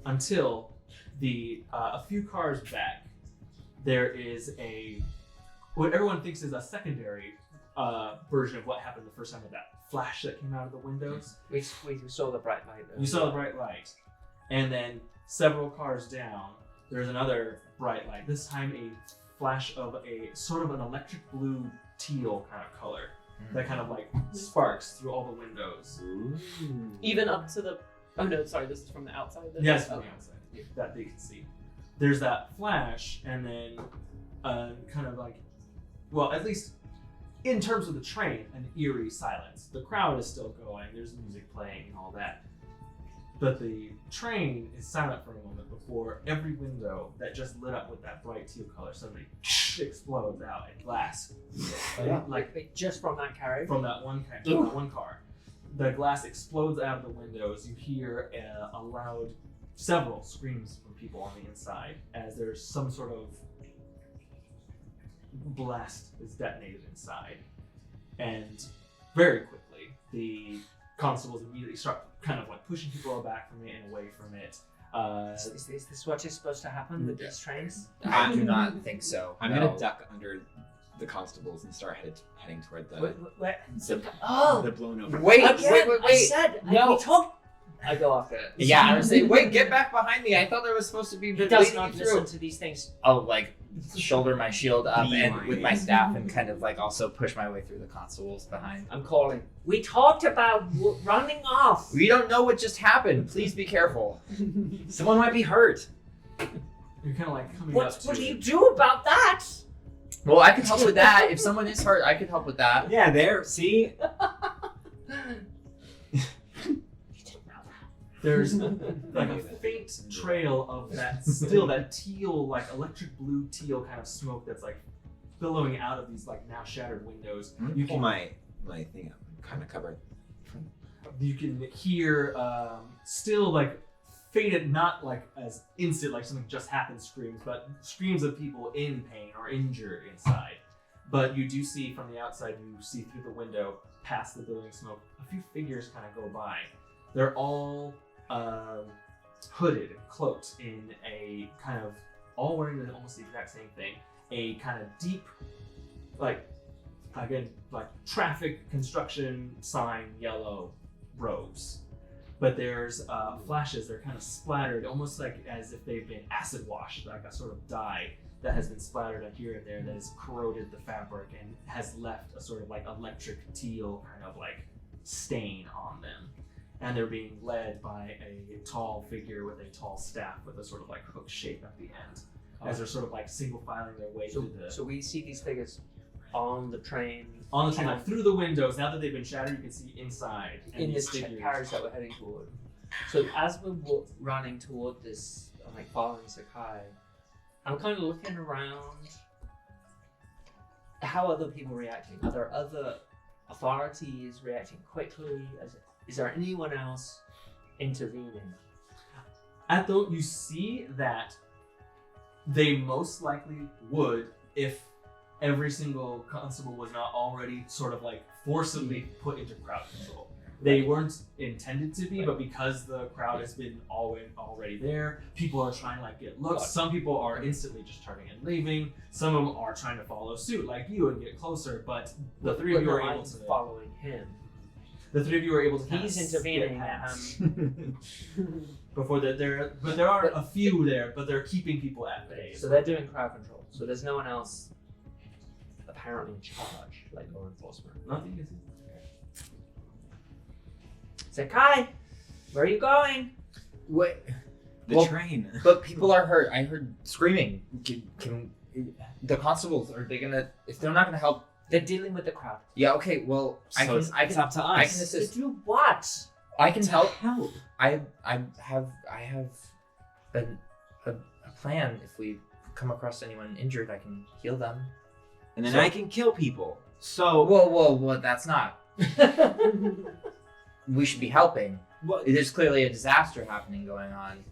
until a few cars back, there is what everyone thinks is a secondary version of what happened the first time with that flash that came out of the windows. We saw the bright light. You saw the bright light, and then several cars down, there's another bright light. This time, a flash of a sort of an electric blue teal kind of color that kind of like sparks through all the windows. Even up to the. Oh no, sorry. This is from the outside. Yes, from the outside that they can see. There's that flash, and then kind of like, well, at least in terms of the train, an eerie silence. The crowd is still going. There's music playing and all that. But the train is silent for a moment before every window that just lit up with that bright teal color suddenly explodes out in glass. Like just from that carriage. From that one car. The glass explodes out of the windows. You hear a loud, several screams from people on the inside as there's some sort of blast is detonated inside. And very quickly, the constables immediately start kind of like pushing people back from it and away from it. Is this what is supposed to happen with these trains? I do not think so. I'm no. gonna duck under the constables and start heading toward the Oh, blown over. Wait, again, I wait. said No. we talked. I go after it. Yeah, I was saying, wait, get back behind me. I thought there was supposed to be. He does leading not you listen through. to these things. I'll like shoulder my shield up and Beeline. with my staff and kind of like also push my way through the constables behind. I'm calling. We talked about running off. We don't know what just happened. Please be careful. Someone might be hurt. You're kind of like coming up What to do you do about that? Well, I can help with that. If someone is hurt, I can help with that. Yeah, there. See, There's like a faint trail of that, still that teal, like electric blue teal kind of smoke that's like billowing out of these like now shattered windows. I'm gonna pull my thing up, kind of covered. You can hear still like faded, not like as instant like something just happened screams, but screams of people in pain or injured inside. But you do see from the outside, you see through the window past the billowing smoke, a few figures kind of go by. They're all hooded and cloaked in a kind of, all wearing almost the exact same thing, a kind of deep, like, again, like traffic construction sign yellow robes. But there's flashes, they're kind of splattered, almost like as if they've been acid washed, like a sort of dye that has been splattered here and there that has corroded the fabric and has left a sort of like electric teal kind of like stain on them. And they're being led by a tall figure with a tall staff with a sort of like hook shape at the end, as they're sort of like single filing their way through the... So we see these figures on the train. On the train, like through the windows. Now that they've been shattered, you can see inside. In this carriage that we're heading toward. So as we're running toward this, like following Zakkai, I'm kind of looking around. How are other people reacting? Are there other authorities reacting quickly? Is there anyone else intervening? You see that they most likely would if every single constable was not already sort of like forcibly put into crowd control. They weren't intended to be, but because the crowd has been already there, people are trying to like get looks. Some people are instantly just turning and leaving. Some of them are trying to follow suit like you and get closer, but the three of you are able to following him. The three of you are able to kind He's of intervening. before that there are a few there, but they're keeping people at bay. So they're doing crowd control. So there's no one else apparently in charge, like law enforcement. Nothing is. Zakkai, where are you going? What? The train. But people are hurt. I heard screaming. Can the constables, are they gonna, if they're not gonna help? They're dealing with the crowd. Yeah, okay, well, So it's up to us. I can assist. To do what? I can help. Help. I have a plan. If we come across anyone injured, I can heal them. And then So- I can kill people. So Whoa, that's not. We should be helping. There's clearly a disaster happening going on.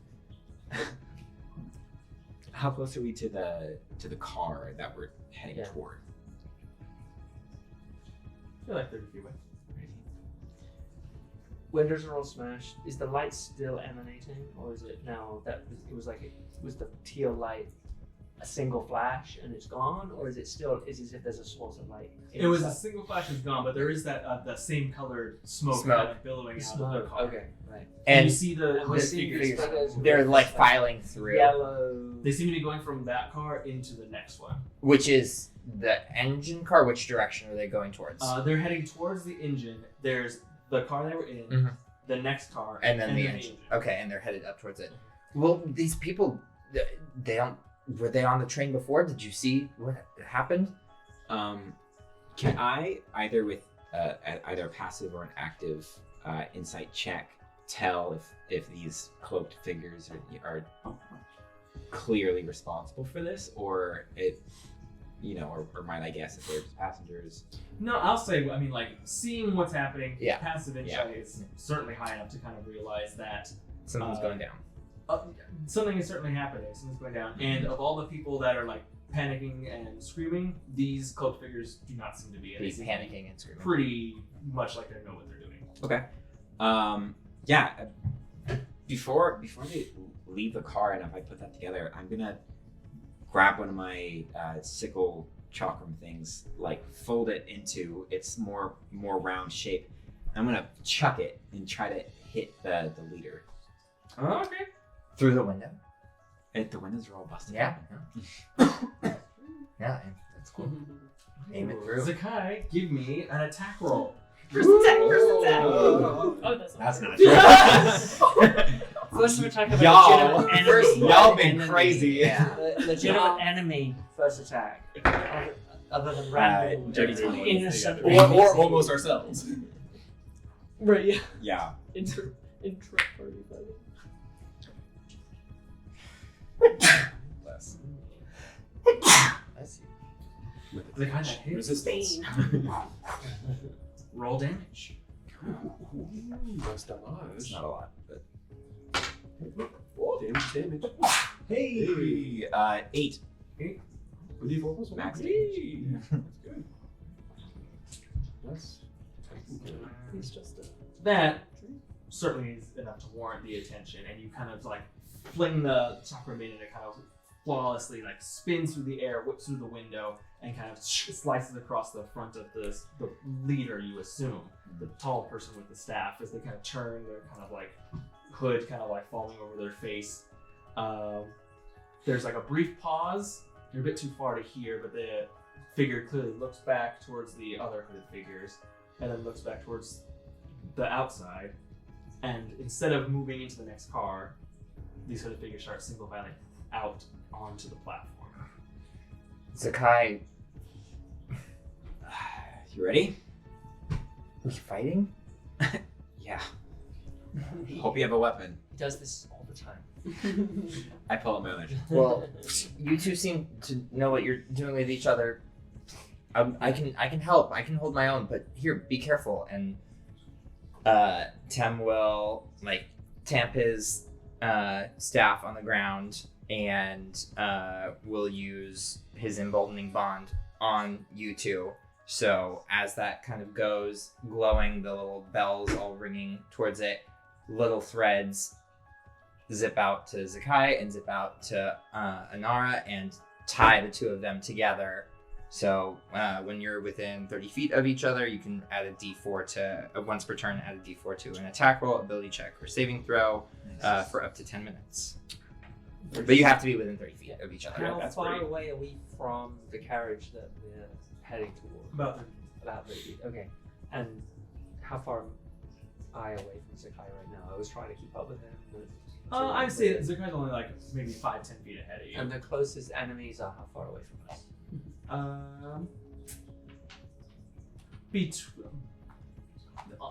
how close are we to the car that we're heading toward? You're like 30 feet away. Windows are all smashed. Is the light still emanating, or is it now that it was the teal light a single flash and it's gone, or is it still as if there's a source of light? It was a single flash is gone, but there is that the same colored smoke kind of billowing out of the car. Okay, right. And you And see the figures. they're like filing through, Yellow. They seem to be going from that car into the next one. which is the engine car. Which direction are they going towards? They're heading towards the engine. There's the car they were in, Mhm. the next car, and then the engine. Okay, and they're headed up towards it. Well, these people, they don't. Were they on the train before? Did you see what happened? Can I either with either a passive or an active insight check tell if these cloaked figures are clearly responsible for this, or it, or might I guess if they're just passengers? No, I'll say, I mean, like, seeing what's happening, Yeah. passive insight is certainly high enough to kind of realize that Something's going down. something is certainly happening, something's going down. And of all the people that are, like, panicking and screaming, these cloaked figures do not seem to be. He's panicking and screaming. Pretty much like they know what they're doing. Okay. Yeah. Before they leave the car, and if I put that together, I'm gonna grab one of my sickle chakram things, like fold it into its more round shape. I'm gonna chuck it and try to hit the leader. Oh, okay. Through the window. The windows are all busted. Yeah. Yeah, that's cool. Aim it through. Zakkai, give me an attack roll. First attack. Oh, Oh, that's not First attack of a Y'all, legitimate enemy. y'all been Enemy. crazy. Yeah. Legitimate enemy. First attack. Other than random. dirty 20. Innocent. Or almost ourselves. right. Yeah. Yeah. Intra party fighting. Less. I see. They kind of hit. Resistance. Roll damage. Nice damage. It's not a lot, but Damage. hey, 8 With D4 plus one. max. That's good. That's He's just a That certainly is enough to warrant the attention, and you kind of like fling the chakra maiden, and it kind of flawlessly like spins through the air, whips through the window, and kind of slices across the front of the leader, you assume, the tall person with the staff. As they kind of turn, their kind of like hood kind of like falling over their face. There's like a brief pause. You're a bit too far to hear, but the figure clearly looks back towards the other hooded figures, and then looks back towards the outside. And instead of moving into the next car, these hooded figures start single filing out onto the platform. Zakkai, You ready? we fighting? Yeah. Hope you have a weapon. He does this all the time. I pull out my own. Well, you two seem to know what you're doing with each other. I can help. I can hold my own, but here, be careful. And Tem will like tamp his staff on the ground and will use his emboldening bond on you two. So as that kind of goes glowing, the little bells all ringing towards it, little threads zip out to Zakkai and zip out to Anara and tie the two of them together. So when you're within 30 feet of each other, you can add a d4 to, once per turn, add a d4 to an attack roll, ability check, or saving throw for up to 10 minutes. But you have to be within 30 feet of each other. How that's far great. away are we from the carriage that we're heading toward? About 30 feet. Okay. And how far am I away from Zakkai right now? I was trying to keep up with him. But I'd say that Zakkai's only like maybe 5-10 feet ahead of you. And the closest enemies are how far away from us?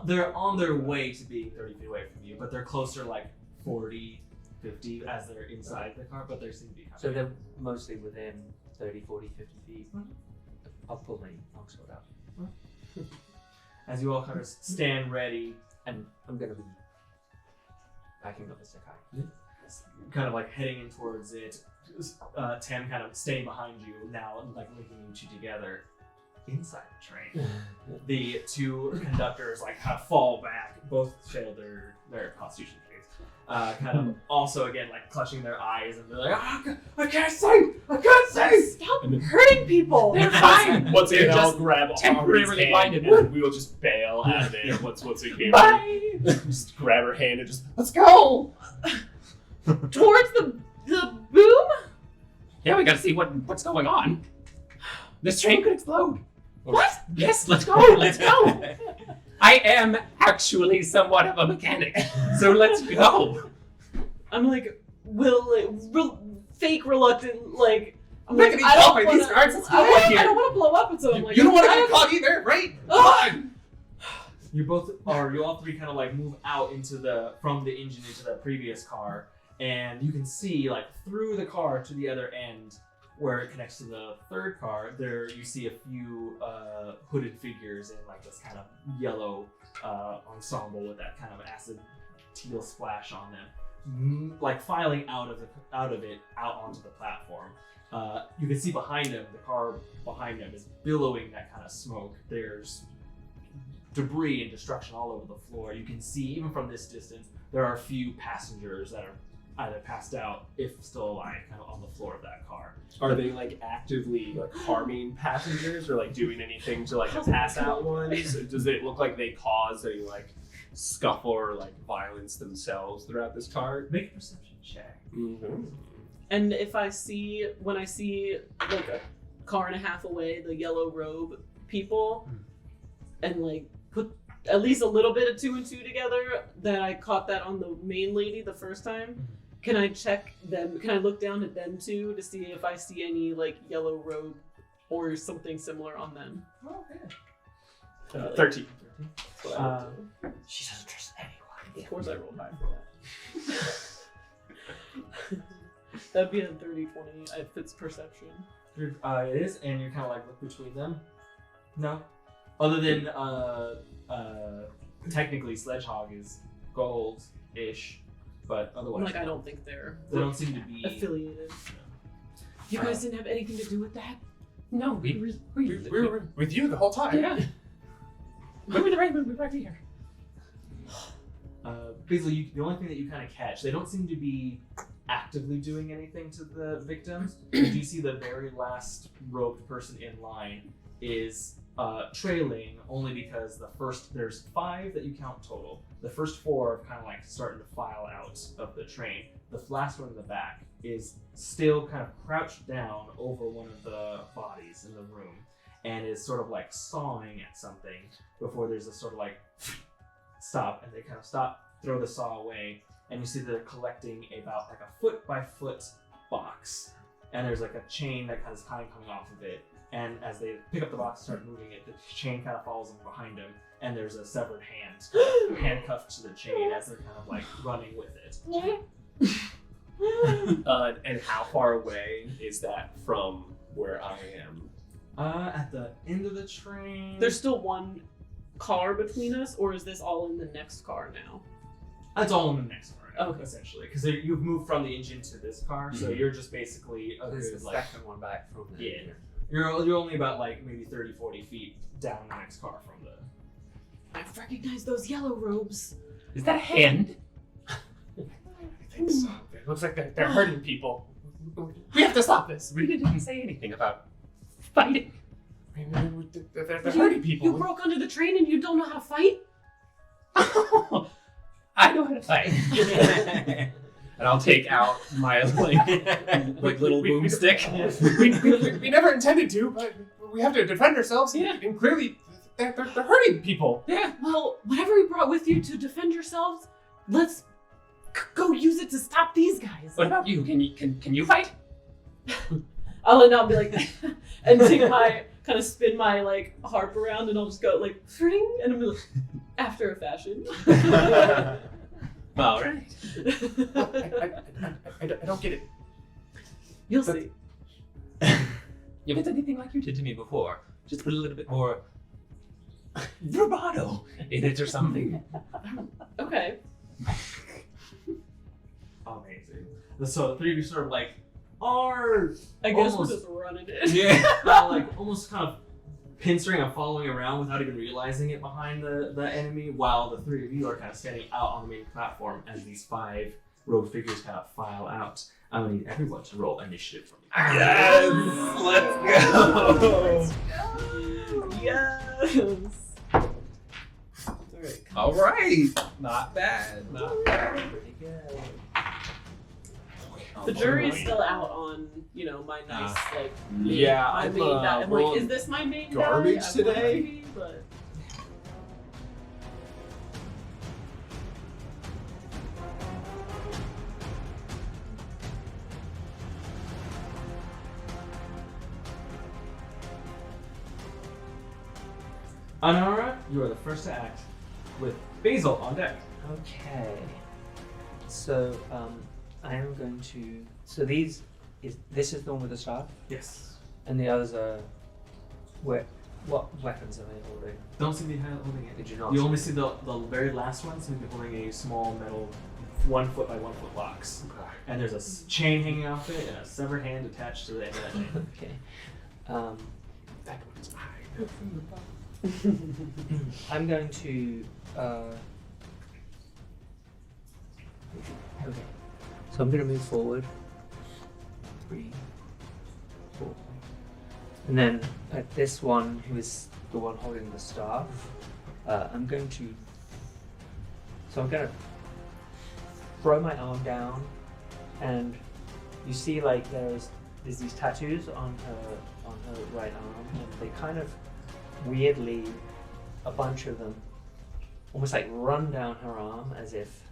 They're on their way to being 30 feet away from you, but they're closer like 40, 50 as they're inside the car, but they seem to be coming. So they're mostly within 30, 40, 50 feet. I'll pull my longsword out. As you all kind of stand ready, And I'm going to be backing up with Zakkai. kind of like heading in towards it, Tam kind of staying behind you now, like linking you two together inside the train. The two conductors like kind of fall back, both fail their constitution saves. Kind of also again like clutching their eyes, and they're like, I can't see! Stop And then- hurting people. They're fine. Once again, They're I'll just grab temporarily Aubrey's hand blinded. and we will just bail out of there once we get Bye. Just grab her hand and just, let's go! Towards the boom? Yeah, we gotta see what's going on. This train could explode. What? Yes, let's go. Let's go. I am actually somewhat of a mechanic, so let's go. I'm like, fake reluctant, like, I'm not gonna be caught by these guards. Let's go I here. don't want to blow up, and so I'm like, You don't want to I get caught either, right? Ah! Come on. You all three kind of like move out from the engine into the previous car, and you can see like through the car to the other end where it connects to the third car. There you see a few hooded figures in like this kind of yellow ensemble with that kind of acid teal splash on them, like filing out of it onto the platform. You can see behind them, the car behind them is billowing that kind of smoke. There's debris and destruction all over the floor. You can see, even from this distance, there are a few passengers that are either passed out, if still alive, kind of on the floor of that car. Are they like actively like harming passengers or like doing anything to like the pass out ones? Does it look like they caused any like scuffle or like violence themselves throughout this car? Make a perception check. Mm-hmm. And when I see like a car and a half away, the yellow robe people, and like put at least a little bit of 2 and 2 together, that I caught that on the main lady the first time. Can I check them? Can I look down at them too to see if I see any like yellow robe or something similar on them? Oh, yeah. 13. That's what I would do. She doesn't trust anyone. Of course I rolled high for that. That'd be a 30-20 if it's perception. It is, and you're kind of like look between them. No, other than technically Sledgehog is gold-ish, but otherwise Like, I don't think they're they don't seem to be affiliated. You guys didn't have anything to do with that? No, we were with you the whole time. Yeah. We were right here. Basil, the only thing that you kind of catch, they don't seem to be actively doing anything to the victims. You do see the very last robed person in line is trailing only because there's 5 that you count total. The first 4 are kind of like starting to file out of the train. The last one in the back is still kind of crouched down over one of the bodies in the room and is sort of like sawing at something before there's a sort of like stop, and they kind of stop, throw the saw away, and you see they're collecting about like a foot by foot box, and there's like a chain that kind of is coming off of it, and as they pick up the box and start moving it, the chain kind of falls in behind them, and there's a severed hand handcuffed to the chain as they're kind of like running with it. And how far away is that from where I am? At the end of the train. There's still one car between us, or is this all in the next car now? That's all in the next car now, Okay. essentially, because you've moved from the engine to this car, so you're just basically a There's good, the like, second one back from the yeah. You're only about like maybe 30-40 feet down the next car from the. I recognize those yellow robes. Is that a hand? I think so. It looks like they're hurting people. We have to stop this. We didn't say anything about fighting. They're hurting people. You broke under the train and you don't know how to fight? I know how to fight. And I'll take out my like little boomstick. We never intended to, but we have to defend ourselves. Yeah. And clearly, they're hurting people. Yeah. Well, whatever you brought with you to defend yourselves, let's go use it to stop these guys. What about you? Can you fight? I'll end up be like, and take my, kind of spin my like harp around, and I'll just go like, ring, and I'm like, after a fashion. All right. I don't get it. You'll see. If it's anything like you did to me before, just put a little bit more bravado in it or something. Okay. Amazing. So the 3 of you sort of like are I guess almost, we're just running it. yeah, like almost kind of pincering and following around without even realizing it behind the enemy, while the 3 of you are kind of standing out on the main platform as these 5 rogue figures kind of file out. I'm gonna need everyone to roll initiative for me. Yes! Let's go! Yes. All right. Not bad. Not bad. Pretty good. The jury's still out on, my nice, Yeah, my I'm main die. I'm like, rolling is this my main garbage die? I want it today. to be, but... Anara, you are the first to act, with Basil on deck. Okay. So, I am going to. So this is the one with the staff, Yes. and the others are. What weapons are they holding? Don't see the hand holding it. Did you not? You see? only see the very last one, so you're holding a small metal 1 foot by 1 foot box. And there's a chain hanging off it and a severed hand attached to the end of that chain. Okay. That one's mine. I'm going to. Okay. So I'm going to move forward. 3, 4. And then at this one, who is the one holding the staff, I'm going to. So I'm going to throw my arm down, and you see like there's these tattoos on her right arm, and they kind of weirdly, a bunch of them almost like run down her arm as if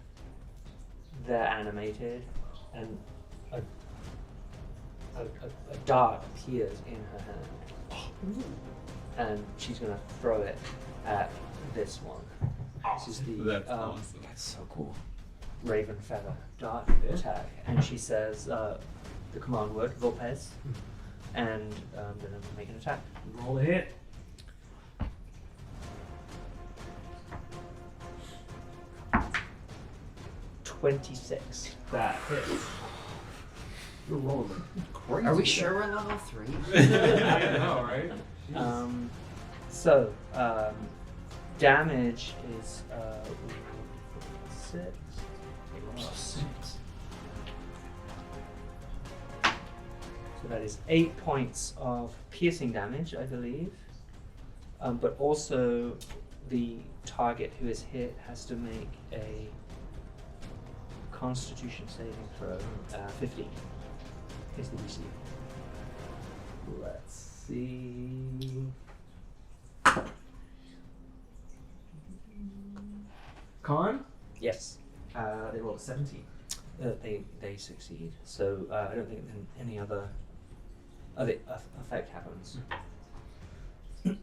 they're animated, and a dart appears in her hand, and she's gonna throw it at this one. This is the That's awesome. That's so cool. raven feather dart attack, and she says the command word, Volpez, and I'm gonna make an attack. Roll a hit. 26. That hits. You're rolling crazy. Are we sure we're level 3? I know, right? So, damage is 6. So that is 8 points of piercing damage, I believe. But also, the target who is hit has to make a Constitution saving throw. 15 is the DC. Let's see. Con? Yes. They rolled a 17. They succeed. So I don't think any other effect happens.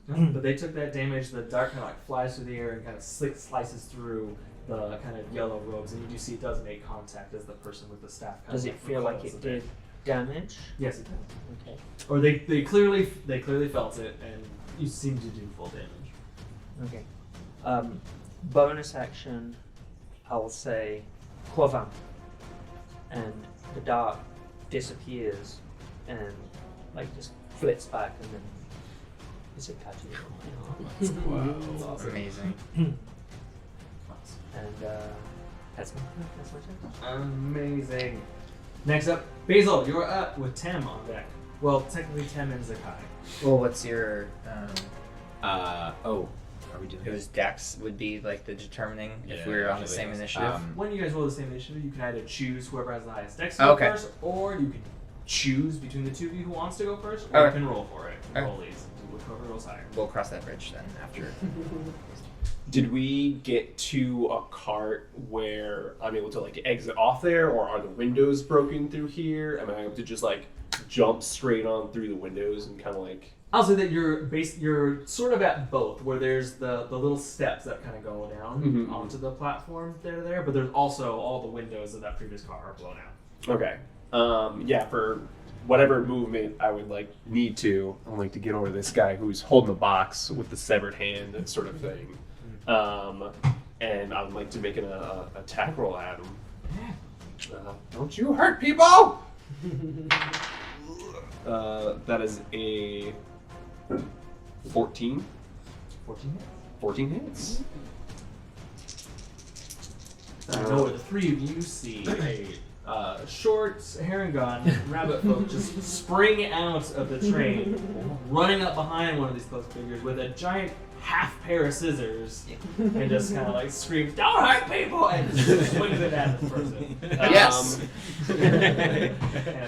But they took that damage. The dart kind of like flies through the air and kind of slices through the kind of yellow robes, and you do see it does make contact as the person with the staff. Kind Does of it feel like recoils it a bit. did damage? Yes, it did. Okay. Or they clearly felt it, and you seem to do full damage. Okay. Bonus action, I'll say Quavan. And the dart disappears and like just flits back and then is it cut you? Wow. Amazing. And that's my turn. Amazing. Next up, Basil, you're up with Tem on deck. Well, technically Tem and Zakkai. Well, what's your Are we doing it was Dex would be like the determining if Yeah, we were on the actually same yes. initiative. When you guys roll the same initiative, you can either choose whoever has the highest dex to Oh, go okay. first, or you can choose between the two of you who wants to go first, or Okay. you can roll for it. Okay. Roll these. Whoever rolls higher. We'll cross that bridge then after. Did we get to a cart where I'm able to like exit off there, or are the windows broken through here? Am I able to just like jump straight on through the windows and kind of like? I'll say that you're sort of at both, where there's the little steps that kind of go down Mhm. onto the platform there, but there's also all the windows of that previous car are blown out. Okay. Yeah, for whatever movement I would like need to, I'd like to get over this guy who's holding the box with the severed hand, that sort of thing. And I would like to make an attack roll at him. Don't you hurt people! That is a 14. 14 hits. 14 hits. I know the three of you see a short Harengon rabbit folk just spring out of the train, running up behind one of these close figures with a giant half pair of scissors, and just kind of like screams, "Don't hurt people!" and swings it at this person. Yes! And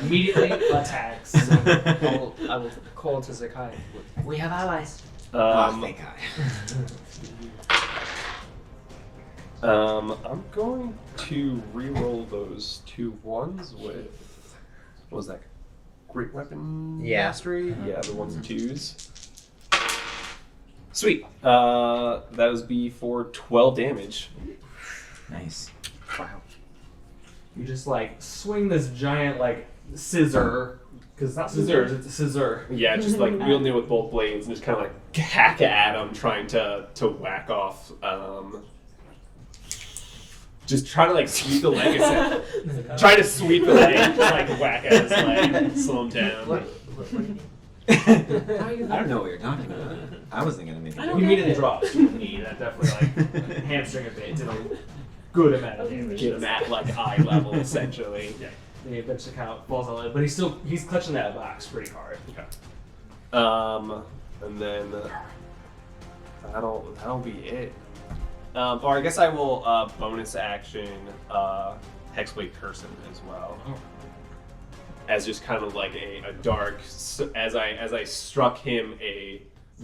immediately attacks. I will call to Zakkai. We have allies. thank God. I'm going to re-roll those 2 1s with, what was that? Great weapon Yeah. mastery? Yeah, the 1s and 2s. Sweet. That would be for 12 damage. Nice. Wow. You just like swing this giant like scissor, because it's not scissors, it's a scissor. Yeah, just like wielding it with both blades and just kind of like hack at him, trying to whack off. Just trying to like sweep the leg. Trying to sweep the leg, like whack at his leg, slow him down. I don't know what you're talking about. I wasn't gonna make a I He don't joke. immediately drops to a knee. That definitely like hamstring a bit. Did a good amount of damage. Get him at like eye level, essentially. Yeah. He eventually kind of falls on it, but he's clutching that box pretty hard. And then that'll be it. Or I guess I will bonus action Hexblade Curse him as well. As just kind of like a dark, as I struck him, a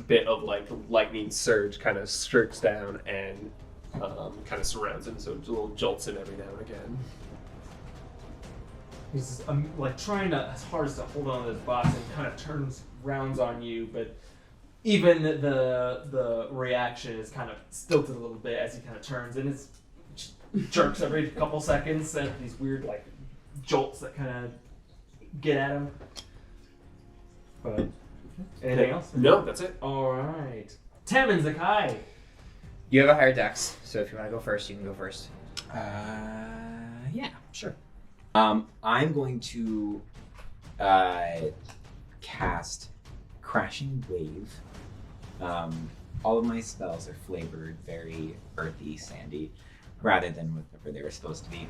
bit of like lightning surge kind of strikes down and kind of surrounds him, so it little jolts him every now and again. He's like trying to as hard as to hold on to this box and kind of turns rounds on you, but even the reaction is kind of stilted a little bit as he kind of turns, and it's jerks every couple seconds at these weird like jolts that kind of get at him. But anything else? No, that's it. All right. Tem and Zakkai. You have a higher dex, so if you want to go first, you can go first. Yeah, sure. I'm going to cast Crashing Wave. All of my spells are flavored very earthy, sandy, rather than whatever they were supposed to be.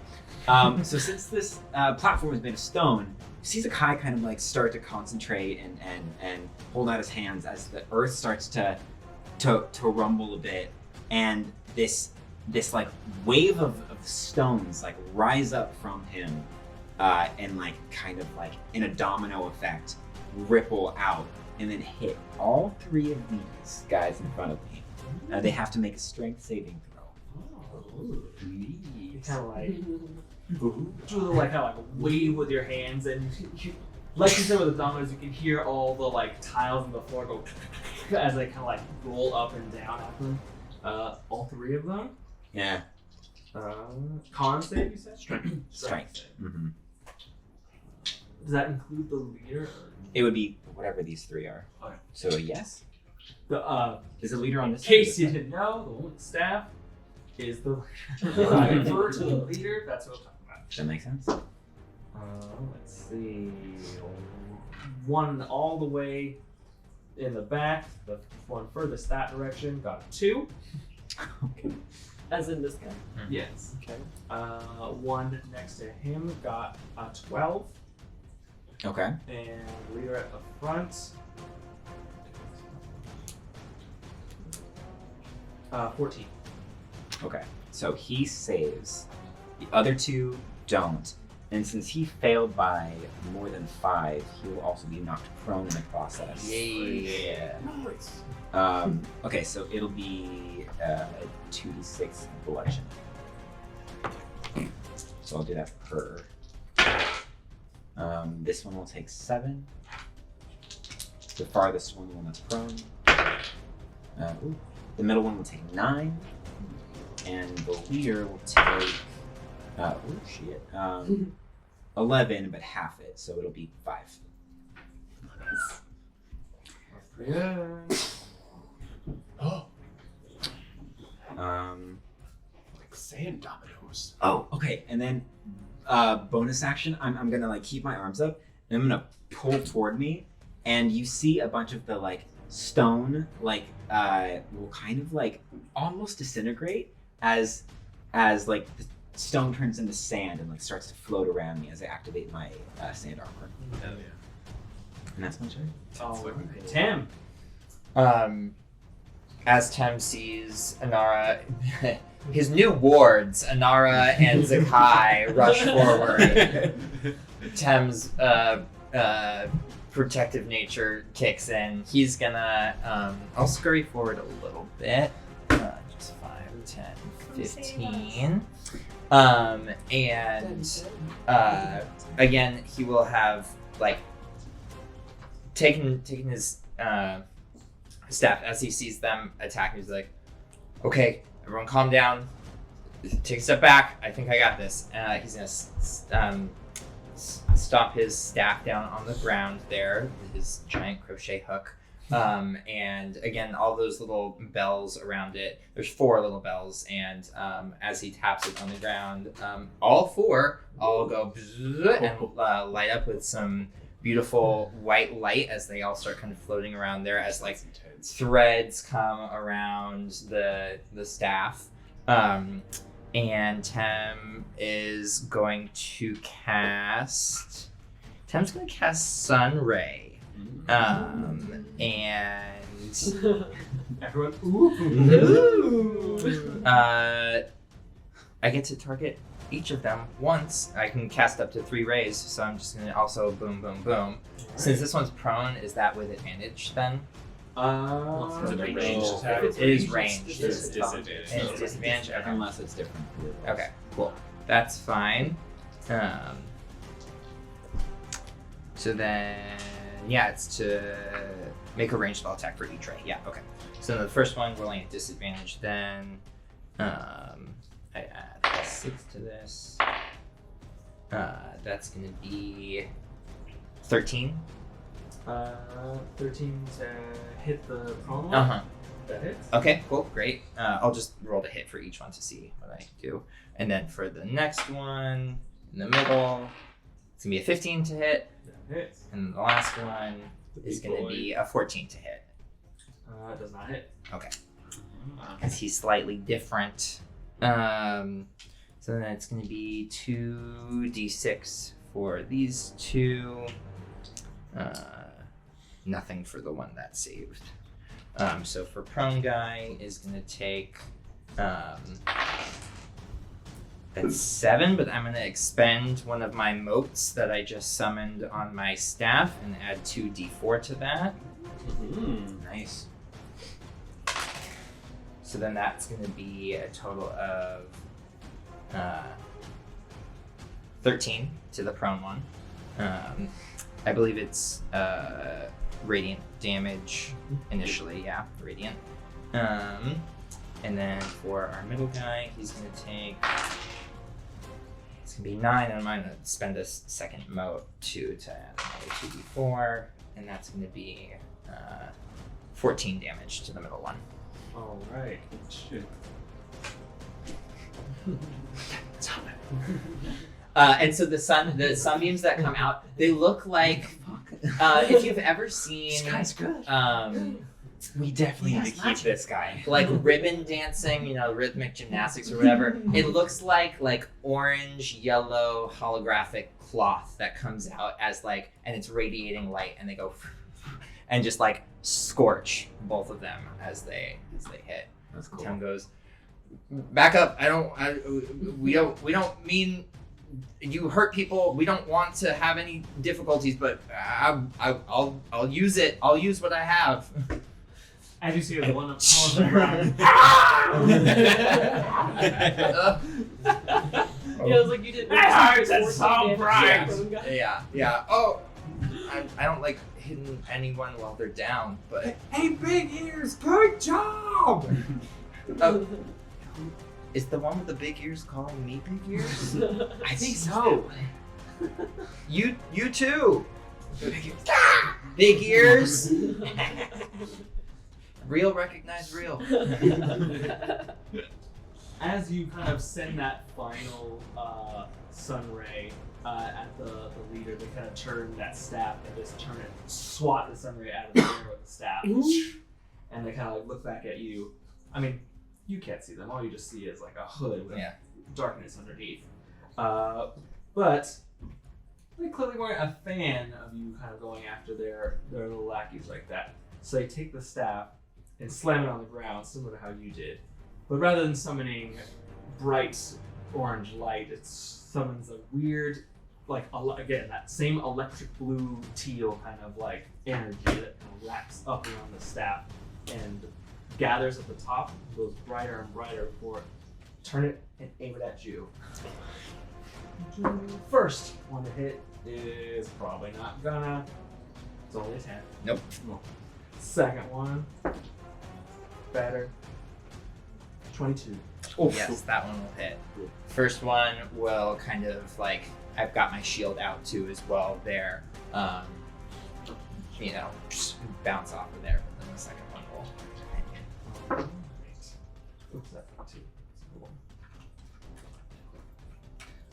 So since this platform is made of stone, you see Zakkai kind of like start to concentrate and hold out his hands as the earth starts to rumble a bit, and this like wave of stones like rise up from him and like kind of like in a domino effect ripple out and then hit all three of these guys in front of me. They have to make a strength saving throw. You kind of like do the like kind of like wave with your hands, and you, like you said with the dominoes, you can hear all the like tiles on the floor go as they kind of like roll up and down after them. All three of them. Yeah. Con save, you said? Strength. Strength. Mm-hmm. Does that include the leader? It would be whatever these three are. Okay. So yes. The Is the leader on in this? case you didn't know, the one with the staff is the leader. I refer to the leader. That's what I'm talking about. Does that make sense? Let's see. One all the way in the back. The one furthest that direction got a 2. Okay. As in this guy. Yes. Okay. One next to him got a 12. Okay. And leader at the front. 14. Okay. So he saves. The other two don't. And since he failed by more than 5, he will also be knocked prone in the process. Yeah. Nice. Okay, so it'll be 2d6 bludgeoning. So I'll do that per. This one will take 7. The farthest one, the one that's prone. The middle one will take 9. And the leader will take 11, but half it, so it'll be 5. Yeah. Oh, Like sand dominoes. Oh, okay. And then bonus action, I'm gonna like keep my arms up and I'm gonna pull toward me, and you see a bunch of the like stone like will kind of like almost disintegrate as like the stone turns into sand and like starts to float around me as I activate my sand armor. Hell yeah. And that's my turn. Alright. Tem. As Tem sees Anara, his new wards, Anara and Zakkai, rush forward. Tem's protective nature kicks in. He's gonna, I'll scurry forward a little bit. Just 5, 10, 15. And again, he will have like taken his staff as he sees them attack. He's like, "Okay, everyone, calm down. Take a step back. I think I got this." He's gonna stomp his staff down on the ground there with his giant crochet hook. And again, all those little bells around it. There's 4 little bells, and as he taps it on the ground, all 4 all go bzzz and light up with some beautiful white light as they all start kind of floating around there as like threads come around the staff. And Tem is going to cast. Tem's going to cast Sun Ray. And Everyone. I get to target each of them once. I can cast up to 3 rays, so I'm just gonna also boom, boom, boom. Since this one's prone, is that with advantage then? Is it a ranged attack? It is ranged. It's disadvantage. It's disadvantage. Okay. Unless it's different. Okay, cool. That's fine. So then, yeah, it's to make a ranged spell attack for each ray. Yeah, okay. So the first one, rolling at disadvantage, then I add 6 to this. That's going to be 13. 13 to hit the prone one. Uh-huh. That hits. Okay, cool, great. I'll just roll the hit for each one to see what I do. And then for the next one, in the middle, it's going to be a 15 to hit. That hits. And the last one is big going to boy. be a 14 to hit. It does not hit. Because he's slightly different. So then it's going to be 2d6 for these two. Nothing for the one that saved. So for prone guy is going to take that's 7, but I'm going to expend one of my motes that I just summoned on my staff and add 2d4 to that. Nice. So then that's going to be a total of 13 to the prone one. I believe it's radiant damage initially, yeah, radiant. And then for our middle guy, he's going to take, it's going to be 9, and I'm going to spend a second mote to add another 2d4, and that's going to be 14 damage to the middle one. All right. Shit. And so the sunbeams that come out, they look like if you've ever seen This guy's good. we definitely He need has to keep magic. this guy like ribbon dancing, rhythmic gymnastics or whatever. It looks like orange yellow holographic cloth that comes out as and it's radiating light, and they go and just scorch both of them as they hit. That's cool. Tim goes, back up. We don't mean you hurt people. We don't want to have any difficulties, but I'll use it. I'll use what I have. As you see, the one up on the ground. Yeah, it was like you did. That's so bright. Yeah. Oh, I don't like hitting anyone while they're down, but Hey, big ears, good job! is the one with the big ears calling me big ears? I think so. You too. Big ears. Real recognize real. As you kind of send that final sun ray at the leader, they kind of turn that staff and just swat the sun ray out of the air with the staff. And they kind of look back at you. I mean, you can't see them. All you just see is a hood with darkness underneath. But they clearly weren't a fan of you kind of going after their little lackeys like that. So they take the staff and slam it on the ground, similar to how you did. But rather than summoning bright orange light, it summons a weird, again, that same electric blue teal kind of energy that kind of wraps up around the staff and gathers at the top, goes brighter and brighter before turn it and aim it at you. First one to hit is probably not gonna. It's only a 10. Nope. Second one, better. 22. Yes, that one will hit. First one will kind of I've got my shield out too as well there. Bounce off of there. But then the second one will hit. Alright. Oops, that's not 2. That's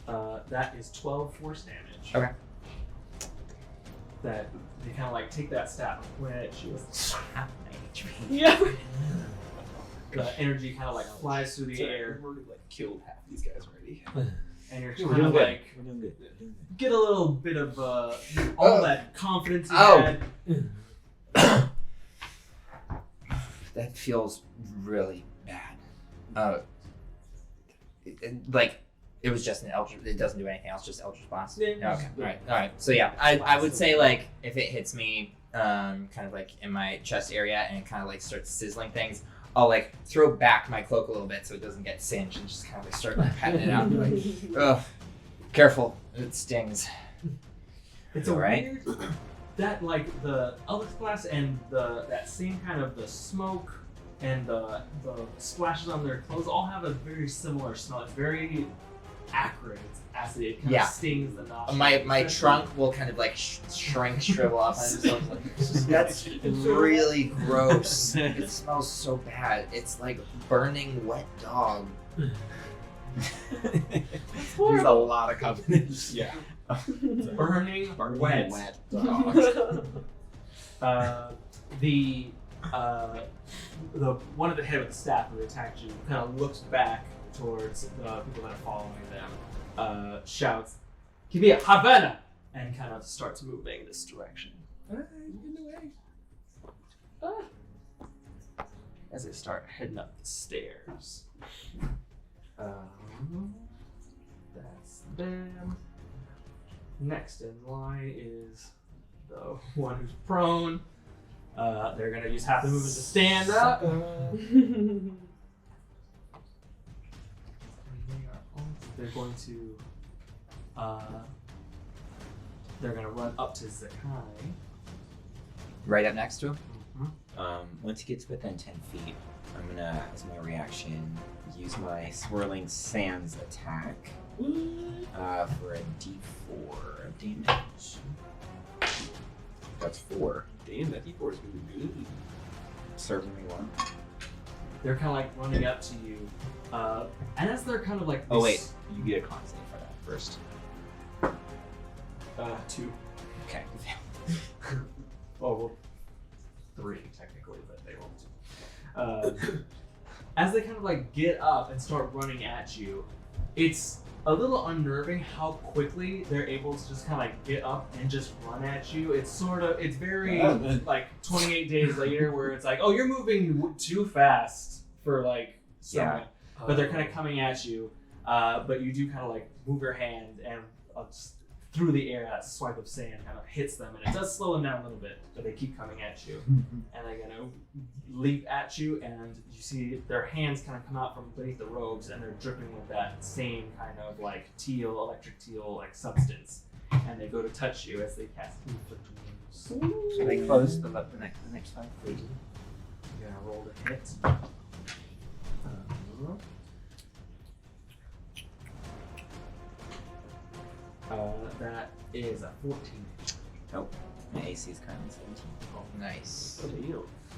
cool. That is 12 force damage. Okay. That they kind of take that staff and point at you. Half my HP. Yeah. The energy kind of flies through the air, We've already killed half these guys already. and you're We're kind of doing good. We're doing good. get a little bit of all that confidence you had. That feels really bad. It was just an Eldritch. It doesn't do anything else. Just Eldritch Blast. Yeah. Okay. All right. So yeah, I would say if it hits me, kind of in my chest area and it kind of starts sizzling things, I'll throw back my cloak a little bit so it doesn't get singed and just kind of start patting it out. And be ugh, careful, it stings. It's All a right. weird that the Eldritch Blast and that same kind of the smoke and the splashes on their clothes all have a very similar smell. It's very acrid. It's acid. It kind Yeah. of stings the nostrils. My trunk will kind of like shrink, shrivel up, and so it's like, that's really gross. It smells so bad. It's like burning wet dog. There's a lot of covenants. Yeah. burning, wet. dog. The one of the head of the staff who attacked you kind of looks back towards the people that are following them, shouts, "Kibia, Havana!" and kind of starts moving this direction. In the way. As they start heading up the stairs. That's them. Next in line is the one who's prone. They're gonna use half the movement to stand up. They're going to. They're gonna run up to Zakkai. Right up next to him. Once he gets within 10 feet, I'm gonna, as my reaction, use my swirling sands attack for a D4 of damage. That's 4. Damn, that D4 is really good. Serving me one. They're kind of like running up to you, and as they're kind of like. Oh wait, you get a con save for that first. 2. Okay. Oh, well, 3 technically, but they rolled 2. As they kind of like get up and start running at you, it's a little unnerving how quickly they're able to just kind of like get up and just run at you. It's very like 28 days later where it's like, oh, you're moving too fast for like someone. But they're kind of coming at you, but you do kind of like move your hand and just through the air, that swipe of sand kind of hits them, and it does slow them down a little bit, but they keep coming at you. And they're gonna leap at you, and you see their hands kind of come out from beneath the robes, and they're dripping with that same kind of like electric teal like substance. And they go to touch you as they cast Inflict Wounds. So they close the next 5 feet. You're gonna roll the hit. That is a 14. Nope. My AC is currently 17. Nice.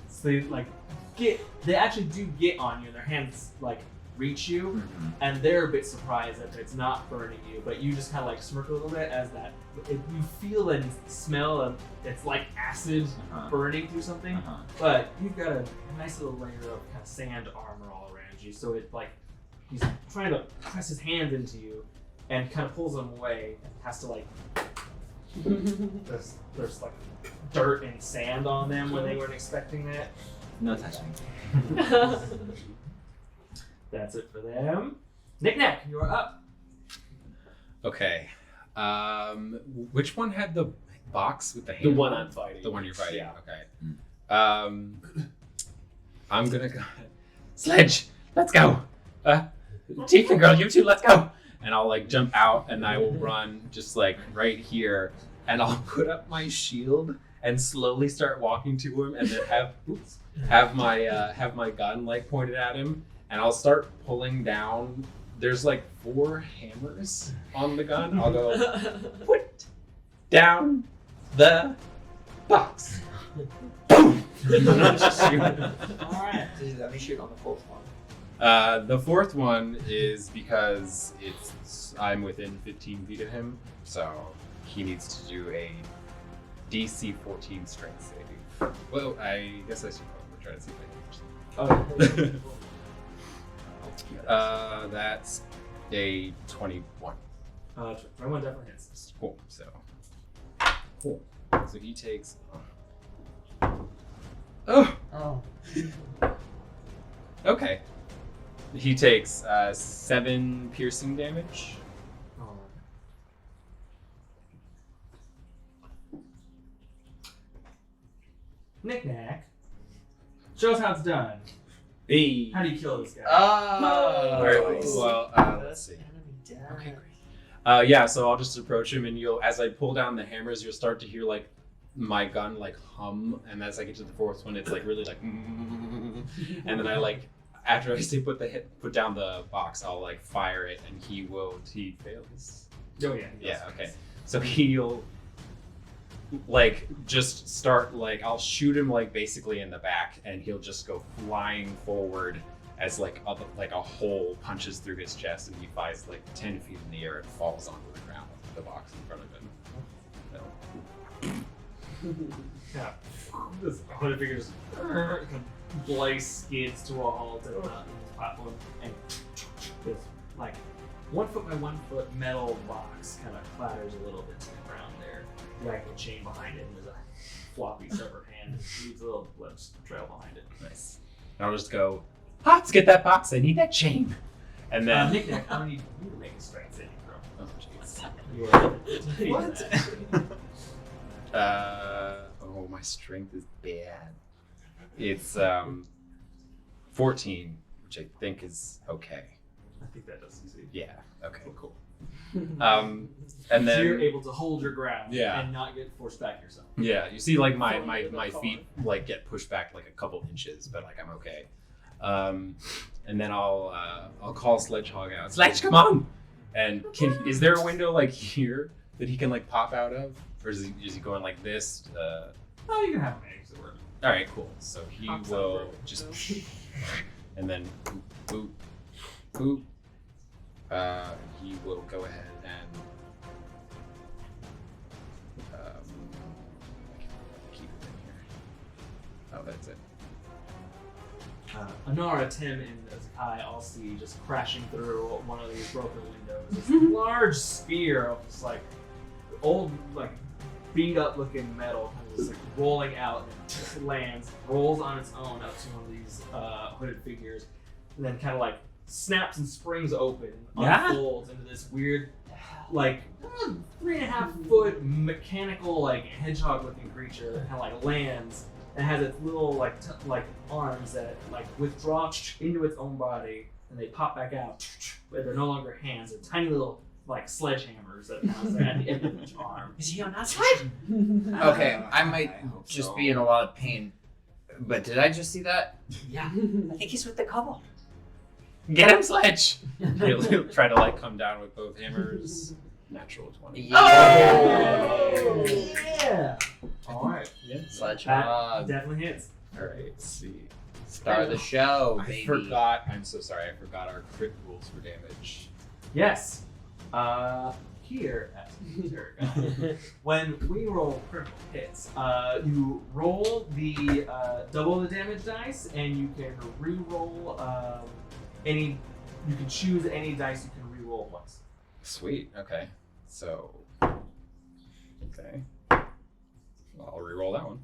So they actually do get on you, and their hands like reach you, and they're a bit surprised that it's not burning you, but you just kind of like smirk a little bit as you feel and smell, and it's like acid burning through something, but you've got a nice little layer of kind of sand armor all around you, so it like he's trying to press his hand into you and kind of pulls them away and has to like there's like dirt and sand on them when they weren't expecting that. No touching. That's it for them. Nik-Nak, you're up. Okay. Which one had the box with the hand? The one I'm fighting. The one you're fighting. Yeah. Okay. I'm gonna go. Sledge, let's go. Tiefling girl, you two, let's go. And I'll like jump out, and I will run just like right here, and I'll put up my shield and slowly start walking to him, and then have my gun like pointed at him, and I'll start pulling down. There's like 4 hammers on the gun. I'll go put down the box. Boom! And I'll just shoot. Alright. Let me shoot on the fourth one. The 4th one is because I'm within 15 feet of him, so he needs to do a DC 14 strength saving. Well, I guess I should probably try to see if I can. That's a 21. 21 definitely hits. Cool. So he takes. Oh. Okay. He takes 7 piercing damage. Nik-Nak, show us how it's done. Hey. How do you kill this guy? All right. Well, let's see. Okay, great. Yeah. So I'll just approach him, and as I pull down the hammers, you'll start to hear like my gun like hum, and as I get to the 4th one, it's like really like, and then I like after I say put down the box, I'll like fire it, and he fails. Oh yeah. Yeah. Okay. So he'll like just start like I'll shoot him like basically in the back, and he'll just go flying forward as like a hole punches through his chest, and he flies like 10 feet in the air and falls onto the ground with the box in front of him. So. Yeah. This hooded figure just bloody skids to a halt at the platform, and this like 1 foot by 1 foot metal box kind of clatters a little bit to the ground there. Like a chain behind it, and there's a floppy severed hand that leaves a little blood trail behind it. Nice. And I'll just go, Pops, get that box. I need that chain. And then Nik-Nak, I need you to make a strength saving throw. Oh jeez. What? Oh, my strength is bad. It's 14, which I think is okay. I think that does succeed. Yeah. Okay. Cool. And then so you're able to hold your ground Yeah. and not get forced back yourself. yeah, you see like my feet like get pushed back like a couple inches, but like I'm okay. And then I'll call Sledgehog out. Sledge, come on! And is there a window like here that he can like pop out of, or is he going like this? Oh, you can have an exit word. All right, cool. So he Pops out will for- just, and then boop, boop, boop. He will go ahead and keep it in here. Oh, that's it. Anara, Tim, and Zakkai all see just crashing through one of these broken windows. This large spear of just like old, like beat up looking metal, kind of just like rolling out and just lands, rolls on its own up to one of these hooded figures, and then kind of like snaps and springs open, Yeah. unfolds into this weird, like 3.5 foot mechanical, like hedgehog looking creature that kind of like lands. It has its little like arms that like withdraw into its own body, and they pop back out. But they're no longer hands; they're tiny little like sledgehammers that bounce at the end of each arm. Is he on that side? Okay, I might hope just so. be in a lot of pain. But did I just see that? Yeah. I think he's with the couple. Get him, Sledge! He'll try to like come down with both hammers. Natural 20. Yeah! All right, Yeah. Sledgehog. definitely hits. All right. Let's see. Star of the show, I baby. forgot. I'm so sorry. I forgot our crit rules for damage. Yes. Here at when we roll critical hits, you roll the double the damage dice, and you can re-roll any. You can choose any dice you can re-roll once. Sweet. Okay. So. Okay. Well, I'll re-roll that one.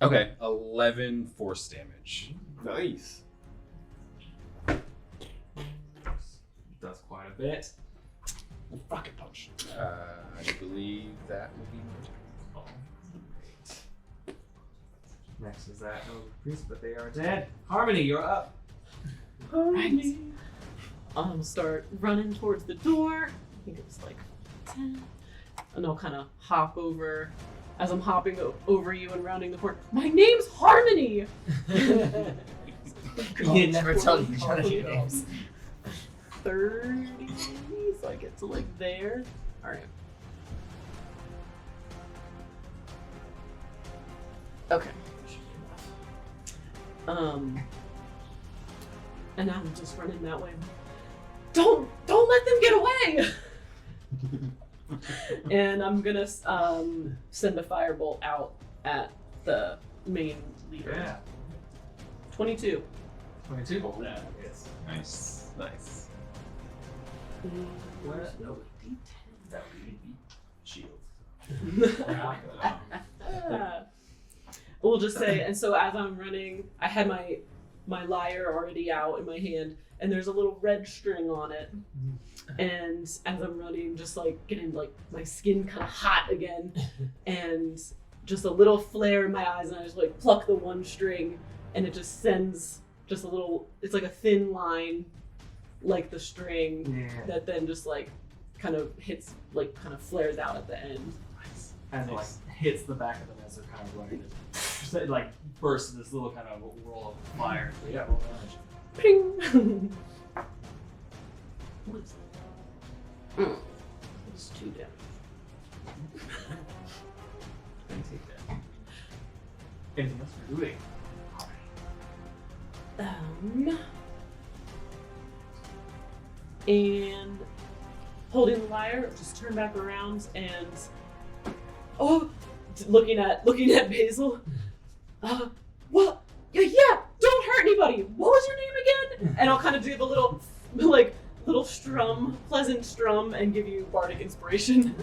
Okay. 11 force damage. Nice. Does quite a bit. Rocket punch. I believe that will be my turn. Next is that no priest, but they are dead. Harmony, you're up. Right. Start running towards the door. I think it was like 10. And I'll kind of hop over. As I'm hopping over you and rounding the corner, my name's Harmony! You never tell each other your names. 30, so I get to like there. Alright. Okay. And I'm just running that way. Don't let them get away! And I'm gonna send a firebolt out at the main leader. Yeah. 22. 22. Oh, that hits. Nice. Nice. What? No, that would be shield. We'll just say, and so as I'm running, I had my lyre already out in my hand, and there's a little red string on it. And as I'm running, just like getting like my skin kind of hot again, and just a little flare in my eyes, and I just like pluck the one string, and it just sends just a little. It's like a thin line, like the string Yeah. that then just like kind of hits, like kind of flares out at the end. And like hits the back of them as they're kind of running. it like bursts in this little kind of roll of fire. So yeah, roll damage. Ping! What is that? It's 2 damage. And take that. Anything else you're doing? And holding the lyre, just turn back around and looking at Basil. Well, yeah, don't hurt anybody. What was your name again? And I'll kind of do the little strum, pleasant strum, and give you bardic inspiration.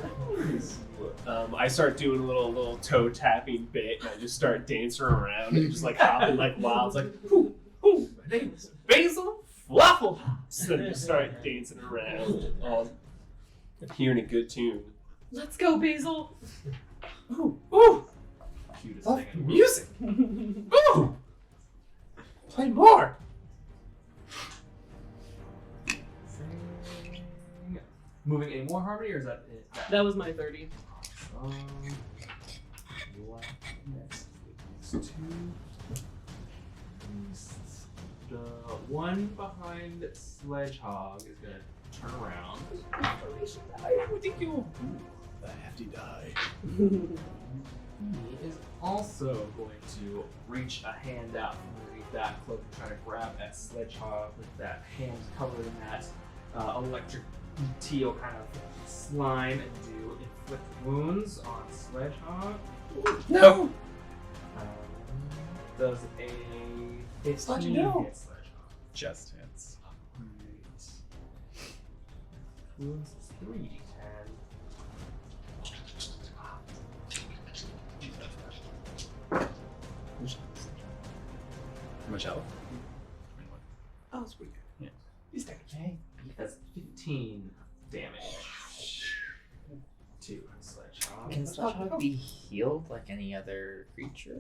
I start doing a little toe tapping bit, and I just start dancing around and just like hopping like wild. It's like, ooh, my name is Basil Flufflehops. And I just start dancing around, hearing a good tune. Let's go, Basil. Ooh, Cutest thing in the world. music. Ooh, play more. Moving any more harmony, or is that it? That was my 30. Next two. The one behind Sledgehog is gonna turn around. What did you? A hefty die. He is also going to reach a hand out from underneath that cloak and try to grab at Sledgehog with that hand covered in that electric teal kind of slime and do inflict wounds on Sledgehog. No. Does a 15 no. hit Sledgehog? Just hits. Right. Wounds is 3d10. How much health? Oh, that's pretty good. He's okay. That's 15 damage to Sledgehog. Can Sledgehog be healed like any other creature?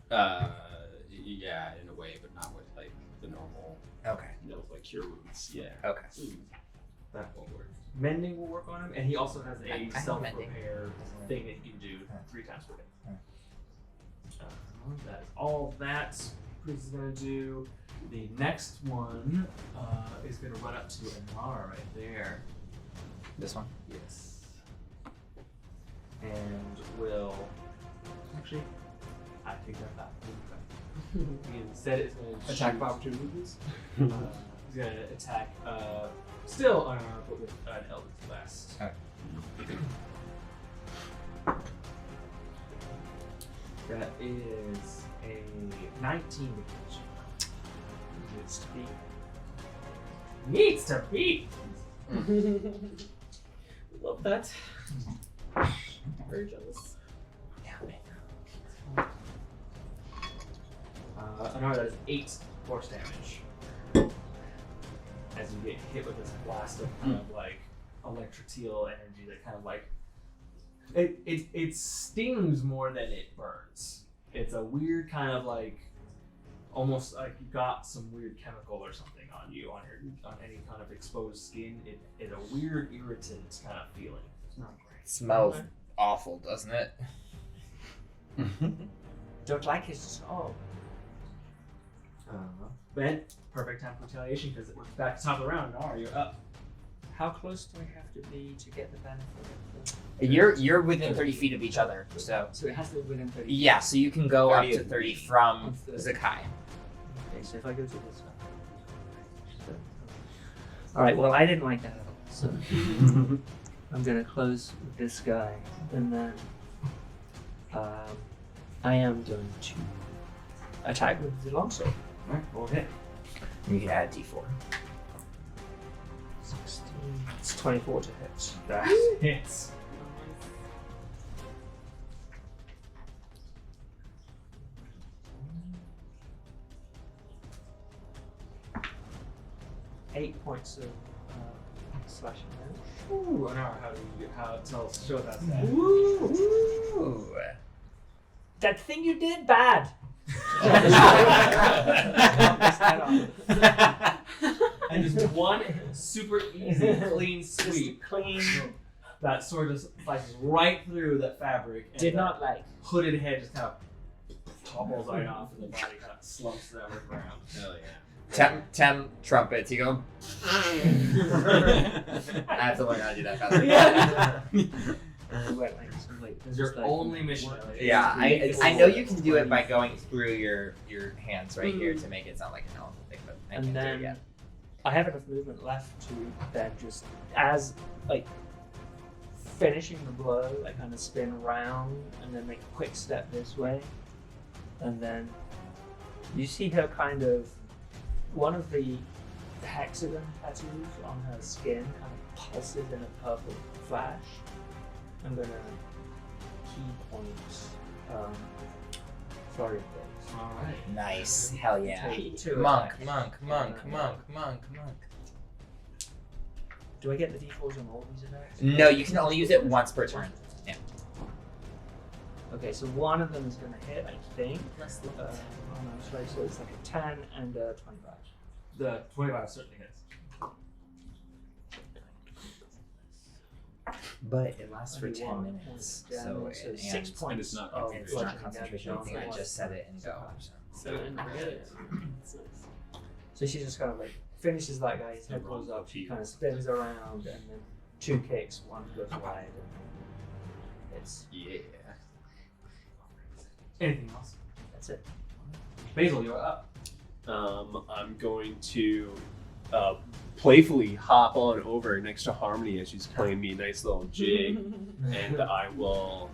Yeah, in a way, but not with like the normal, Okay. like cure wounds. Yeah. Okay. That won't work. Mending will work on him, and he also has I a have self-repair mending. thing that he can do 3 times per day. Alright. That is all that Priest is going to do. The next one is going to run up to Anara right there. This one? Yes. And will... Actually, I take that back. Instead, it's going to Attack of opportunity, please. He's going to attack still Anara, but with an Eldritch Blast. Okay. That is a 19 to catch. Needs to beat. Needs to beat! Love that. Very jealous. Another that is 8 force damage. As you get hit with this blast of kind of like electro-teal energy that kind of like it stings more than it burns. It's a weird kind of like almost like you got some weird chemical or something on you on any kind of exposed skin. It's a weird irritant kind of feeling. It's not great. Smells awful, doesn't it? Don't like it at all. But perfect time for retaliation because it works back to the top of the round. Nara, you're up. How close do we have to be to get the benefit of You're within 30 feet of each other, so So it has to be within 30. yeah, so you can go up 30 to of 30 me. from Of Zakkai. Okay, so if I go to this one. Alright, well I didn't like that at all. So I'm gonna close with this guy and then I am going to attack with the longsword. Alright, roll hit. You can add D4. 16. It's 24 to hit. That hits. 8 points of slashing damage. Ooh, Anara, show that stat. Ooh. That thing you did bad. And just one super easy, clean sweep. Clean. That sword just slices right through that fabric. And Did that not like. hooded head just kind of topples right off, and the body kind of slumps down to the ground. Hell yeah. Tem trumpets. You go. I have to learn how to do that better. Your only mission. Yeah, I know you can do it by going through your hands right here to make it sound like an elephant thing, but I can't do it yet. I have enough movement left to then just, as like finishing the blow, like kind of spin around and then make a quick step this way, and then you see her kind of, one of the hexagon tattoos on her skin kind of pulses in a purple flash. I'm gonna key point flurry of blows. All right. Nice. Hell yeah. Take 2 Monk. Do I get the d4s on all these attacks? No, you can only use it once per turn. Yeah. Okay, so one of them is gonna hit, I think. So it's like a 10 and a 25. The 25 certainly hits. But it lasts for Only 10 one minutes. point So down, it, 6 and points. it's not of it's not bludgeoning concentration damage. anything. I just set it and go. So and forget it. So she just kind of like finishes that guy, his head goes up, she kind of spins around, and then 2 kicks, 1 goes wide. And it's Yeah. Anything else? that's it. Basil, you're up. I'm going to playfully hop on over next to Harmony as she's playing me a nice little jig, and I will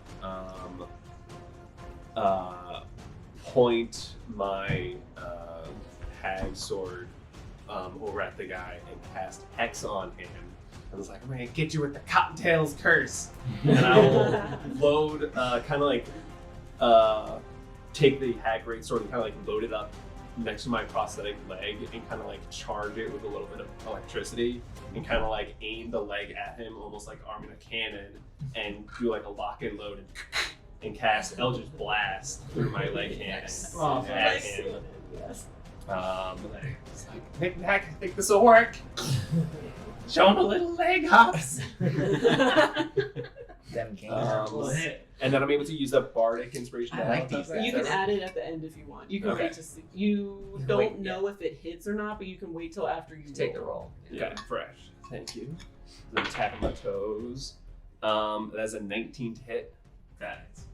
point my hag sword over at the guy and cast Hex on him. I was like, I'm gonna get you with the Cottontail's curse, and I will load, kind of like take the hag great sword and kind of like load it up next to my prosthetic leg and kind of like charge it with a little bit of electricity and kind of like aim the leg at him almost like arming a cannon and do like a lock and load and cast Eldritch Blast through my leg cannon Oh, at nice. him. Yes. It's like, Nik-Nak, I think this will work. Show him a little leg hops. Them games Will Um, hit. and then I'm able to use the Bardic Inspiration. I like these You can add it at the end if you want. You can Okay. wait to see. You can don't wait, know if it hits or not, but you can wait till after you Take the roll. Yeah, fresh. Thank you. Then tapping my toes. That's a 19 to hit. That is.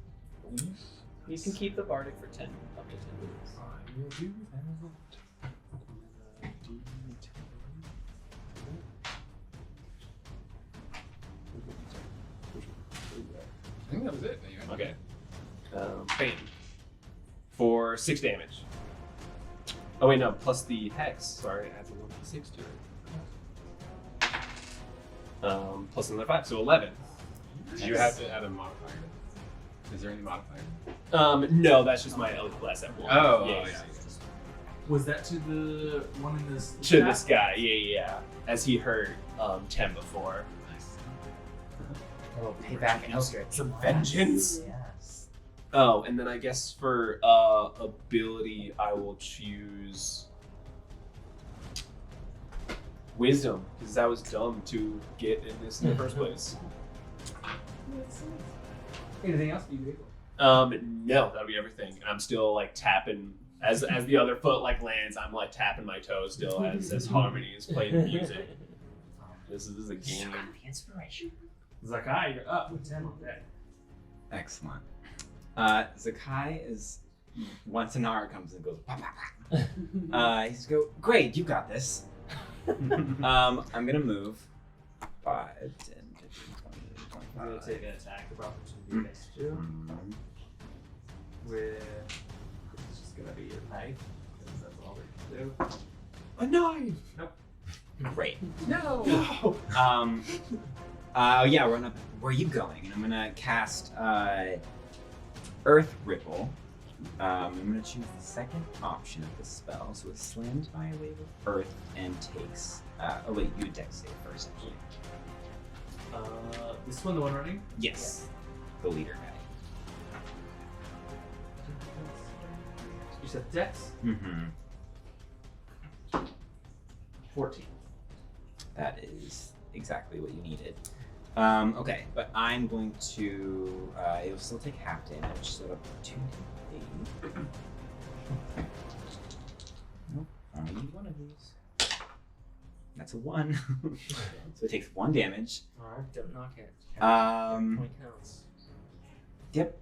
You can keep the bardic for 10, up to 10 minutes. I will do that. I think that was it. You had- Okay. Bam. For 6 damage. Oh wait, no, plus the hex. Sorry, it adds a 1d6 to it. Plus another 5, so 11. Do you have to add a modifier? Is there any modifier? No, that's just my Eldritch Blast at 1. Oh, yeah. yeah. Was that to the one in this? To this guy, yeah. As he hurt Tem before. Oh, payback and Eldritch. Some vengeance. Yes. Oh, and then I guess for ability, I will choose Wisdom, because that was dumb to get in this in the first place. Anything else? You do? No, that'll be everything. And I'm still like tapping as the other foot like lands. I'm like tapping my toes still as Harmony is playing the music. This is a game. The inspiration. Zakkai, you're up with 10 on deck. Excellent. Zakkai is, once Anara comes and goes, bah, bah, bah. He's go, great, you got this. I'm gonna move 5, 10, 15, 20, I'm going to 25. take an attack of opportunity next to you. With. It's just going to be your knife. Because that's all we can do. A knife. Great. No. Yeah, run up. Where are you going? And I'm gonna cast Earth Ripple. I'm gonna choose the second option of this spell. So it slams by a wave of earth and takes. Oh wait, you dex save first. Actually. This one, the one running? Yes, the leader guy. You said Dex? Mm-hmm. 14. That is exactly what you needed. Okay, but I'm going to. It'll still take half damage, so it'll be 2d8. Nope, I need one of these. That's a 1. So it takes 1 damage. Alright, don't knock it. Um, Point counts. Yep.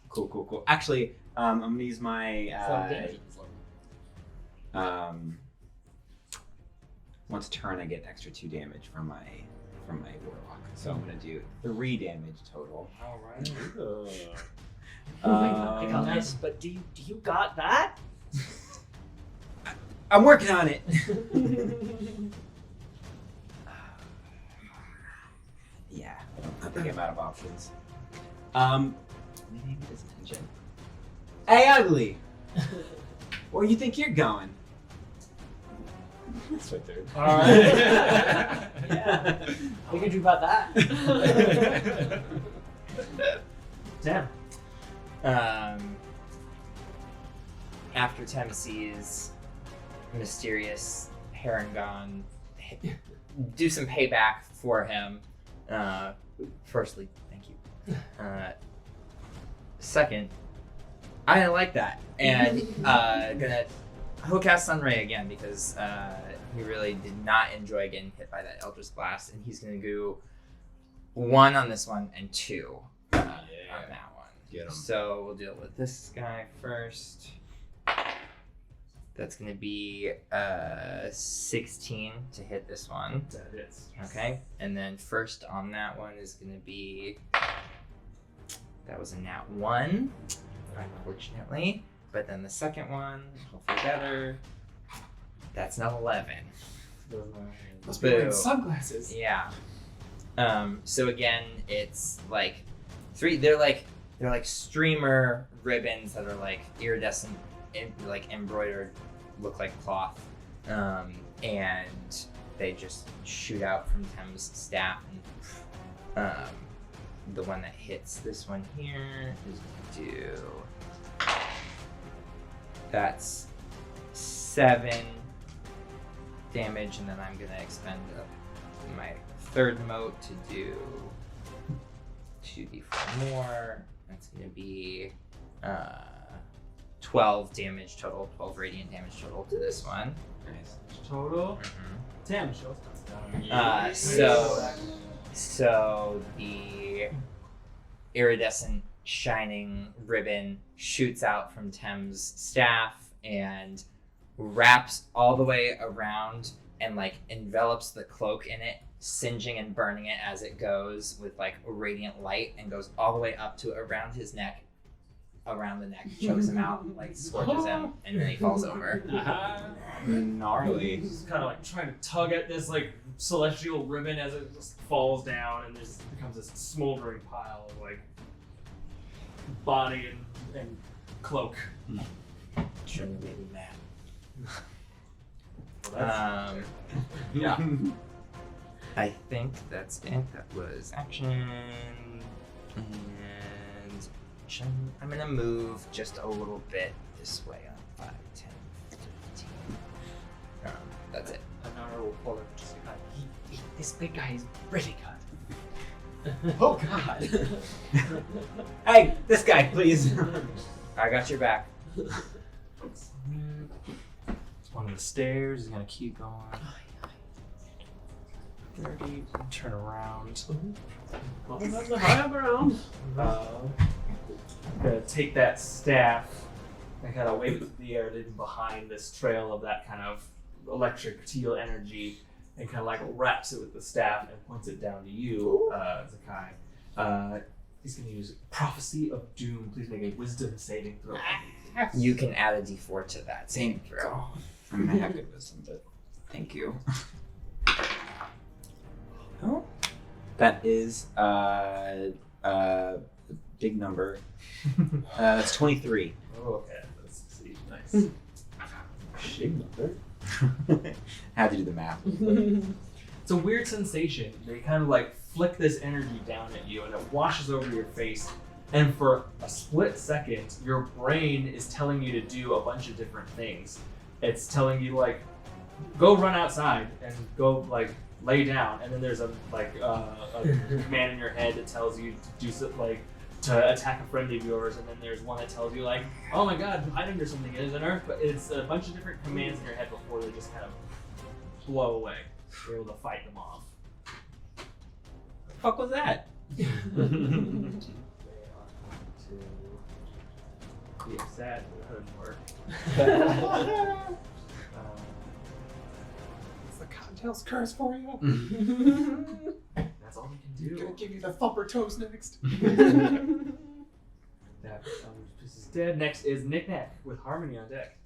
Cool. Actually, I'm gonna use my. Once a turn, I get an extra 2 damage from my warlock. So I'm gonna do 3 damage total. Alright. Um, I got this, but do you got that? I'm working on it. Yeah, I think I'm out of options. Maybe this attention. Hey, ugly. Where you think you're going? That's right there. Alright. Yeah. What could you do about that? Damn. After Tem sees mysterious Harengon do some payback for him. Firstly, thank you. Second, I didn't like that, and he'll cast Sunray again because he really did not enjoy getting hit by that Eldritch Blast, and he's gonna go 1 on this one and 2 on that one. Get him. So we'll deal with this guy first. That's gonna be 16 to hit this one. That is. Okay, and then first on that one is gonna be, that was a nat 1, unfortunately. But then the second one, hopefully better. That's an 11. Must be wearing Boo. sunglasses. Yeah. So again, it's like 3. They're like streamer ribbons that are like iridescent, like embroidered, look like cloth, and they just shoot out from Tem's staff. And the one that hits this one here is gonna do. That's 7 damage, and then I'm gonna expend my third mote to do 2d4 more. That's gonna be 12 damage total, 12 radiant damage total to this one. Nice. Total. Mm-hmm. Damn, show us. So the iridescent shining ribbon shoots out from Tem's staff and wraps all the way around and like envelops the cloak in it, singeing and burning it as it goes with like radiant light, and goes all the way up to around his neck, around the neck, chokes him out, like scorches him, and then he falls over. Gnarly. He's kind of like trying to tug at this like celestial ribbon as it just falls down, and this becomes this smoldering pile of like body and cloak. Shouldn't be mad. Well, Yeah. I think that's it. That was action. And I'm gonna move just a little bit this way on 5, 10, 15. That's it. Anara will follow just like, this big guy is pretty good. Oh God. Hey, this guy, please. I got your back. It's one of the stairs. He's gonna keep going. 30. Turn around. High ground. Gonna take that staff and kind of wave it through the air, leaving behind this trail of that kind of electric teal energy, and kind of like wraps it with the staff and points it down to you, Zakkai. He's gonna use Prophecy of Doom. Please make a Wisdom saving throw. You can add a d4 to that saving throw. I mean, I have good wisdom, but thank you. Oh, that is big number. That's 23. Oh, okay, let's see. Nice. Big number. Had to do the math. It's a weird sensation. They kind of like flick this energy down at you, and it washes over your face. And for a split second, your brain is telling you to do a bunch of different things. It's telling you like, go run outside and go like lay down, and then there's a command in your head that tells you to do something like to attack a friend of yours, and then there's one that tells you like, oh my god, hide under something. It is an earth, but it's a bunch of different commands in your head before they just kind of blow away. You're able to fight them off. The fuck was that? They are going to be upset it couldn't work. It's the Cottontail's curse for you. That's all we can do. Gonna give you the thumper toes next. That piece is dead. Next is Nik-Nak with Harmony on deck.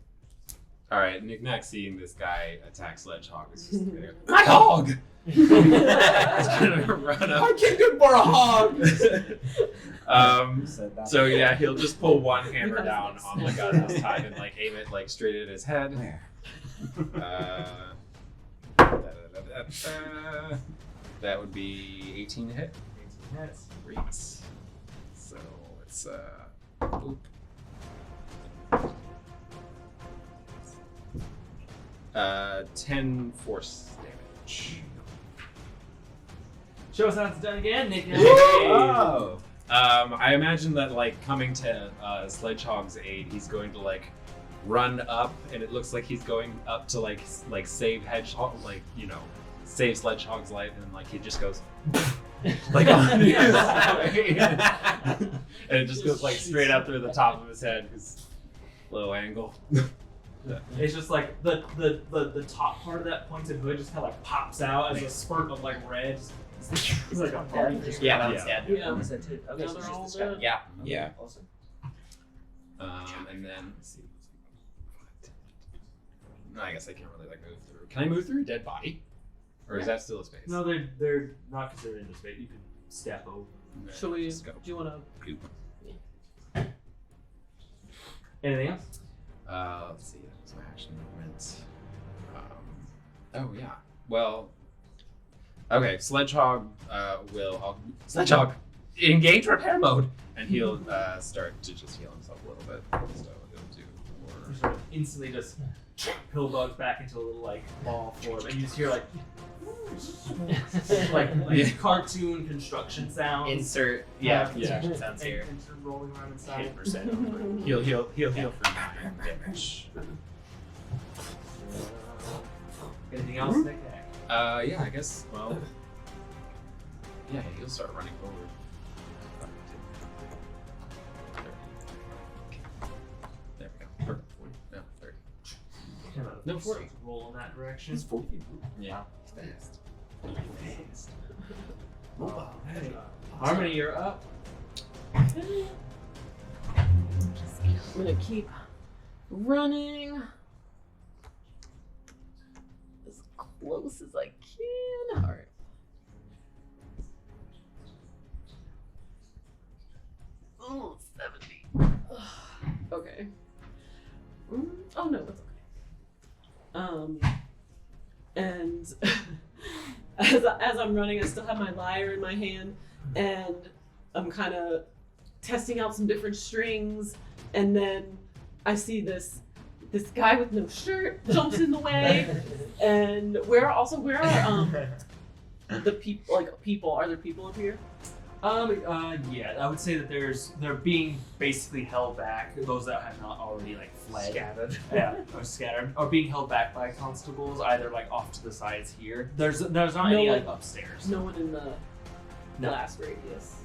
All right, Nik-Nak seeing this guy attack Sledgehog is just gonna go, my hog! He's gonna run up. I came good for a hog! So yeah, he'll just pull one hammer down on the guy this time and like aim it like straight at his head. Where? That would be 18 to hit. 18 hits. Great. So it's oop. 10 force damage. Show us how it's done again, Nik-Nak. Oh! I imagine that like coming to Sledgehog's aid, he's going to like run up, and it looks like he's going up to like save Hedgehog, like save Sledgehog's life, and like he just goes like on his and it just goes like straight up through the top of his head, his low angle. It's just like the top part of that pointed hood just kind of like pops out as a spurt of like red. It's like a party. Yeah, that's dead. Yeah. Was that it? Okay, Now so they're it's all just this guy. dead. Yeah. Yeah. Awesome. And then let's see. No, I guess I can't really like move through. Can I move through a dead body, or is that still a space? No, they're not considered in the space. You can step over. Okay, Shall we? just Do go. you want to? Anything else? Let's see. That was my action movement. Oh yeah. Well. Okay. Sledgehog Sledgehog engage repair mode, and he'll start to just heal himself a little bit. So he'll do more. Sort of instantly just pill bugs back into a little like ball form, and you just hear like cartoon construction sounds. Insert, construction sounds here. And rolling around inside. 10%. He'll heal for 9 damage. Anything else, Nik-Nak? Yeah, I guess. Well, yeah, he'll start running forward. There we go. 40. No, 30. No, 40. Roll in that direction. He's 40. Yeah. Fast. Hey. Harmony, you're up. I'm gonna keep running as close as I can. All right. Oh, 70. Okay. Oh no, that's okay. And as I'm running, I still have my lyre in my hand, and I'm kind of testing out some different strings, and then I see this guy with no shirt jumps in the way, and where are the people? Like people? Are there people up here? Yeah, I would say that they're being basically held back. Those that have not already like fled, Scattered. yeah, or scattered, are being held back by constables, either like off to the sides here. There's not any like upstairs. No one in the No. blast radius,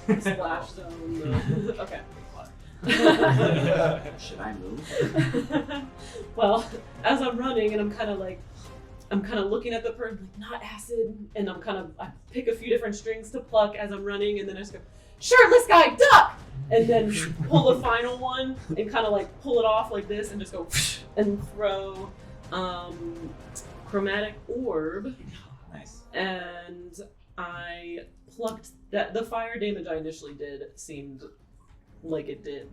the splash zone. Okay. Should I move? Well, as I'm running and I'm kind of looking at the person, like, not acid, and I pick a few different strings to pluck as I'm running, and then I just go, shirtless guy, duck! And then pull the final one and kind of like pull it off like this and just go and throw chromatic orb, Nice. and I plucked that. The fire damage I initially did seemed like it did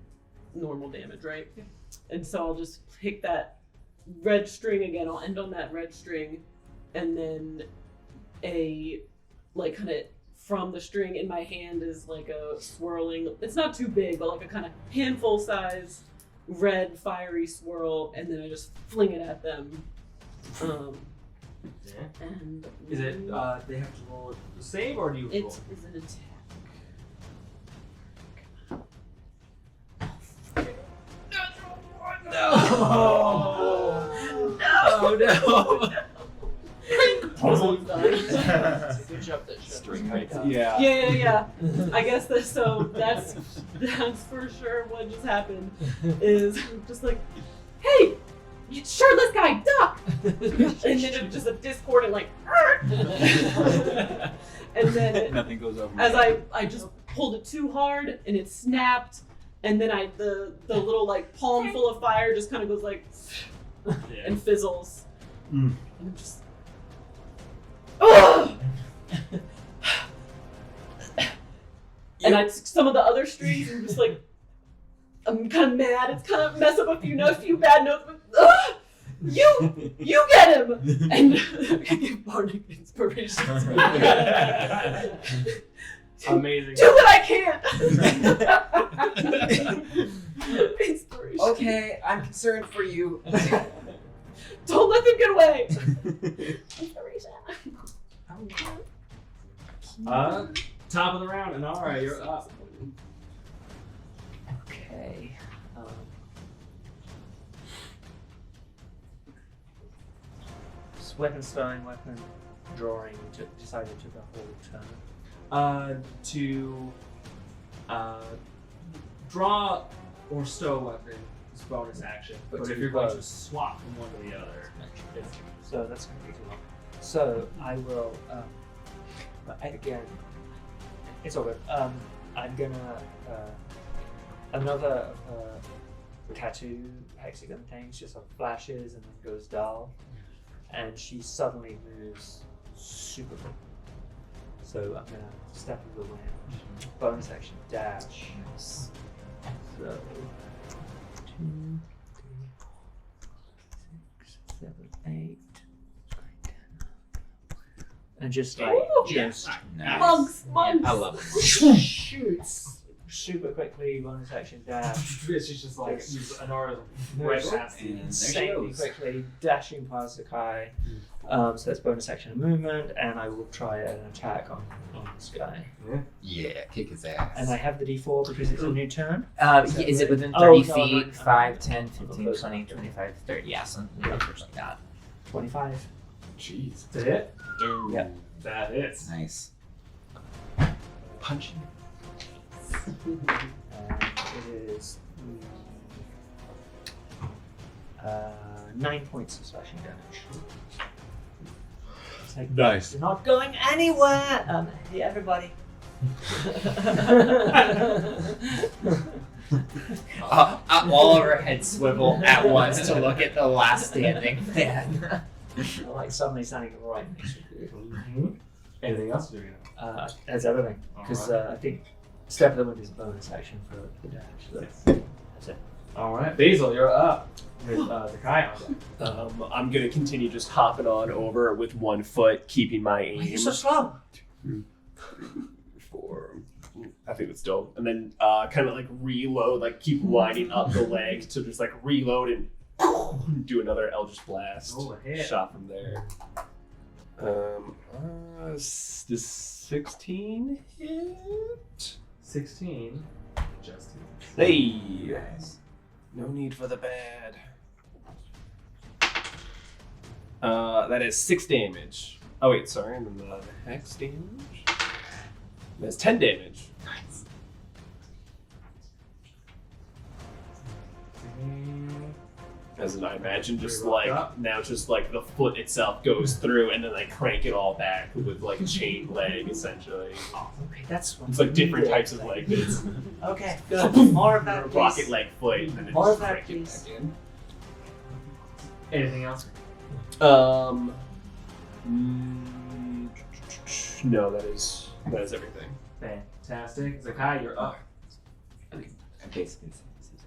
normal damage, right? And so I'll just pick that red string again. I'll end on that red string, and then kind of from the string in my hand is like a swirling. It's not too big, but like a kind of handful size red fiery swirl, and then I just fling it at them. Yeah. And Is it? They have to roll the save, or do you it roll? is an attack. Oh no! Puzzle's dying. Good job that shit. String heights. Yeah. Yeah. I guess that's for sure what just happened. Is just like, hey, you shirtless guy, duck! And then it's just a discord and like, and then Nothing goes over. as I just pulled it too hard and it snapped, and then the little like palm full of fire just kind of goes like and fizzles, and I'm just. Ugh! And some of the other strings, I'm just like, I'm kind of mad. It's kind of mess up a few bad notes, but you get him. And I give Bardic inspiration. Amazing. Do what I can. Inspiration. Okay, I'm concerned for you. Don't let them get away. Inspiration. Top of the round, Anara, you're up. Okay. Weapon stone, weapon drawing. Decided to the whole turn. To draw or stow a weapon is bonus action, but if you're going to swap from one to the other, it's So that's going to be too long. So I will. Again, it's all good. I'm gonna another tattoo hexagon thing. Just sort of flashes and then goes dull, and she suddenly moves super quick. So I'm gonna step into the wind. Bonus action dash. So 2, 3, 4, 6, 7, 8. And just like Nice. Monks. I love it. shoots super quickly, bonus action dash, She's just like Anara's right past you. And there she insanely goes. quickly, dashing past Zakkai. So that's bonus action movement, and I will try an attack on this guy. Yeah, kick his ass. And I have the d4 because it's a new turn. Is it within Oh, 30 no, feet? no. 5, 10, 15, Close 20, enough. 25, 30. Yeah, something like that. 25. Jeez. To hit? Yep. That hits. Nice. Punching. And it is 9 points of slashing damage. It's like, Nice. you're not going anywhere! Hey, everybody. All of our heads swivel at once to look at the last standing man. Like suddenly standing right next to you. Anything else you're That's everything. Because I think Step of the Wind is a bonus action for the dash. So that's it. Alright, Basil, you're up. With Zakkai on deck. I'm gonna continue just hopping on over with one foot, keeping my aim. You're so slow. 4. I think that's dope. And then kind of like reload, like keep lining up the leg to just like reload and do another Eldritch Blast Roll ahead. shot from there. This 16 hit. 16. Just hits. Hey, no need for the bad. That is 6 damage. Oh wait, sorry, and then the hex damage. That's 10 damage. Nice. As in, I imagine just Pretty rocked like up. now, just like the foot itself goes through, and then they crank it all back with like a chain leg, essentially. Okay, that's what It's like different you types did. of leg bits. Okay, good. More of that, Rocket please. leg foot, and then More just of that, crank it please. back in. Anything else? No, that is everything. Fantastic. Zakkai, you're up. Basically,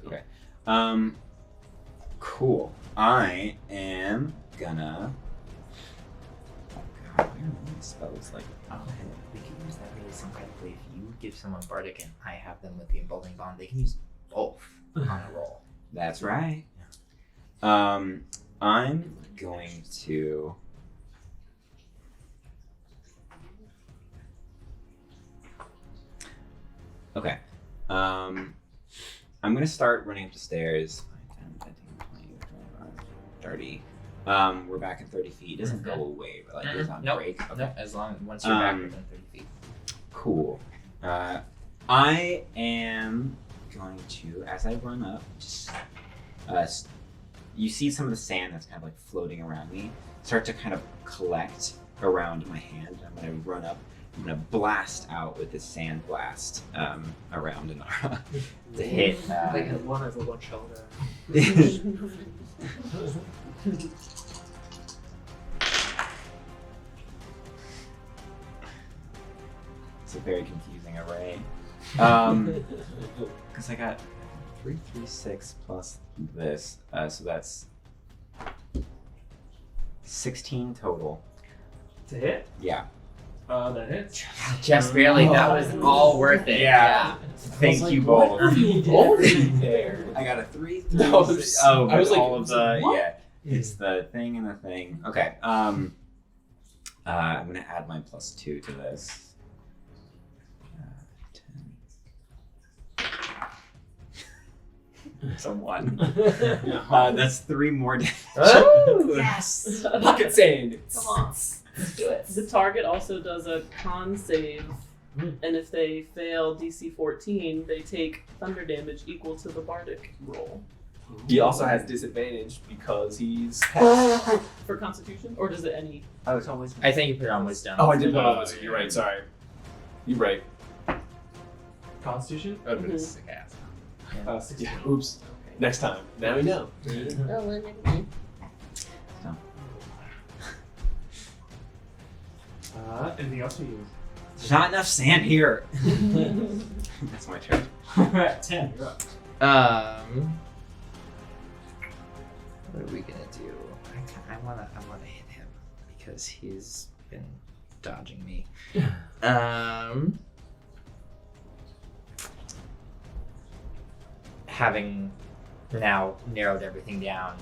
okay. Cool. I am gonna. Oh God, where are my spells? Like, We can use that really sympathetically. If you give someone Bardic and I have them with the emboldening bond, they can use both on a roll. that's right. I'm going to Okay. I'm gonna start running up the stairs. 5, 10, 15, 20, 25, 30. We're back at 30 feet. It doesn't go away, but like goes on Nope. break. Okay. No, as long once you're back within 30 feet. Cool. I am going to, as I run up, just you see some of the sand that's kind of like floating around me start to kind of collect around my hand. I'm going to run up. I'm going to blast out with this sand blast around Anara to hit. Like one over one shoulder. It's a very confusing array. Because I got 3, 3, 6 plus this, so that's 16 total. To hit? Yeah. That hits. Just barely. That was all worth it. Yeah. Thank you both. there? I got a 3, 3, That was- 6. Oh, I was but like, all of the what? yeah. It's the thing and the thing. Okay. I'm gonna add my +2 to this. 10. It's a 1. That's 3 more damage. Oh, Yes! Pocket sand. Come on. Let's do it. The target also does a con save, and if they fail DC 14, they take thunder damage equal to the bardic roll. He also has disadvantage because he's. For Constitution? Or does it any? Oh, it's always. I think you put it on wisdom. Oh, I did put on Wizard. You're right. Sorry. You're right. Constitution? Oh, but Mhm. it's a cast. 16. Yeah. Oops. Next time. Now we know. Anything else for you? There's not enough sand here. That's my turn. Alright, 10, you're up. What are we gonna do? I wanna hit him because he's been dodging me. Having now narrowed everything down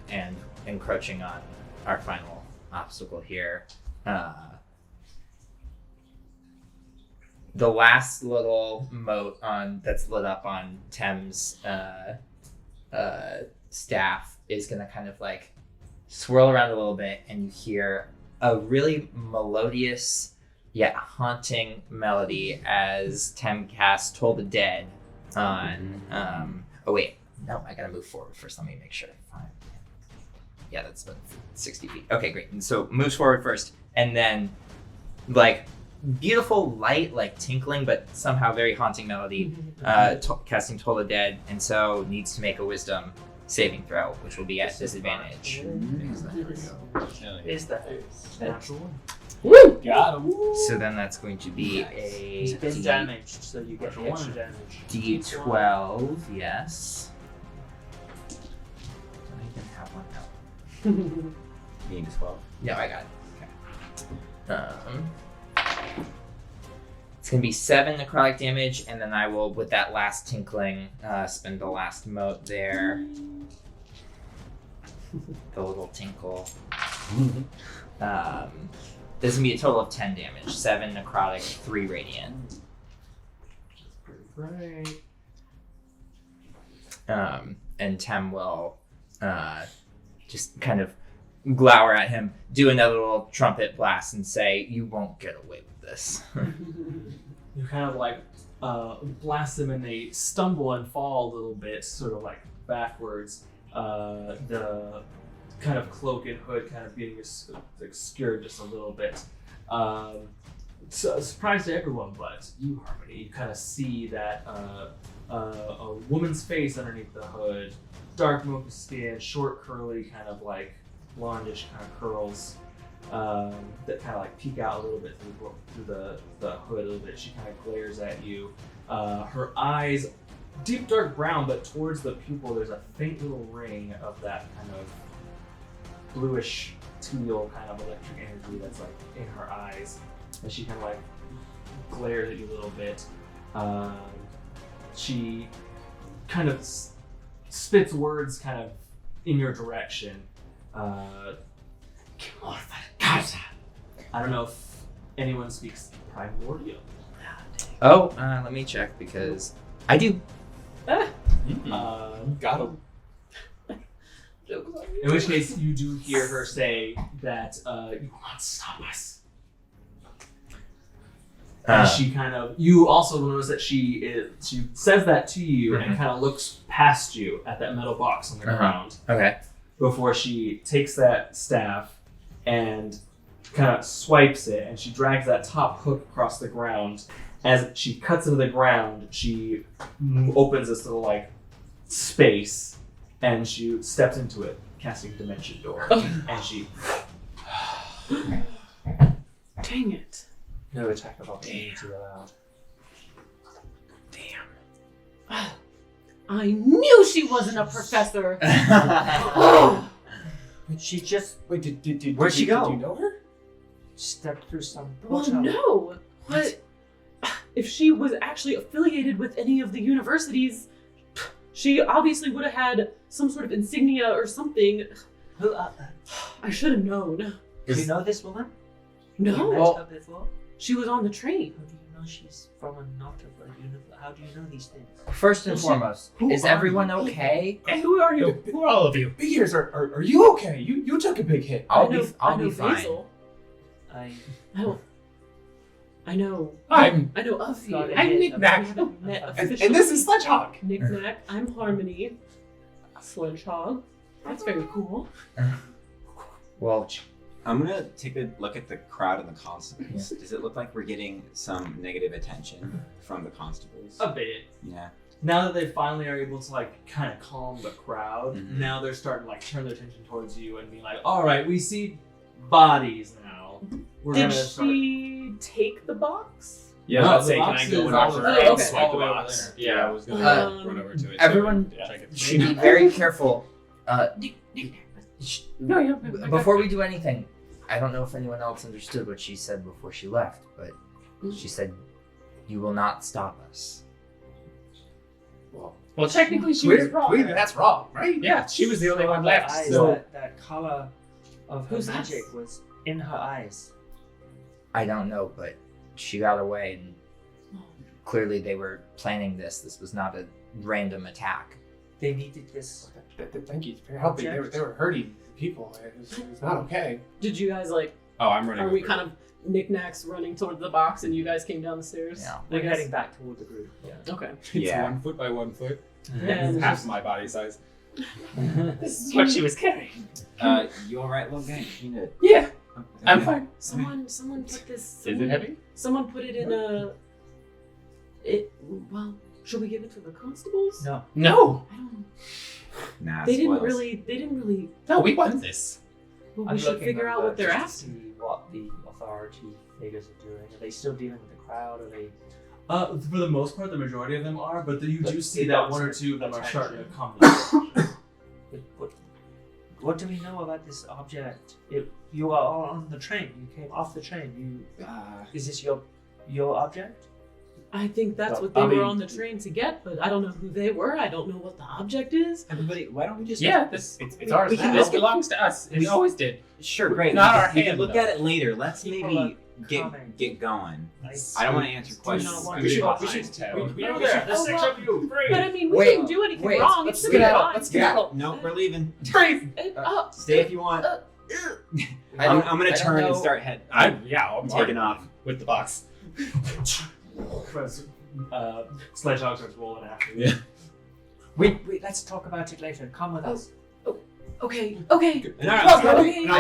and encroaching on our final obstacle here, the last little mote that's lit up on Tem's staff is gonna kind of like swirl around a little bit, and you hear a really melodious yet haunting melody as Tem casts Toll the Dead on oh wait, no, I gotta move forward first. Let me make sure. Yeah, that's about 60 feet. Okay, great. And so moves forward first, and then like beautiful light, like tinkling, but somehow very haunting melody, casting Toll the Dead, and so needs to make a wisdom saving throw, which will be at disadvantage. Is that Natural one. Woo! Got him. So then that's going to be a He's been damaged, so you get the extra damage. D12, yes. Do I even have one now? You need a 12. No, I got it. Okay. It's gonna be 7 necrotic damage, and then I will, with that last tinkling, spend the last mote there. The little tinkle. This is gonna be a total of 10 damage. 7 necrotic, 3 radiant. Right. And Tem will just kind of glower at him, do another little trumpet blast, and say, "You won't get away with this." You kind of like blast them, and they stumble and fall a little bit, sort of like backwards. The kind of cloak and hood kind of getting obscured just a little bit. So a surprise to everyone, but you, Harmony, you kind of see that a woman's face underneath the hood, dark mocha skin, short, curly, kind of like blondish kind of curls that kind of like peek out a little bit through the hood a little bit. She kind of glares at you. Her eyes, deep dark brown, but towards the pupil there's a faint little ring of that kind of bluish teal kind of electric energy that's like in her eyes. And she kind of like glares at you a little bit. She kind of spits words kind of in your direction. I don't know if anyone speaks primordial. Oh, let me check because I do. Got him. In which case, you do hear her say that you will not stop us. And she kind of, you also notice that she says that to you and kind of looks past you at that metal box on the ground Okay. before she takes that staff and kind of swipes it, and she drags that top hook across the ground. As she cuts into the ground, she opens this little like space, and she steps into it, casting Dimension Door, and she. Dang it. No attack of opportunity allowed. I knew she wasn't a professor. She just Wait, did Where'd she go? Did you know her? stepped through some Well, portal. no. What? If she was actually affiliated with any of the universities, she obviously would have had some sort of insignia or something. Who, I should have known. do you know this woman? You No, met her before? she was on the train. How do you know she's from a not of a universe? How do you know these things? First and foremost, Who is are everyone you? okay? Hey, who are you? Who are all of you? Big ears, are you okay? You took a big hit. I'll I know, be I'll I know be fine. Basil. I I know. I'm I know of you. Got it. I'm Nik-Nak. We haven't met And officially. this is Sledgehog. Nik-Nak. I'm Harmony. Sledgehog. That's very cool. Well, I'm gonna take a look at the crowd and the constables. Does it look like we're getting some negative attention from the constables? A bit. Yeah. Now that they finally are able to like kind of calm the crowd, Mhm. now they're starting to like turn their attention towards you and be like, "All right, we see bodies now. We're Did gonna start." she take the box? Yeah, No, I was the saying, can box I go is and all offer the way- and okay. swipe all the the way over box? there. Yeah, I was gonna Um, run over to it. everyone check it. should be very careful. No, yeah. Before we do anything, I don't know if anyone else understood what she said before she left, but she said, "You will not stop us." Well, technically she was wrong. Clearly that's wrong, right? Yeah, she was the only one left. Eyes, So that color of her Who's magic us? was in her eyes. I don't know, but she got away, and clearly they were planning this. This was not a random attack. They needed this. Thank you for helping. They were hurting people. It was not okay. Did you guys like? Oh, I'm running. Are we kind of knickknacks running towards the box, and you guys came down the stairs? Yeah. We're I guess. heading back toward the group. Yeah. Okay. It's Yeah. 1 foot by 1 foot. And Half just- my body size. this is what she was carrying. You alright, little guy? You need Yeah, to... I'm fine. someone put this. Is it heavy? Someone put it in a. Well, should we give it to the constables? No. No, I don't. Nah, They didn't spoils. really. no, we won this. Well, we I'm should looking figure out over what they're just to after. See what the authority figures are doing. Are they still dealing with the crowd? Are they? For the most part, the majority of them are, but you do But see it that got one or some two of them are attention. starting to come down. What do we know about this object? You are all on the train. You came off the train. Is this your object? I think that's Well, what they I were mean- on the train to get, but I don't know who they were. I don't know what the object is. Everybody, why don't we just... Yeah, this It's ours now. this belongs to us. We always did. Sure, great. Not we our can, we can hand, look though. at it later. Let's People maybe are coming. get going. I I don't want to answer do questions. not want We to should- go we should- behind we- town. we- Over we there, should- there's six of you. But I mean, we Wait, didn't do anything wait, wrong. let's It's get fine. out, let's get out. No, we're leaving. Freeze. Stay if you want. I'm gonna I don't turn and know- start head. I'm taking off. with the box. Sledgehog starts rolling after you. Yeah. Wait, let's talk about it later. Come with us. Okay. No, Okay. And I'll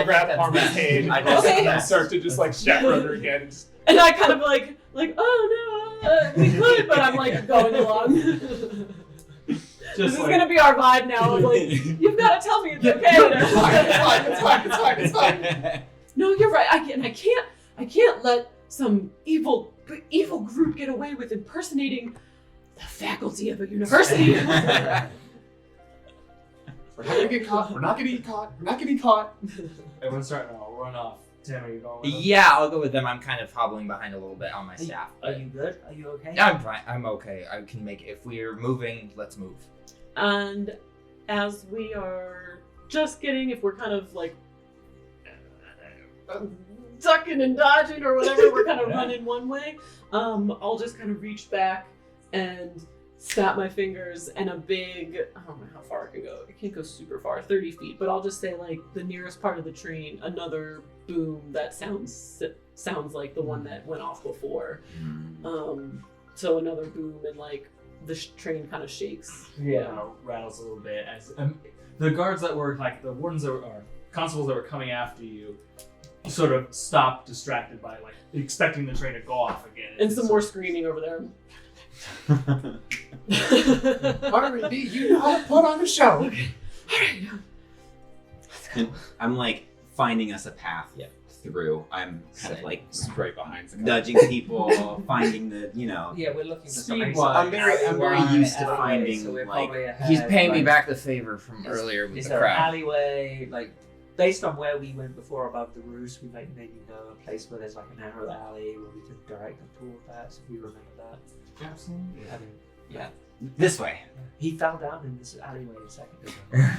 I grab think Harmon's that's hand I and think that's- start to just like chaperone her again. And just, And I kind of like, oh no, we could, but I'm like going along. This is like- gonna be our vibe now. Of like, you've got to tell me it's okay. it's fine. No, you're right. I can't let some evil group get away with impersonating the faculty of a university. We're not gonna get caught. We're not gonna get caught. We're not gonna get caught. Everyone's starting to run off. Tim, are you going with them? Yeah, I'll go with them. I'm kind of hobbling behind a little bit on my staff. Are you good? Are you okay? I'm fine. I'm okay. I can make it. If we're moving, let's move. And as we are just getting, if we're kind of like ducking and dodging or whatever, we're kind of running one way. I'll just kind of reach back and snap my fingers, and a big, I don't know how far it can go. It can't go super far, 30 feet, but I'll just say like the nearest part of the train, another boom that sounds like the one that went off before. So another boom, and like the train kind of shakes. Rattles a little bit as the guards that were like the wardens that were, or constables that were coming after you sort of stopped, distracted by like expecting the train to go off again. And some more screaming over there. R&D, you know how to put on a show. And I'm like finding us a path through. I'm kind of like Straight behind Zakkai. nudging people, finding the, Yeah, we're looking for Speed something. wise. I'm very used to finding, so we're like, probably ahead, He's paying me like, back the favor from earlier with Is the there crowd. an alleyway, like, based on where we went before above the roofs, we might maybe know a place where there's like a narrow alley where we could direct them toward that, if we remember that. Absolutely. I mean, yeah. this way. He fell down in this alleyway a second ago.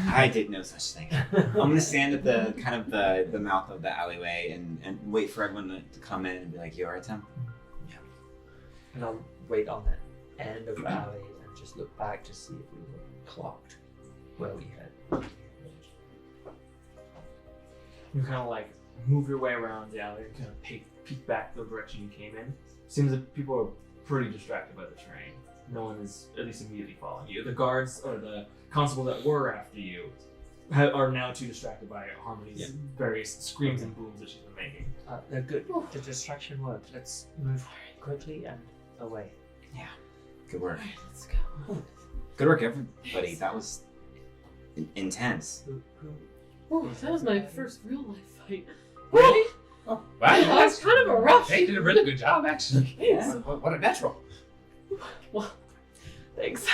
I did no such thing. I'm gonna stand at the kind of the mouth of the alleyway and wait for everyone to come in and be like, "You alright, Tim?" And I'll wait on that end of the alley and just look back to see if we were clocked where we had. You kind of like move your way around the alley and kind of peek back the direction you came in. Seems that people are pretty distracted by the train. No one is at least immediately following you. The guards or the constable that were after you are now too distracted by Harmony's various screams and booms that she's been making. They're good. The distraction worked. Let's move quickly and away. Good work. Let's go. Good work, everybody. That was intense. That was my first real life fight. Really? Oh, That wow. was kind of a rough. They did a really good job, actually. Yeah. What a natural. Well, thanks.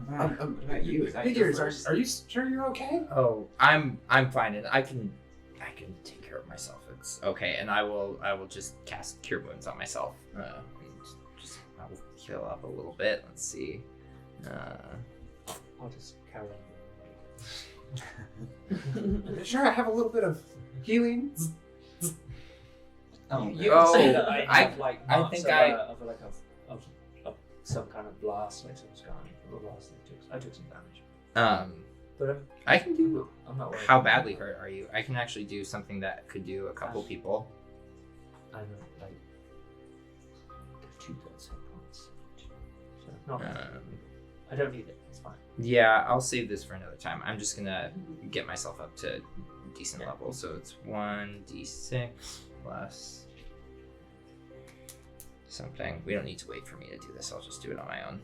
What about you? Is that your Figures, first? are you sure you're okay? Oh, I'm fine, and I can take care of myself. It's okay, and I will just cast Cure Wounds on myself. Just I will heal up a little bit. Let's see. I'll just carry on. Sure, I have a little bit of healing. You Oh, can say that I I- have like I marks think of, I- of like of some kind of blast, like some scar from a blast that I took some damage. But I can do. I'm not worried. How badly hurt are you? I can actually do something that could do a couple people. I'm like 2/3 hit points. So not I don't need it. It's fine. Yeah, I'll save this for another time. I'm just gonna get myself up to decent level. So it's 1d6 plus something. We don't need to wait for me to do this. I'll just do it on my own.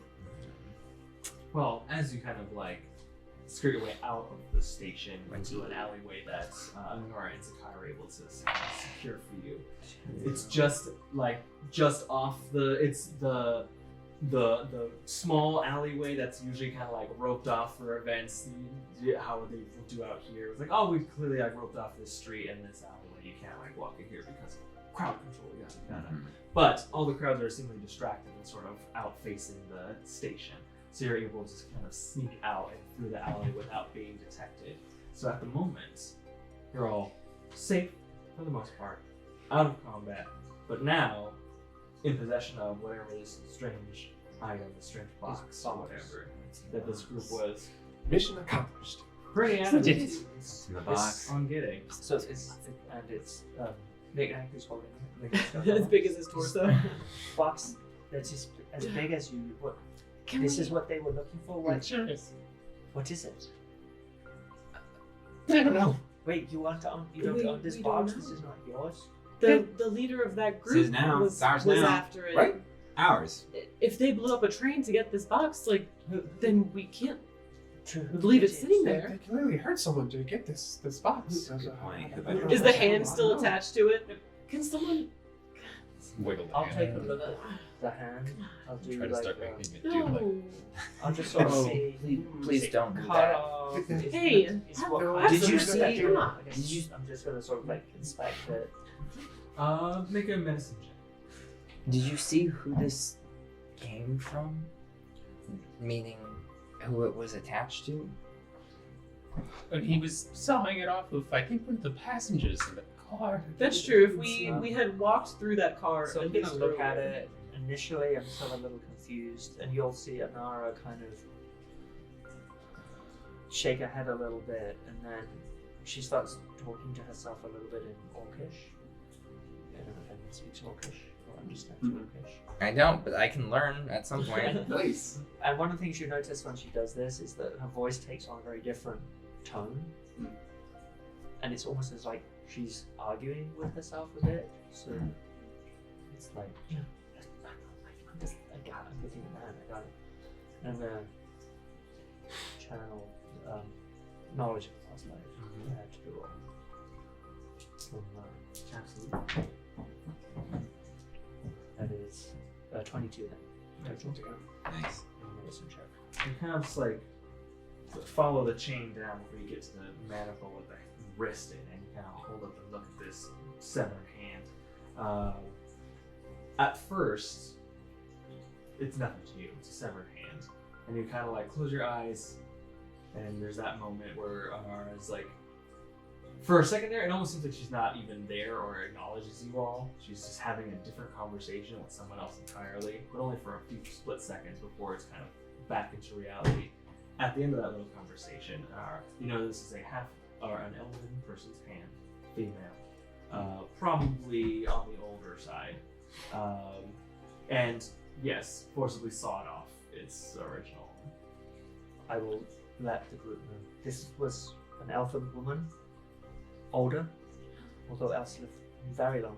Well, as you kind of like skirt your way out of the station into an alleyway that Anara and Zakkai are able to secure for you. It's just off the small alleyway that's usually kind of like roped off for events. How they do out here. It's like, oh, we've clearly like roped off this street and this alleyway. You can't like walk in here because of crowd control. Yada. But all the crowds are seemingly distracted and sort of out facing the station. So you're able to just kind of sneak out and through the alley without being detected. So at the moment, you're all safe for the most part, out of combat, but now in possession of whatever this strange item, the strange box, or whatever that this group was Mission accomplished. pretty adamant In the box. on getting. So it's Nik-Nak who's holding it. As big as his torso. box that's just as big as you. What? This is what they were looking for. What? Sure. What is it? I don't know. Wait, you want to own? You don't own this We don't box. know. This is not yours. The leader of that This is group now. was, It's ours was now. after it. Right? Ours. If they blew up a train to get this box, like, then we can't To who leave it is sitting They there. clearly hurt someone to get this box. Good point. Is the hand still attached to it? Can someone? Wiggle the I'll hand. take a look at the hand. I'll do Try to like start making it do No. like I'll just sort of Oh, see. please don't do cut that. off, is- Hey, is have- what- have did some you respect. see? Come on. Did you? I'm just gonna sort of like inspect it. Make a medicine check. Did you see who this came from? Meaning, who it was attached to? And he was sawing it off of, I think, one of the passengers in the car. That's true. If So- we had walked through that car, So at I'm gonna least look at earlier. it initially. I'm still a little confused, and you'll see Anara kind of shake her head a little bit, and then she starts talking to herself a little bit in Orcish. I don't know if anyone speaks Orcish or understands Orcish. I don't, but I can learn at some point. Nice. And one of the things you notice when she does this is that her voice takes on a very different tone, and it's almost as like she's arguing with herself a bit. So it's like, you know, I got everything in hand. I got it. And I'm gonna channel knowledge of past life to the role. Absolutely. That is 22 then. Total. Nice. Medicine check. You kind of just like follow the chain down before you get to the manacle with the wrist in, and you kind of hold up and look at this severed hand. At first, it's nothing to you. It's a severed hand, and you kind of like close your eyes, and there's that moment where Anara's like, for a second there, it almost seems like she's not even there or acknowledges you all. She's just having a different conversation with someone else entirely, but only for a few split seconds before it's kind of back into reality. At the end of that little conversation, you know this is a half or an elven person's hand, female, probably on the older side, and yes, forcibly sawed off its original. I will let the group know. This was an elfin woman, older, although elves live very long,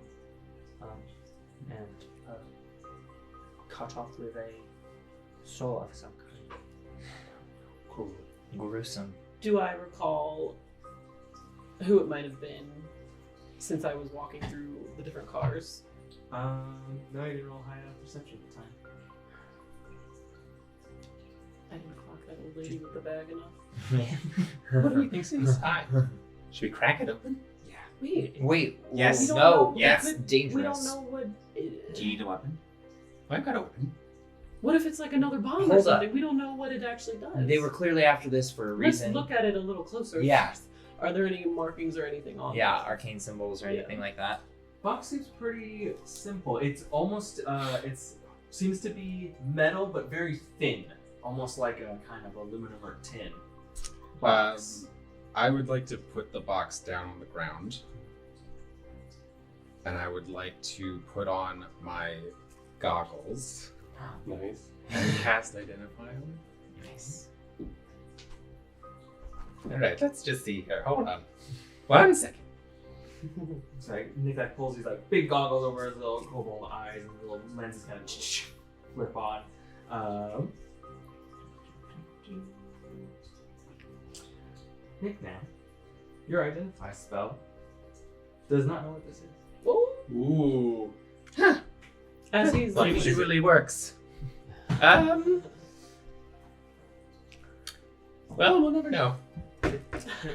and cut off with a saw of some kind. Cool. Gruesome. Do I recall who it might have been since I was walking through the different cars? No, you didn't roll high enough perception at the time. I didn't clock that old lady with the bag enough. What do you think's inside? Should we crack it open? Wait. Yes. We don't No. know. Yes. We don't Dangerous. know what. Do you need a weapon? I've got a weapon. What if it's like another bomb or Hold up. something? We don't know what it actually does. They were clearly after this for a Let's reason. look at it a little closer. Yeah. first. Are there any markings or anything on Yeah, it? arcane symbols or Yeah. anything like that. Box seems pretty simple. It's almost seems to be metal but very thin, almost like a kind of aluminum or tin box. I would like to put the box down on the ground, and I would like to put on my goggles Nice. and cast Identify on it. Nice. All right, let's just see here. Hold on. 1 second. It's like Nik-Nak pulls these like big goggles over his little cobalt eyes, and the little lenses kind of flip on. Nik-Nak, your identify spell does not know what this is. Ooh. As he's Well, like, it usually works. Well, we'll never know.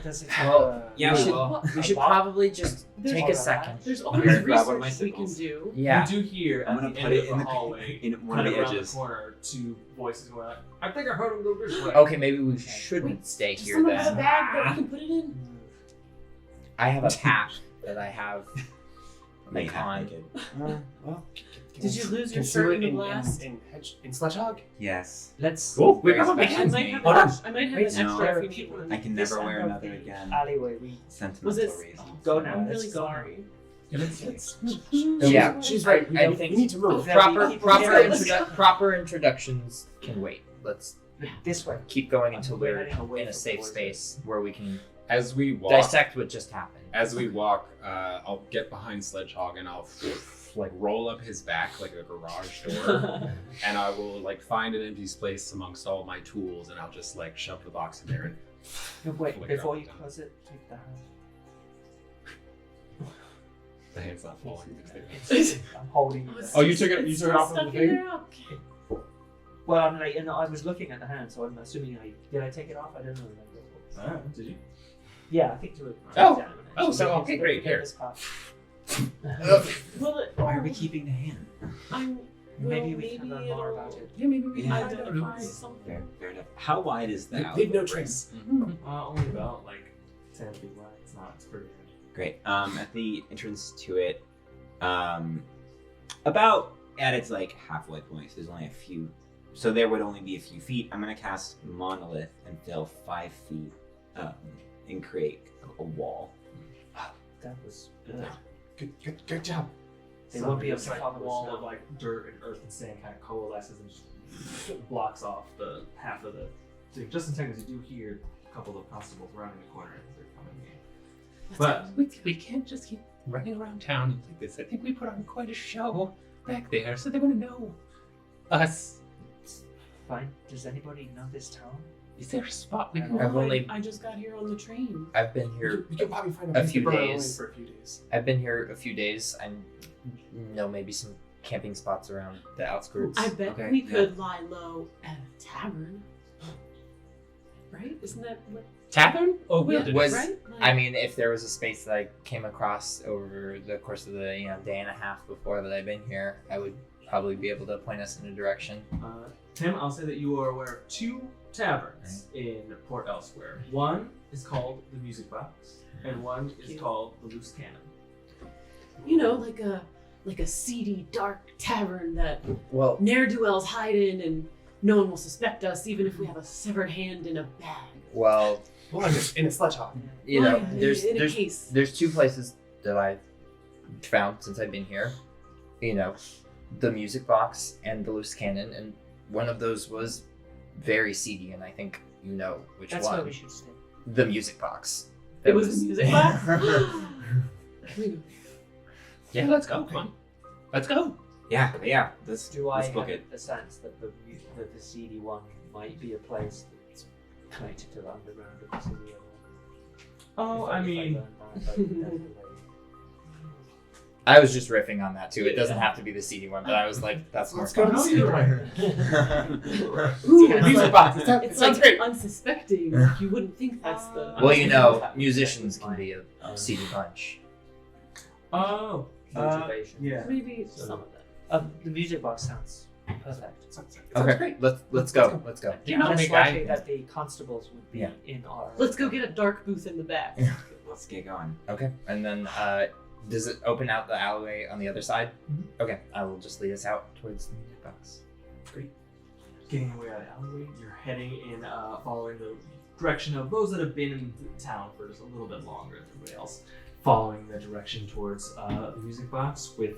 Does it Well, have yeah, we should, well, we should a box? probably just There's take all a that. second. there's I'm always gonna grab one of my research we can signals. do. Yeah. You do hear I'm at gonna the put end it of in the the hallway, in one of kind of the around edges. the corner, two voices going like, I think I heard him go this way. Okay, maybe we shouldn't stay Does here someone have a then. bag that we can put it in? I have a pack that I have. Make it Icon. naked. Well, Did you lose your Can shirt do in it the blast? in Sledgehog? yes. Let's. Oh, we Very got a special. I might have, Hold on. I might have Wait, an no. extra if you need one. I can This never end wear of another the again. Alleyway. We Sentimental Was it- reasons. go now. I'm let's really go. sorry. Yeah. She's right. I We think need to move. There'll be people here. Proper introductions can wait. Let's This way. keep going until We're we're heading away in a from safe poison. space where we can As we walk, dissect what just happened. I'll get behind Sledgehog and I'll like roll up his back like a garage door, and I will like find an empty space amongst all my tools, and I'll just like shove the box in there and No, wait, flicker before up you and down. close it, take the hand. The hand's not falling. I'm holding it. Oh, you took it. You It's took it off stuck of the in thing. there. Okay. Well, I'm like, and I was looking at the hand, so I'm assuming did I take it off? I don't know. Alright, did you? Yeah, I think to it. Oh, so, okay, great, here. Well, Why are we keeping the hand? Maybe maybe we can learn more about it. Yeah, maybe we Yeah. can Identify Fair, something. fair enough. How wide is that? Leave no trace. Only about like 10 feet wide. It's not. It's pretty Great. At the entrance to it, about at its like halfway point, so there's only a few. So there would only be a few feet. I'm gonna cast Monolith and fill 5 feet, and create a wall. That was good. Good job. They won't be able to like follow a wall us of now. like dirt and earth and sand kind of coalesces and just blocks off the half of the thing. Just in time, because you do hear a couple of constables rounding the corner as they're coming in. But we can't just keep running around town like this. I think we put on quite a show back there, so they're gonna know us. Fine. Does anybody know this town? Is there a spot we can I've go? only I just got here on the train. I've been here We can probably find a a place few to burn our days. way for a few days. I've been here a few days. I know maybe some camping spots around the outskirts. I bet Okay, we yeah. could lie low at a tavern. Right? Isn't that what? Tavern or wilderness? Was- right? I mean, if there was a space that I came across over the course of the day and a half before that I've been here, I would probably be able to point us in a direction. Tim, I'll say that you are aware of 2 taverns in Port Elsewhere. One is called the Music Box, and one is Cute. called the Loose Cannon. You know, like a seedy, dark tavern that Well, ne'er-do-wells hide in, and no one will suspect us, even if we have a severed hand in a bag. well, In a sledgehammer. you know, Right, there's in a there's case. there's 2 places that I've found since I've been here. You know, the Music Box and the Loose Cannon, and one of those was very seedy, and I think you know which That's one. where we should stay. The Music Box. It was the music box? Can we go? Yeah, let's go. Come on. Let's go. Yeah. Let's Do let's I book have it. the sense that the CD one might be a place that's connected to the underground of the city? Oh, I mean, I was just riffing on that too. It doesn't Yeah. have to be the seedy one, but I was like, that's more Let's go fun. to the city right. Ooh, Music it's box. like, it's Sounds like great. unsuspecting. You wouldn't think that's the. Well, you know, musicians can be a seedy bunch. oh, Motivation. yeah. Maybe So- some of that. The music box sounds perfect. Sounds Okay, great. let's go. Let's go. You know, Less big likely guy. that the constables would be Yeah. in our. Let's go get a dark booth in the back. Let's get going. Okay, and then does it open out the alleyway on the other side? Mhm. Okay, I will just lead us out towards the music box. Getting away out of the alleyway, you're heading in, following the direction of those that have been in town for just a little bit longer than everybody else, following the direction towards the music box with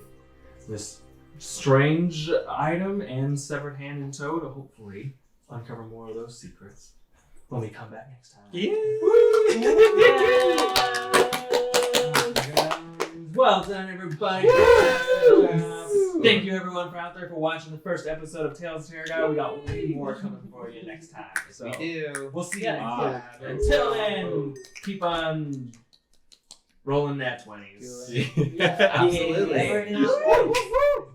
this strange item and severed hand in tow to hopefully uncover more of those secrets when we come back next time. Well done, everybody. Thank you, everyone, for out there for watching the first episode of Tales of Terragia. We got way more coming for you next time. So We do. we'll see you Yeah. next time. Until then, keep on rolling that 20s. Yeah, Absolutely. Woo, woo, woo.